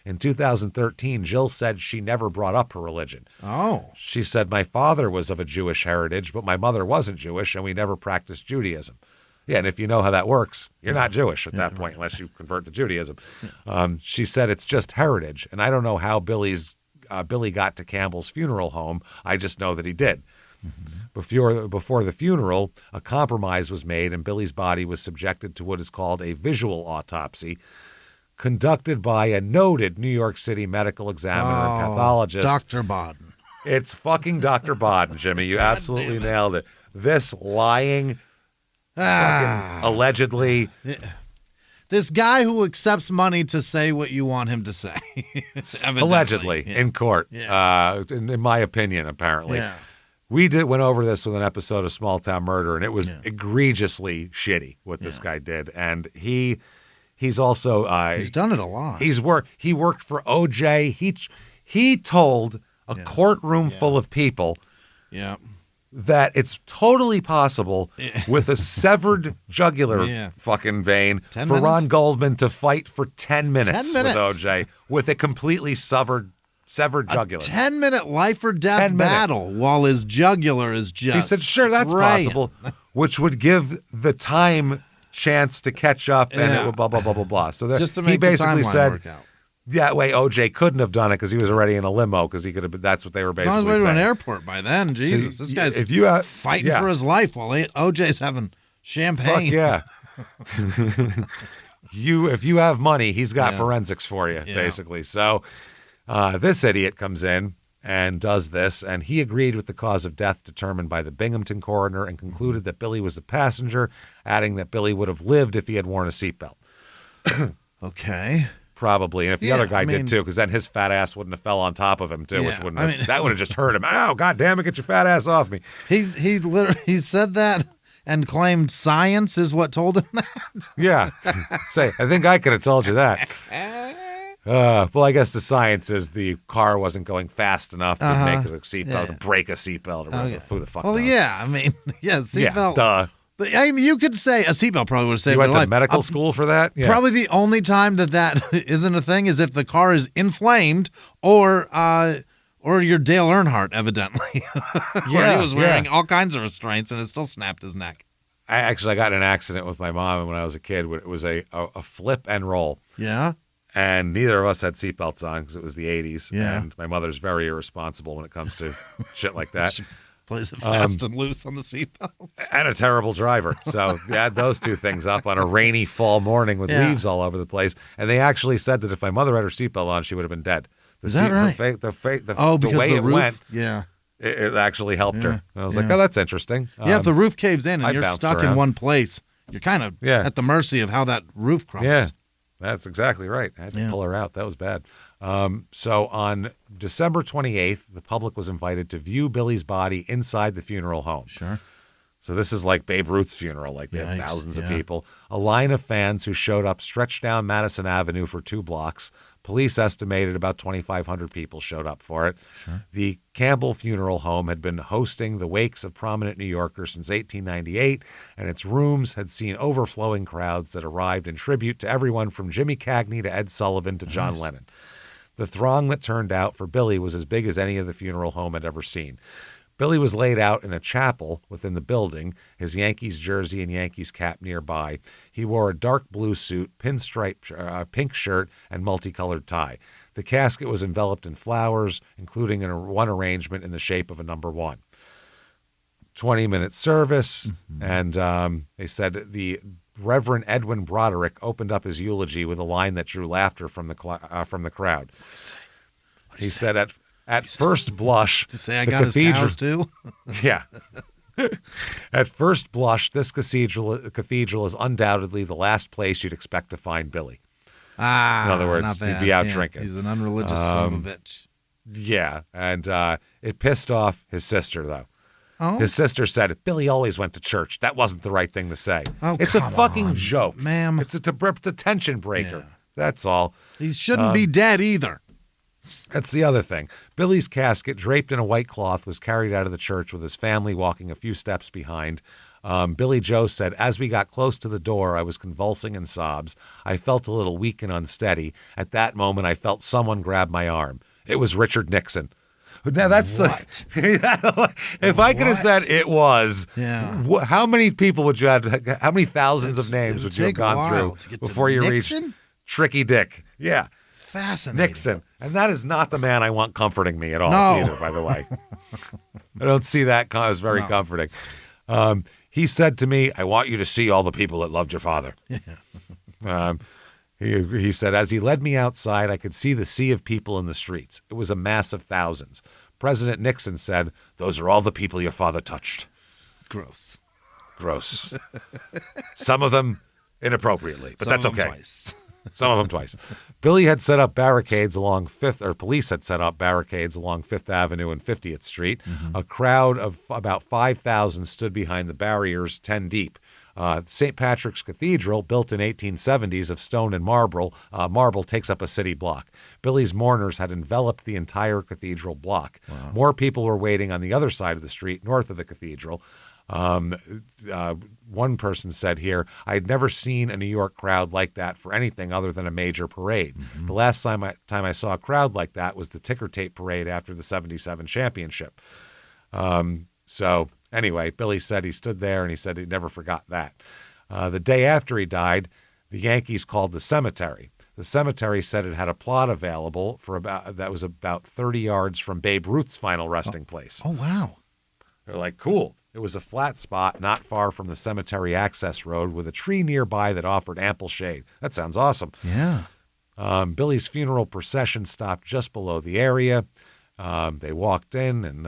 In 2013, Jill said she never brought up her religion. Oh. She said, my father was of a Jewish heritage, but my mother wasn't Jewish, and we never practiced Judaism. Yeah, and if you know how that works, you're not Jewish at that point unless you convert to Judaism. She said it's just heritage, and I don't know how Billy got to Campbell's funeral home. I just know that he did. Mm-hmm. Before the funeral, a compromise was made, and Billy's body was subjected to what is called a visual autopsy, conducted by a noted New York City medical examiner and pathologist. Dr. Bodden. It's fucking Dr. Bodden, Jimmy. You absolutely nailed it. This lying... allegedly. This guy who accepts money to say what you want him to say. Allegedly, in court, in my opinion, apparently. Yeah. We went over this with an episode of Small Town Murder, and it was egregiously shitty what this guy did. And he's also... he's done it a lot. He worked for OJ. He told a courtroom full of people... Yeah. That it's totally possible with a severed jugular fucking vein for Ron Goldman to fight for 10 minutes with OJ with a completely severed jugular. 10-minute life or death battle while his jugular is just... He said, sure, that's possible, which would give the time chance to catch up and it would blah, blah, blah, blah, blah. So just to make he basically said... work out. That way, OJ couldn't have done it because he was already in a limo because he could have. That's what they were basically saying. He's on his way to an airport by then. Jesus, this guy's fighting for his life while OJ's having champagne. Fuck yeah. If you have money, he's got forensics for you, basically. So this idiot comes in and does this, and he agreed with the cause of death determined by the Binghamton coroner and concluded that Billy was a passenger, adding that Billy would have lived if he had worn a seatbelt. Okay. Probably, and if the other guy did too, because then his fat ass wouldn't have fell on top of him too, which wouldn't that would have just hurt him. Ow, God damn it, get your fat ass off me. He said that and claimed science is what told him that. Yeah, say I think I could have told you that. Well, I guess the science is the car wasn't going fast enough to make a seatbelt, to break a seatbelt, or whatever. Who the fuck knows? Seatbelt. Duh. But I mean, you could say a seatbelt probably would have saved your life. You went to medical school for that? Yeah. Probably the only time that isn't a thing is if the car is inflamed or you're Dale Earnhardt, evidently. Where he was wearing all kinds of restraints and it still snapped his neck. I got in an accident with my mom when I was a kid. It was a flip and roll. Yeah. And neither of us had seatbelts on because it was the 80s. Yeah. And my mother's very irresponsible when it comes to shit like that. Plays it fast and loose on the seatbelts. And a terrible driver. So you add those two things up on a rainy fall morning with leaves all over the place. And they actually said that if my mother had her seatbelt on, she would have been dead. Is that right? The way it went, yeah, it actually helped her. And I was like, oh, that's interesting. If the roof caves in and you're stuck in one place, you're kind of at the mercy of how that roof crumbles. Yeah, that's exactly right. I had to pull her out. That was bad. So on December 28th, the public was invited to view Billy's body inside the funeral home. Sure. So this is like Babe Ruth's funeral, like they had thousands of people. A line of fans who showed up stretched down Madison Avenue for 2 blocks. Police estimated about 2,500 people showed up for it. Sure. The Campbell Funeral Home had been hosting the wakes of prominent New Yorkers since 1898, and its rooms had seen overflowing crowds that arrived in tribute to everyone from Jimmy Cagney to Ed Sullivan to John Lennon. The throng that turned out for Billy was as big as any of the funeral home had ever seen. Billy was laid out in a chapel within the building, his Yankees jersey and Yankees cap nearby. He wore a dark blue suit, pinstripe pink shirt, and multicolored tie. The casket was enveloped in flowers, including one arrangement in the shape of a number 1. 20-minute service, and they said the Reverend Edwin Broderick opened up his eulogy with a line that drew laughter from the crowd. He said, At first blush, to say I got his cows too. Yeah. At first blush, this cathedral is undoubtedly the last place you'd expect to find Billy. In other words, he'd be out drinking. He's an unreligious son of a bitch. Yeah, and it pissed off his sister, though. Oh? His sister said, Billy always went to church. That wasn't the right thing to say. Oh, it's a fucking joke. Ma'am. It's a tension breaker. Yeah. That's all. He shouldn't be dead either. That's the other thing. Billy's casket, draped in a white cloth, was carried out of the church with his family walking a few steps behind. Billy Joe said, as we got close to the door, I was convulsing in sobs. I felt a little weak and unsteady. At that moment, I felt someone grab my arm. It was Richard Nixon. Now that's what? If I could have said it was, how many people would you have? How many thousands of names would you have gone through before you reached Tricky Dick? Yeah, fascinating. Nixon, and that is not the man I want comforting me at all either. By the way, I don't see that as very comforting. He said to me, "I want you to see all the people that loved your father." He said, as he led me outside, I could see the sea of people in the streets. It was a mass of thousands. President Nixon said, those are all the people your father touched. Gross. Some of them inappropriately, but that's okay. Twice. Some of them twice. Billy had set up barricades along police had set up barricades along 5th Avenue and 50th Street. Mm-hmm. A crowd of about 5,000 stood behind the barriers, 10 deep. St. Patrick's Cathedral, built in 1870s of stone and marble, takes up a city block. Billy's mourners had enveloped the entire cathedral block. Wow. More people were waiting on the other side of the street, north of the cathedral. One person said here, I had never seen a New York crowd like that for anything other than a major parade. Mm-hmm. The last time I saw a crowd like that was the ticker tape parade after the 77 championship. Anyway, Billy said he stood there and he said he never forgot that. The day after he died, the Yankees called the cemetery. The cemetery said it had a plot available that was about 30 yards from Babe Ruth's final resting place. Oh, wow. They're like, cool. It was a flat spot not far from the cemetery access road with a tree nearby that offered ample shade. That sounds awesome. Yeah. Billy's funeral procession stopped just below the area. They walked in and,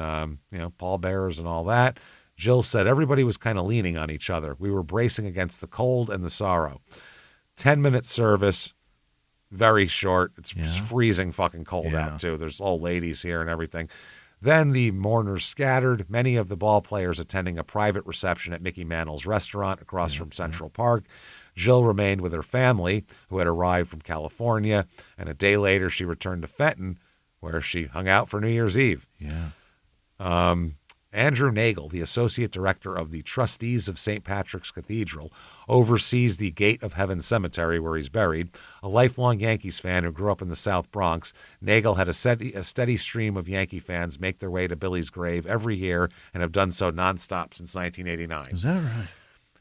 pallbearers and all that. Jill said everybody was kind of leaning on each other. We were bracing against the cold and the sorrow. 10-minute service, very short. It's freezing fucking cold out, too. There's old ladies here and everything. Then the mourners scattered, many of the ball players attending a private reception at Mickey Mantle's restaurant across from Central Park. Jill remained with her family, who had arrived from California, and a day later she returned to Fenton, where she hung out for New Year's Eve. Yeah. Andrew Nagel, the associate director of the Trustees of St. Patrick's Cathedral, oversees the Gate of Heaven Cemetery where he's buried. A lifelong Yankees fan who grew up in the South Bronx, Nagel had a steady stream of Yankee fans make their way to Billy's grave every year and have done so nonstop since 1989. Is that right?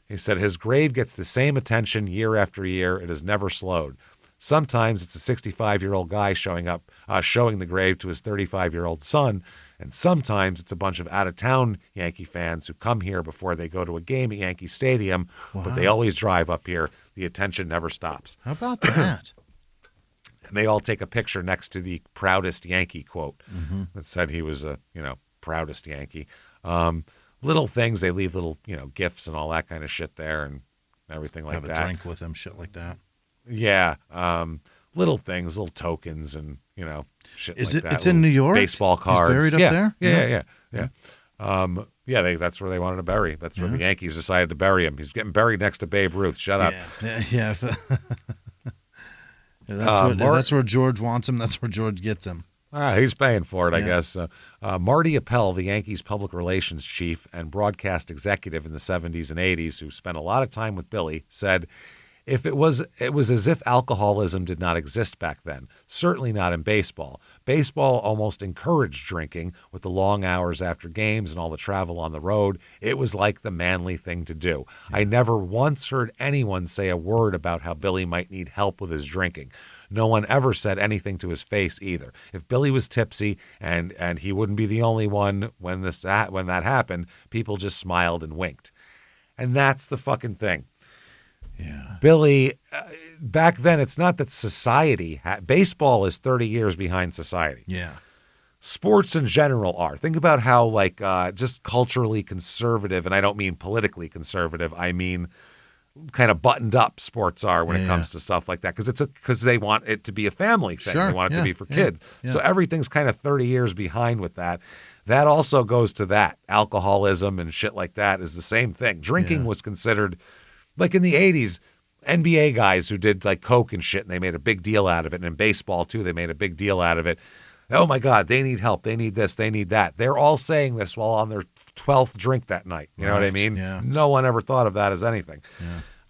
He said his grave gets the same attention year after year. It has never slowed. Sometimes it's a 65-year-old guy showing the grave to his 35-year-old son, and sometimes it's a bunch of out-of-town Yankee fans who come here before they go to a game at Yankee Stadium, but they always drive up here. The attention never stops. How about that? And they all take a picture next to the proudest Yankee quote that said he was a, proudest Yankee. Little things, they leave little, gifts and all that kind of shit there and everything like that. Have a drink with them, shit like that. Yeah. Little things, little tokens and, shit like that. It's in New York? Baseball cards. He's buried up there? Yeah. That's where they wanted to bury. That's where the Yankees decided to bury him. He's getting buried next to Babe Ruth. Shut up. Yeah. That's where George wants him. That's where George gets him. He's paying for it, I guess. Marty Appel, the Yankees public relations chief and broadcast executive in the 70s and 80s, who spent a lot of time with Billy, said, it was as if alcoholism did not exist back then, certainly not in baseball. Baseball almost encouraged drinking with the long hours after games and all the travel on the road. It was like the manly thing to do. I never once heard anyone say a word about how Billy might need help with his drinking. No one ever said anything to his face either. If Billy was tipsy, and he wouldn't be the only one when that happened, people just smiled and winked. And that's the fucking thing. Yeah. Billy, back then, it's not that society, baseball is 30 years behind society. Yeah. sports in general are. Think about how like just culturally conservative, and I don't mean politically conservative. I mean kind of buttoned up sports are when it comes to stuff like that, because they want it to be a family thing. Sure. They want it to be for kids. So everything's kind of 30 years behind with that. That also goes to that. Alcoholism and shit like that is the same thing. Drinking was considered, like in the 80s, NBA guys who did like coke and shit, and they made a big deal out of it. And in baseball too, they made a big deal out of it. Oh my God, they need help. They need this. They need that. They're all saying this while on their 12th drink that night. You know what I mean? Yeah. No one ever thought of that as anything.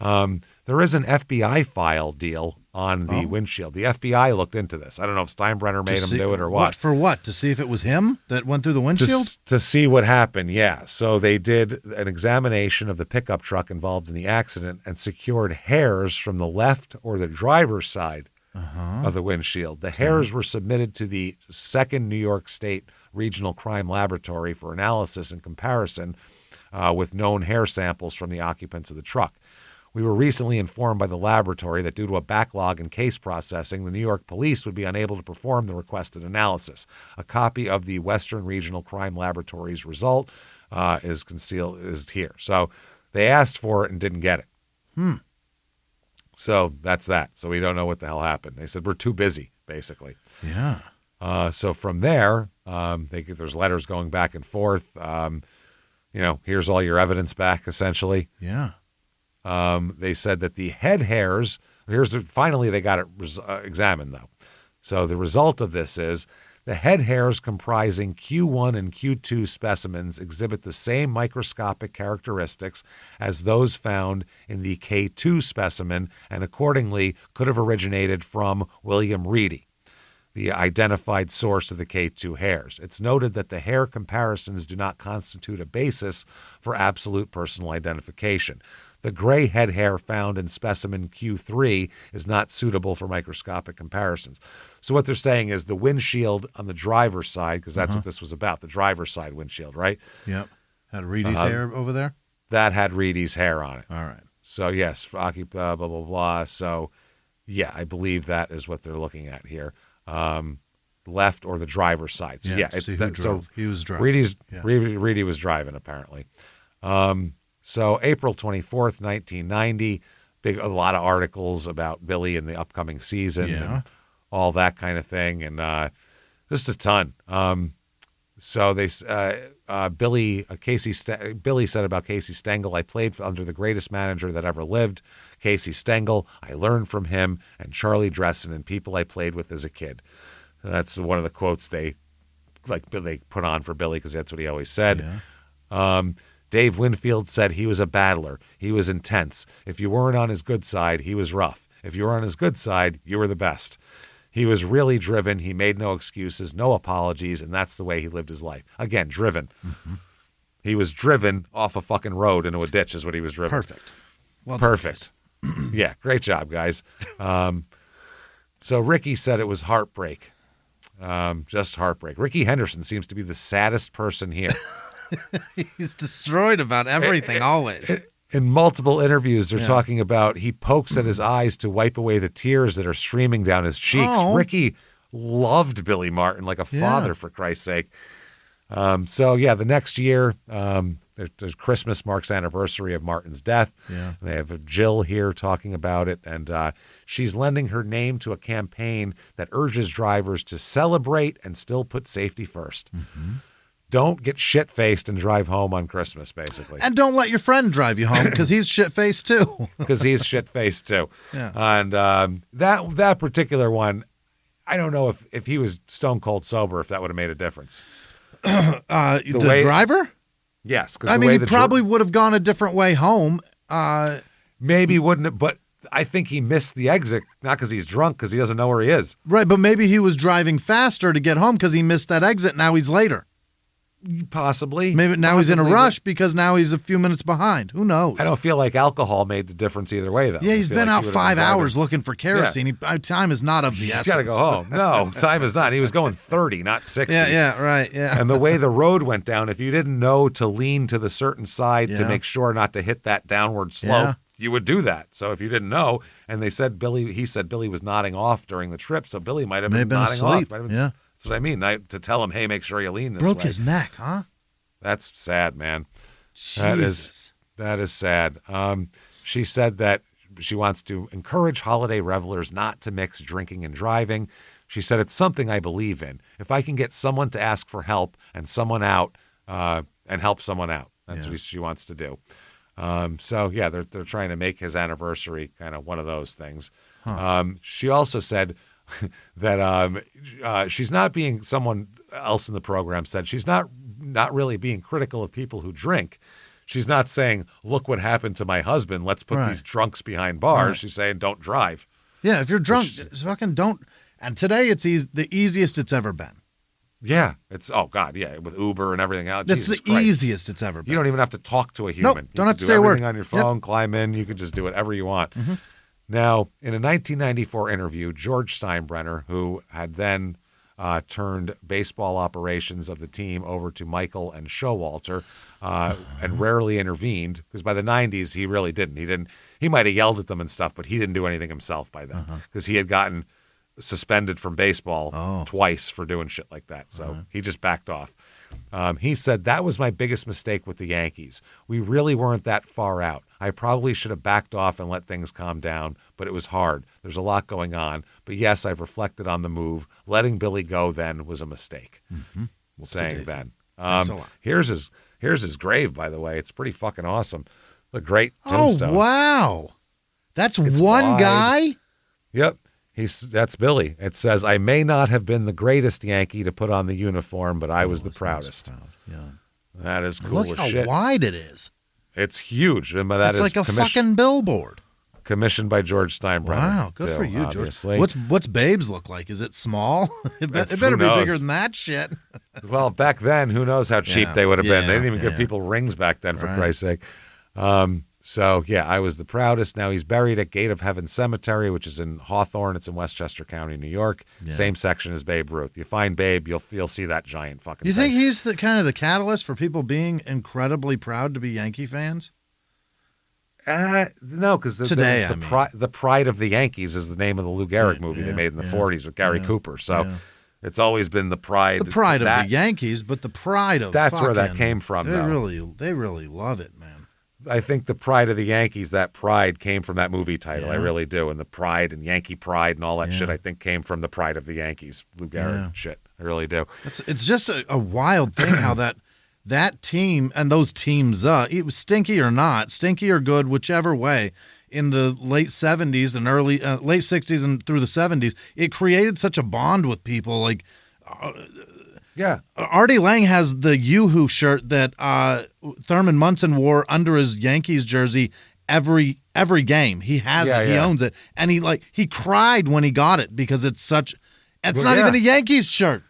Yeah. There is an FBI file deal on the windshield. The FBI looked into this. I don't know if Steinbrenner made him do it or what. For what? To see if it was him that went through the windshield? To see what happened, yeah. So they did an examination of the pickup truck involved in the accident and secured hairs from the left or the driver's side of the windshield. The hairs were submitted to the 2nd New York State Regional Crime Laboratory for analysis and comparison with known hair samples from the occupants of the truck. We were recently informed by the laboratory that due to a backlog in case processing, the New York police would be unable to perform the requested analysis. A copy of the Western Regional Crime Laboratory's result is here. So they asked for it and didn't get it. So that's that. So we don't know what the hell happened. They said we're too busy, basically. Yeah. So from there, there's letters going back and forth. Here's all your evidence back, essentially. Yeah. They said that the head hairs, finally they got it examined, though. So the result of this is the head hairs comprising Q1 and Q2 specimens exhibit the same microscopic characteristics as those found in the K2 specimen and accordingly could have originated from William Reedy, the identified source of the K2 hairs. It's noted that the hair comparisons do not constitute a basis for absolute personal identification. The gray head hair found in specimen Q3 is not suitable for microscopic comparisons. So what they're saying is the windshield on the driver's side, because that's what this was about, the driver's side windshield, right? Yep. Had Reedy's hair over there? That had Reedy's hair on it. All right. So, yes, blah, blah, blah, blah. So, yeah, I believe that is what they're looking at here. Left or the driver's side. So, it's that. So he was driving. Reedy was driving, apparently. So April 24th, 1990, a lot of articles about Billy in the upcoming season and all that kind of thing, and just a ton. So they Billy said about Casey Stengel, I played under the greatest manager that ever lived, Casey Stengel. I learned from him and Charlie Dressen and people I played with as a kid. That's one of the quotes they put on for Billy because that's what he always said. Yeah. Dave Winfield said he was a battler. He was intense. If you weren't on his good side, he was rough. If you were on his good side, you were the best. He was really driven. He made no excuses, no apologies, and that's the way he lived his life. Again, driven. Mm-hmm. He was driven off a fucking road into a ditch is what he was driven. Perfect. Well Perfect. Yeah, great job, guys. So Ricky said it was heartbreak. Just heartbreak. Ricky Henderson seems to be the saddest person here. He's destroyed about everything always. In multiple interviews, they're talking about he pokes at his eyes to wipe away the tears that are streaming down his cheeks. Oh. Ricky loved Billy Martin like a father, for Christ's sake. The next year, there's Christmas marks anniversary of Martin's death. Yeah. They have Jill here talking about it, and she's lending her name to a campaign that urges drivers to celebrate and still put safety first. Mm-hmm. Don't get shit-faced and drive home on Christmas, basically. And don't let your friend drive you home because he's shit-faced too. Because he's shit-faced too. Yeah. And that particular one, I don't know if he was stone cold sober, if that would have made a difference. The driver? Yes. I mean, he probably would have gone a different way home. Maybe wouldn't have, but I think he missed the exit, not because he's drunk, because he doesn't know where he is. Right, but maybe he was driving faster to get home because he missed that exit. Now he's later. Possibly. Maybe now he's in a rush because now he's a few minutes behind. Who knows? I don't feel like alcohol made the difference either way, though. Yeah, he's been out 5 hours looking for kerosene. Yeah. Time is not of the essence. He's got to go home. No, time is not. He was going 30, not 60. Yeah, right, yeah. And the way the road went down, if you didn't know to lean to the certain side to make sure not to hit that downward slope, you would do that. So if you didn't know, and he said Billy was nodding off during the trip, so Billy might have been nodding asleep. off. That's what I mean. To tell him, hey, make sure you lean this Broke way. his neck, huh? That's sad, man. Jesus. That is sad. She said that she wants to encourage holiday revelers not to mix drinking and driving. She said, it's something I believe in. If I can get someone to ask for help and someone out and help someone out, that's what she wants to do. They're trying to make his anniversary kind of one of those things. She also said that she's not being, someone else in the program said, she's not really being critical of people who drink. She's not saying, look what happened to my husband. Let's put these drunks behind bars. Right. She's saying, don't drive. Yeah, if you're drunk, fucking don't. And today it's the easiest it's ever been. Yeah, with Uber and everything else. That's the easiest it's ever been. You don't even have to talk to a human. Nope, don't have to say a word. Everything on your phone, climb in. You can just do whatever you want. Mm-hmm. Now, in a 1994 interview, George Steinbrenner, who had then turned baseball operations of the team over to Michael and Showalter, and rarely intervened, because by the 90s he really didn't. He might have yelled at them and stuff, but he didn't do anything himself by then, because he had gotten suspended from baseball twice for doing shit like that. So he just backed off. He said, that was my biggest mistake with the Yankees. We really weren't that far out. I probably should have backed off and let things calm down, but it was hard. There's a lot going on. But yes, I've reflected on the move. Letting Billy go then was a mistake. Mm-hmm. Saying then. Here's his grave, by the way. It's pretty fucking awesome. A great tombstone. Oh, wow. It's one wide. Guy? Yep. That's Billy. It says, I may not have been the greatest Yankee to put on the uniform, but I was the proudest. Yeah. That is cool as shit. Look how wide it is. It's huge. It's like a fucking billboard. Commissioned by George Steinbrenner. Wow, good for you, obviously. George. What's Babe's look like? Is it small? It better be bigger than that shit. Well, back then, who knows how cheap they would have been. They didn't even give people rings back then, for Christ's sake. I was the proudest. Now he's buried at Gate of Heaven Cemetery, which is in Hawthorne. It's in Westchester County, New York. Yeah. Same section as Babe Ruth. You find Babe, you'll see that giant fucking You think he's the kind of the catalyst for people being incredibly proud to be Yankee fans? No, because the Pride of the Yankees is the name of the Lou Gehrig movie they made in the 40s with Gary Cooper. So it's always been the pride. The pride of the Yankees, but the pride of that's where that came from. They really love it, man. I think the pride of the Yankees, that pride came from that movie title. I really do. And the pride and Yankee pride and all that shit, I think came from the Pride of the Yankees, Lou Gehrig shit. I really do. It's just a wild thing how that team and those teams, it was stinky or not, stinky or good, whichever way, in the late 70s and early late 60s and through the 70s, it created such a bond with people. Like, Artie Lang has the Yoo-Hoo shirt that Thurman Munson wore under his Yankees jersey every game. He has it. He owns it, and he cried when he got it because it's not even a Yankees shirt.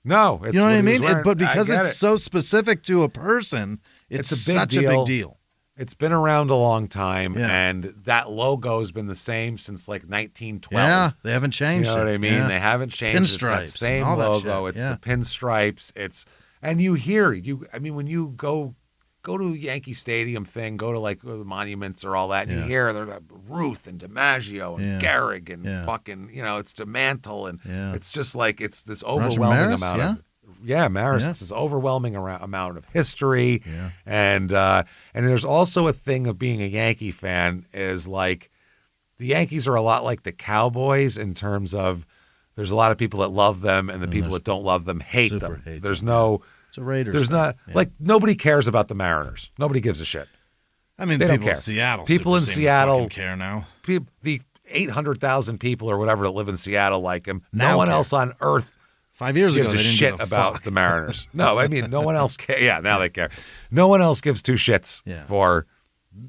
No, you know what I mean? But because it's so specific to a person, it's such a big deal. It's been around a long time, and that logo has been the same since like 1912. Yeah, they haven't changed. You know what I mean? Yeah. They haven't changed. Pinstripes, it's that same all that logo. shit. It's the pinstripes. And you hear when you go to Yankee Stadium thing, go to like the monuments or all that, and you hear they're Ruth and DiMaggio and Gehrig and fucking, it's DeMantle, and it's just like it's this overwhelming amount of Maris. It's this overwhelming amount of history, and there's also a thing of being a Yankee fan is like the Yankees are a lot like the Cowboys in terms of there's a lot of people that love them and the people that don't love them hate them. There's no. It's a Raiders. There's not like nobody cares about the Mariners. Nobody gives a shit. I mean, they people don't care. in Seattle. People in Seattle care now. The 800,000 people or whatever that live in Seattle like him. No one else on earth 5 years gives ago a shit about the Mariners. No, I mean, no one else cares. Yeah, now they care. No one else gives two shits for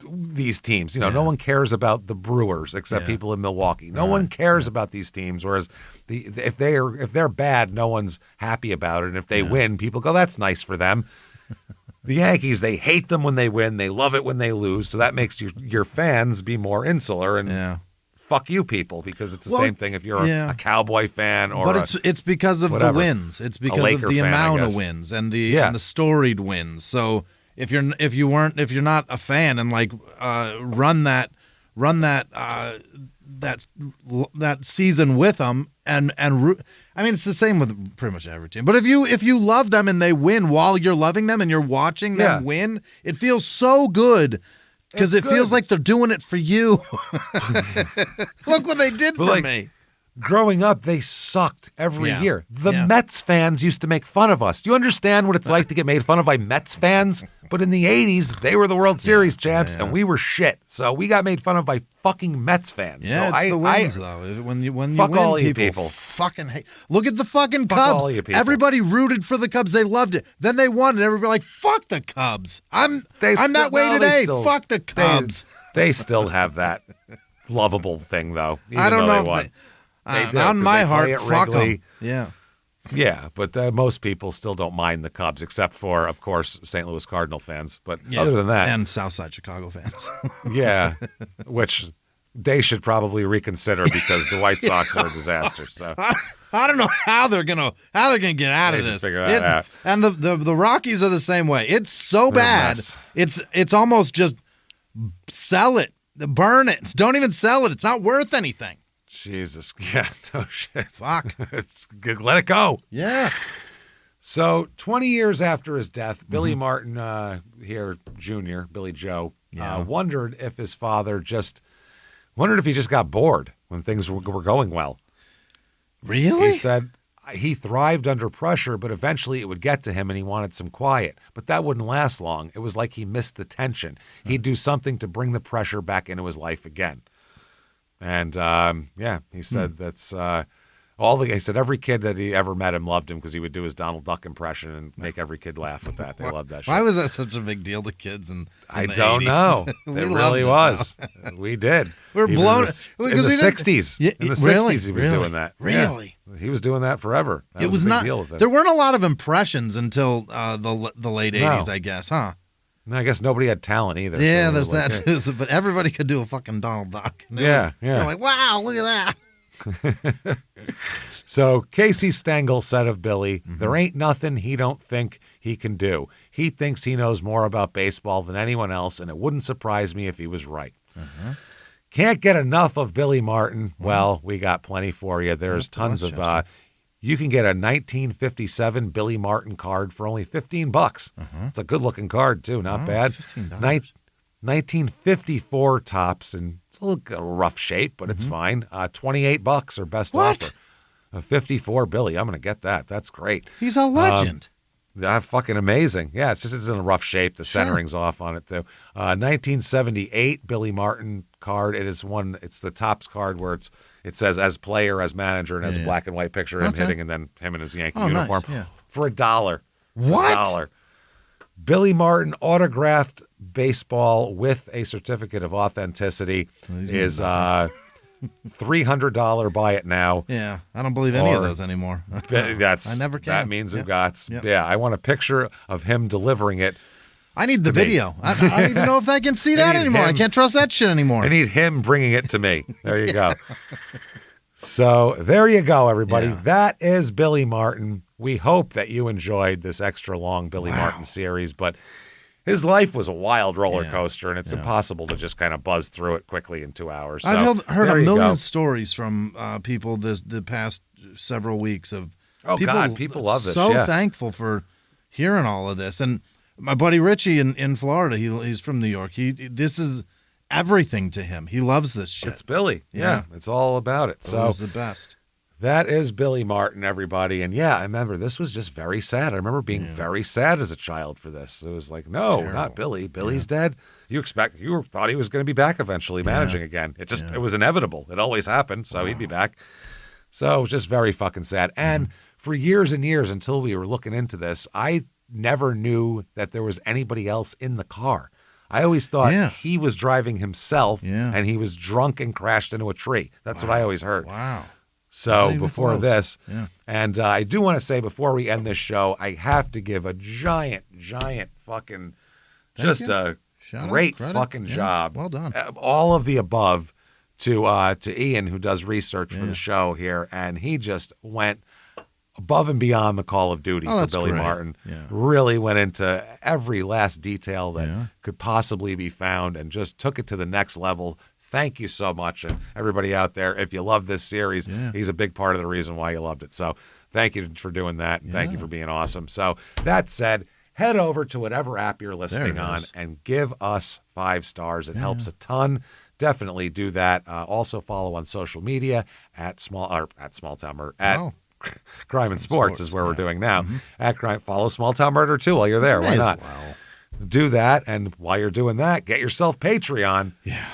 these teams. No one cares about the Brewers except people in Milwaukee. No one cares about these teams. Whereas if they're bad, no one's happy about it. And if they win, people go, that's nice for them. The Yankees, they hate them when they win. They love it when they lose. So that makes your fans be more insular and fuck you people, because it's the same thing if you're a Cowboy fan or it's because of the wins. It's because of the amount of wins and the storied wins. So if you're not a fan and like run that season with them, I mean, it's the same with pretty much every team. But if you love them and they win while you're loving them and you're watching them win, it feels so good because it feels like they're doing it for you. Look what they did for me. Growing up, they sucked every year. The Mets fans used to make fun of us. Do you understand what it's like to get made fun of by Mets fans? But in the 80s, they were the World Series champs, and we were shit. So we got made fun of by fucking Mets fans. Yeah, so it's the wins, though. When you win, all you people fucking hate. Look at the fucking Cubs. All you people. Everybody rooted for the Cubs. They loved it. Then they won, and everybody like, fuck the Cubs. I'm that way today. Fuck the Cubs. They still have that lovable thing, though. I don't know. They do, on my heart, fuck them. Yeah, but most people still don't mind the Cubs, except for, of course, St. Louis Cardinal fans. But other than that, and Southside Chicago fans. Which they should probably reconsider because the White Sox are a disaster. So I don't know how they're gonna get out of this. Figure that out. And the Rockies are the same way. It's so bad. It's almost just sell it, burn it. Don't even sell it. It's not worth anything. Jesus. Yeah, no shit. Fuck. Let it go. Yeah. So 20 years after his death, Billy Martin here, Jr., Billy Joe, wondered if his father wondered if he just got bored when things were going well. Really? He said he thrived under pressure, but eventually it would get to him and he wanted some quiet. But that wouldn't last long. It was like he missed the tension. He'd do something to bring the pressure back into his life again. And, he said that's he said every kid that he ever met him loved him because he would do his Donald Duck impression and make every kid laugh with that. They loved that shit. Why was that such a big deal to kids? I don't know. It really was. We did. We're blown. In the 60s. In the 60s he was doing that. Really? Yeah. He was doing that forever. That was a big not. deal with it. There weren't a lot of impressions until the late 80s, I guess, huh? No, I guess nobody had talent either. Yeah, there's that too. But everybody could do a fucking Donald Duck. You're like, wow, look at that. So Casey Stengel said of Billy, there ain't nothing he don't think he can do. He thinks he knows more about baseball than anyone else, and it wouldn't surprise me if he was right. Can't get enough of Billy Martin. Well, we got plenty for you. There's tons of you can get a 1957 Billy Martin card for only $15. It's a good-looking card, too. Not bad. $15. 1954 tops, and it's a little rough shape, but it's fine. $28 or best offer. A 54 Billy. I'm going to get that. That's great. He's a legend. Fucking amazing. Yeah, it's in a rough shape. The centering's off on it, too. 1978 Billy Martin card. It's the tops card where it says as player, as manager, and has a black and white picture of him hitting, and then him in his Yankee uniform for $1. What? $1. Billy Martin autographed baseball with a certificate of authenticity is $300 buy it now. Yeah, I don't believe any of those anymore. I never can. That means I want a picture of him delivering it. I need the video. I don't even know if I can see that anymore. I can't trust that shit anymore. I need him bringing it to me. There you go. So there you go, everybody. Yeah. That is Billy Martin. We hope that you enjoyed this extra long Billy Martin series, but his life was a wild roller coaster, and it's impossible to just kind of buzz through it quickly in 2 hours. So, I've heard a million stories from people the past several weeks of people love this. So thankful for hearing all of this. And my buddy Richie in Florida, he's from New York. This is everything to him. He loves this shit. It's Billy. Yeah, it's all about it. So it's the best. That is Billy Martin, everybody. And I remember this was just very sad. I remember being very sad as a child for this. It was like, no, not Billy. Billy's dead. You thought he was going to be back eventually managing again. It was inevitable. It always happened. So he'd be back. So it was just very fucking sad. And for years and years until we were looking into this, I never knew that there was anybody else in the car. I always thought he was driving himself and he was drunk and crashed into a tree. That's what I always heard. Wow. So before this, and I do want to say before we end this show, I have to give a giant fucking, great fucking job. Well done. All of the above to Ian, who does research for the show here, and he just went above and beyond the Call of Duty for Billy Martin. Yeah. Really went into every last detail that could possibly be found and just took it to the next level. Thank you so much. And everybody out there, if you love this series, he's a big part of the reason why you loved it. So thank you for doing that. And thank you for being awesome. So that said, head over to whatever app you're listening on and give us 5 stars. It helps a ton. Definitely do that. Also follow on social media at Crime and Sports is where we're doing now. At Crime, follow Small Town Murder too while you're there. Why not? Do that, and while you're doing that, get yourself Patreon. Yeah.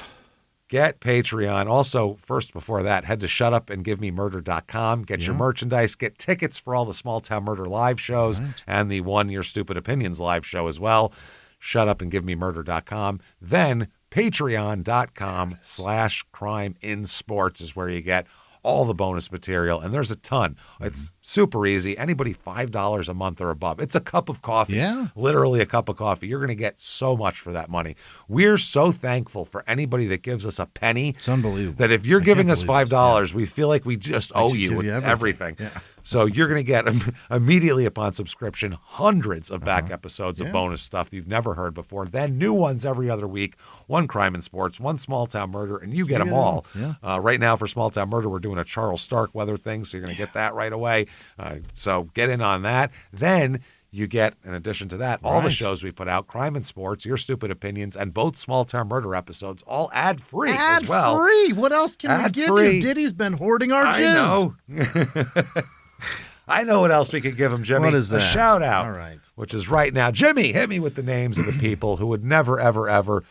Get Patreon. Also, first before that, head to shutupandgivememurder.com. Get your merchandise. Get tickets for all the Small Town Murder live shows and the One Your Stupid Opinions live show as well. Shutupandgivememurder.com. Then patreon.com/crimeinsports is where you get all the bonus material, and there's a ton. It's super easy. Anybody $5 a month or above. It's a cup of coffee. Yeah. Literally a cup of coffee. You're going to get so much for that money. We're so thankful for anybody that gives us a penny. It's unbelievable. That if you're giving us $5, we feel like we just owe you everything. Yeah. So you're going to get immediately upon subscription hundreds of back episodes of bonus stuff you've never heard before. Then new ones every other week. One Crime and Sports, one Small Town Murder, and you get them all. Yeah. Right now for Small Town Murder, we're doing a Charles Starkweather thing, so you're going to get that right away. So get in on that. Then you get, in addition to that, all the shows we put out, Crime and Sports, Your Stupid Opinions, and both Small Town Murder episodes, all ad-free as well. Ad-free? What else can we give you? Diddy's been hoarding our jizz. I know. I know what else we could give him, Jimmie. What is that? A shout-out, all right, which is right now. Jimmie, hit me with the names of the people who would never, ever, ever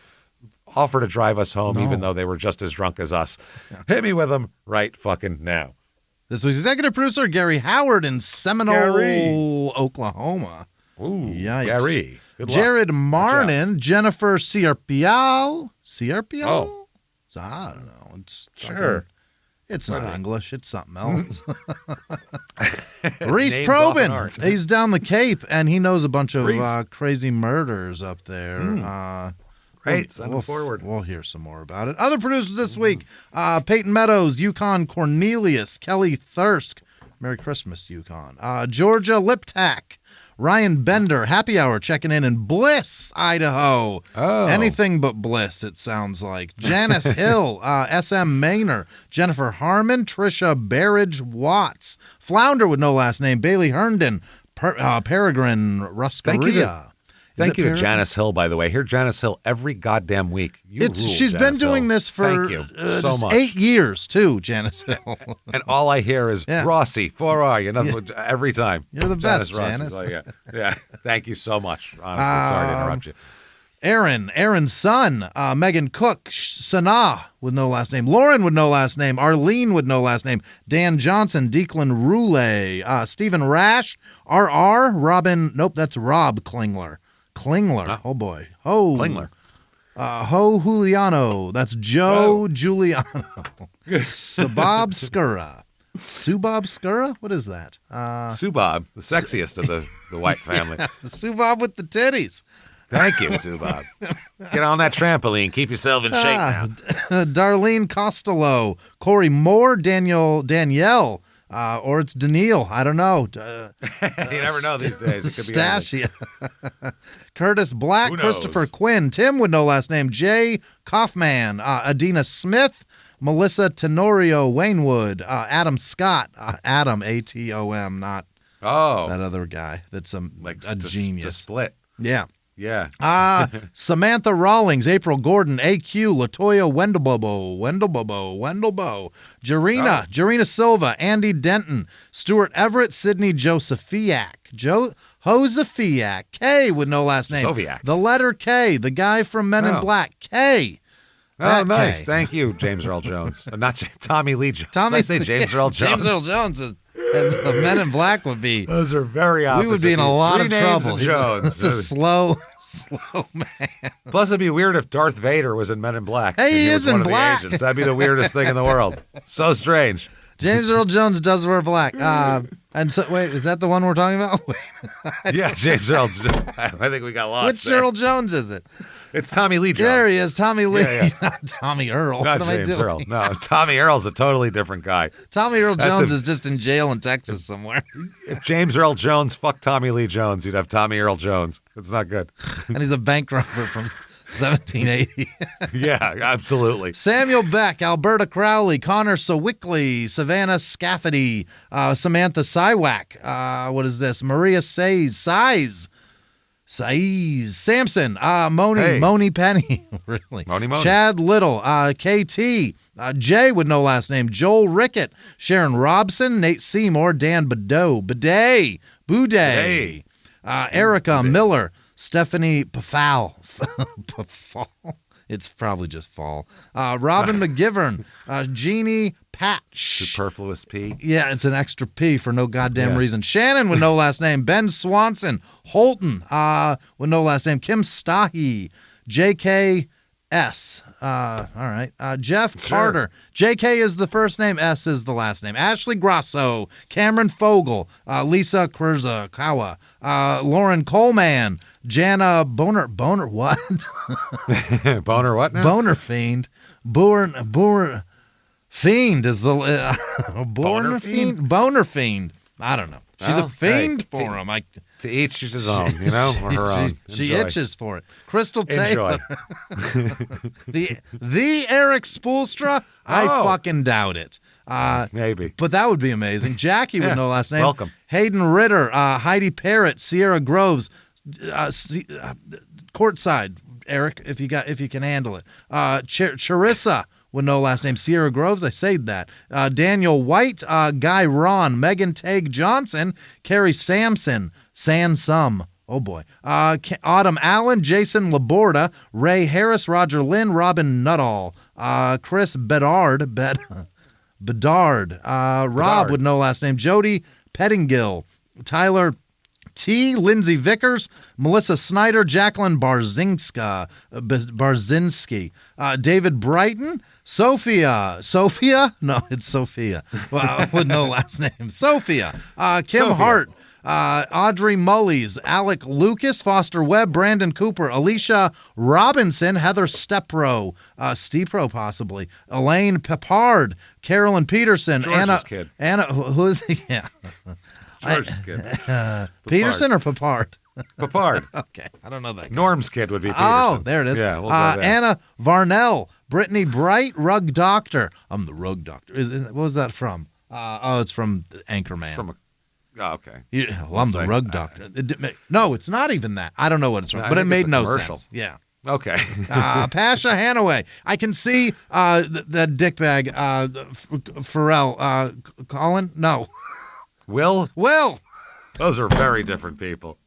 offer to drive us home, even though they were just as drunk as us. Yeah. Hit me with them right fucking now. This week's executive producer, Gary Howard in Seminole, Oklahoma. Ooh, yikes. Gary. Good luck. Jared Marnin, Jennifer Sierpial. Oh. I don't know. It's sure. It's not English. It's something else. Reese Probin. He's down the Cape, and he knows a bunch of crazy murders up there. Great. Send them forward. We'll hear some more about it. Other producers this week, Peyton Meadows, Yukon Cornelius, Kelly Thirsk. Merry Christmas, Yukon. Georgia Liptak. Ryan Bender, Happy Hour, checking in Bliss, Idaho. Oh. Anything but bliss, it sounds like. Janice Hill, SM Maynor, Jennifer Harmon, Trisha Barridge Watts, Flounder with no last name, Bailey Herndon, Peregrine Ruscaria. Thank you to Janice Hill, by the way. Hear Janice Hill every goddamn week. She's been doing this for so much. 8 years, too, Janice Hill. And all I hear is, Rossi, 4R, every time. You're the best, Janice. Yeah. Thank you so much. Honestly, sorry to interrupt you. Aaron's son, Megan Cook, Sanaa with no last name, Lauren with no last name, Arlene with no last name, Dan Johnson, Declan Roulette, Stephen Rash, RR, Robin, nope, that's Rob Klingler. Oh boy. Klingler. Ho Juliano. That's Joe Giuliano. Subab Skura? What is that? Subab, the sexiest of the White family. Subab with the titties. Thank you, Subab. Get on that trampoline. Keep yourself in shape now. Darlene Costello. Corey Moore. Danielle. Or it's Daniil. I don't know. You never know these days. It could be Stasia. Curtis Black. Christopher Quinn. Tim with no last name. Jay Kaufman. Adina Smith. Melissa Tenorio. Waynewood. Adam Scott. Adam, A-T-O-M, not that other guy that's a genius. To split. Yeah. Yeah. Samantha Rawlings, April Gordon, AQ, Latoya Wendelbobo, Jarena Silva, Andy Denton, Stuart Everett, Sydney Josephiak, Josephiak, K with no last name. Josefiak. The letter K, the guy from Men in Black, K. Oh, nice. K. Thank you, James Earl Jones. Not Tommy Lee Jones. Did I say James Earl Jones? James Earl Jones is... As the Men in Black would be. Those are very opposite. We would be in a lot of trouble. Jones. It's a slow man. Plus, it'd be weird if Darth Vader was in Men in Black. Hey, he is in black. That'd be the weirdest thing in the world. So strange. James Earl Jones does wear black. And so, wait, is that the one we're talking about? Yeah, James Earl. I think we got lost. Which Earl Jones is it? It's Tommy Lee Jones. There he is, Tommy Lee. Yeah. Not Tommy Earl. Not James Earl. No, Tommy Earl's a totally different guy. Tommy Earl Jones is just in jail in Texas somewhere. If James Earl Jones fucked Tommy Lee Jones, you'd have Tommy Earl Jones. It's not good. And he's a bank robber from 1780. Yeah, absolutely. Samuel Beck, Alberta Crowley, Connor Sawickley, Savannah Scafferty, Samantha Siwak. What is this? Maria Saiz, Sampson, Moni Penny, really? Moni. Chad Little, KT, Jay with no last name, Joel Rickett, Sharon Robson, Nate Seymour, Dan Boudet, Erica Miller, Stephanie Pafal. It's probably just fall. Robin McGivern, Jeannie Patch. Superfluous P. Yeah, it's an extra P for no goddamn reason. Shannon with no last name. Ben Swanson. Holton with no last name. Kim Stahi. JKS. All right. Jeff Carter. JK is the first name. S is the last name. Ashley Grosso. Cameron Fogel. Lisa Kurzakawa. Lauren Coleman. Jana Boner what? Boner what now? Boner Fiend. Boner Fiend is the Boner Fiend? Boner Fiend. I don't know. She's a fiend for him. To each his own, or her own. She itches for it. Crystal Taylor. the Eric Spoelstra? I fucking doubt it. Maybe. But that would be amazing. Jackie with no last name. Welcome. Hayden Ritter, Heidi Parrott, Sierra Groves, courtside, Eric, if you can handle it. Charissa with no last name. Sierra Groves, I said that. Daniel White, Guy Ron, Megan Tague Johnson, Carrie Sampson, Sansum. Oh boy. Autumn Allen, Jason Laborda, Ray Harris, Roger Lynn, Robin Nuttall, Chris Bedard, Rob with no last name. Jody Pettingill, Tyler T. Lindsay Vickers, Melissa Snyder, Jacqueline Barzinski, David Brighton, Sophia? No, it's Sophia. Well, with no last name. Sophia. Kim Hart, Audrey Mullies, Alec Lucas, Foster Webb, Brandon Cooper, Alicia Robinson, Heather Stepro, possibly, Elaine Pepard, Carolyn Peterson, George's kid. Anna, who is he? Yeah. George's kid. Peterson or Papard? Papard. Okay, I don't know that guy. Norm's kid would be Peterson. Oh, there it is. Yeah, we'll go there. Anna Varnell, Brittany Bright, Rug Doctor. I'm the Rug Doctor. What was that from? It's from Anchorman. Okay. I'm the Rug Doctor. No, it's not even that. I don't know what it's from, but it made no sense. Yeah. Okay. Pasha Hanaway. I can see that dickbag Pharrell. Colin? No. Will? Those are very different people.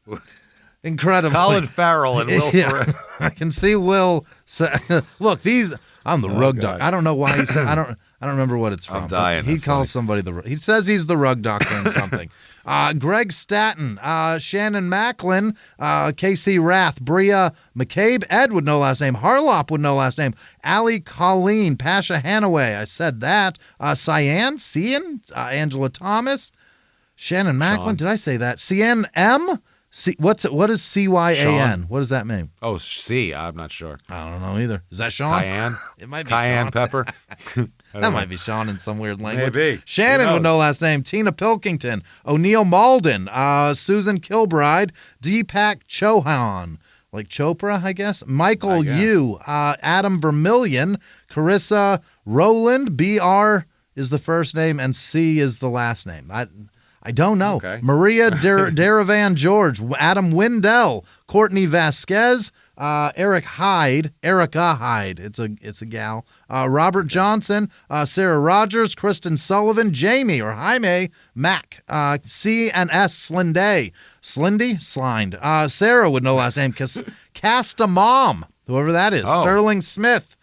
Incredible. Colin Farrell and Will Ferrell. I can see Will say, look, I'm the Rug Doctor. I don't know why he said I don't remember what it's from. I'm dying. He calls somebody he says he's the Rug Doctor or something. Greg Staton, Shannon Macklin, KC Rath, Bria McCabe, Ed with no last name, Harlop with no last name, Allie Colleen, Pasha Hanaway, I said that, Cyan, Angela Thomas, Shannon Macklin, Did I say that? CNM? What is CYAN? Sean. What does that mean? Oh, C. I'm not sure. I don't know either. Is that Sean? Cayenne? It might be Cayenne Sean. Pepper? That might be Sean in some weird language. Maybe. Shannon with no last name. Tina Pilkington. O'Neill Malden. Susan Kilbride. Deepak Chauhan. Like Chopra, I guess. Michael Yu. Adam Vermillion. Carissa Rowland. BR is the first name and C is the last name. I don't know. Okay. Maria Deravan George, Adam Windell, Courtney Vasquez, Erica Hyde. It's a gal. Robert Johnson, Sarah Rogers, Kristen Sullivan, Jamie or Jaime Mack, C and S Slinday, Slined. Sarah with no last name. Casta Mom, whoever that is. Oh. Sterling Smith.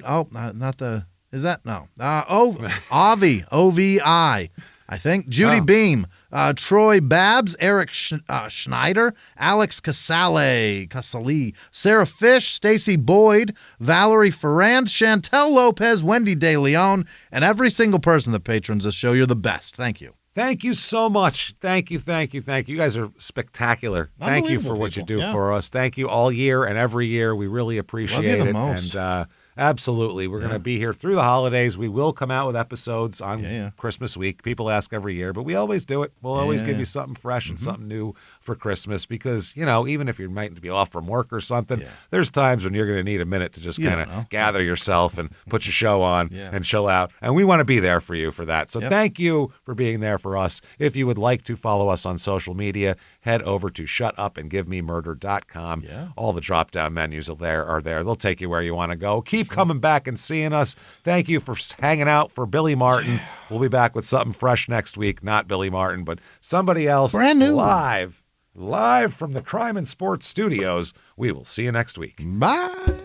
Oh, not the. Is that no? Ovi, OVI. I think. Judy Beam, Troy Babs, Eric Schneider, Alex Casale, Sarah Fish, Stacy Boyd, Valerie Ferrand, Chantel Lopez, Wendy De Leon, and every single person that patrons this show. You're the best. Thank you. Thank you so much. Thank you. You guys are spectacular. Thank you for what you do for us. Thank you all year and every year. We really appreciate it. Love you the most. And absolutely. We're going to be here through the holidays. We will come out with episodes on Christmas week. People ask every year, but we always do it. We'll always give you something fresh and something new for Christmas because, even if you might be off from work or something, there's times when you're going to need a minute to just kind of gather yourself and put your show on and chill out. And we want to be there for you for that. So thank you for being there for us. If you would like to follow us on social media, head over to shutupandgivememurder.com. All the drop-down menus are there. They'll take you where you want to go. Keep coming back and seeing us. Thank you for hanging out for Billy Martin. We'll be back with something fresh next week. Not Billy Martin, but somebody else. Brand new. Live from the Crime and Sports Studios. We will see you next week. Bye.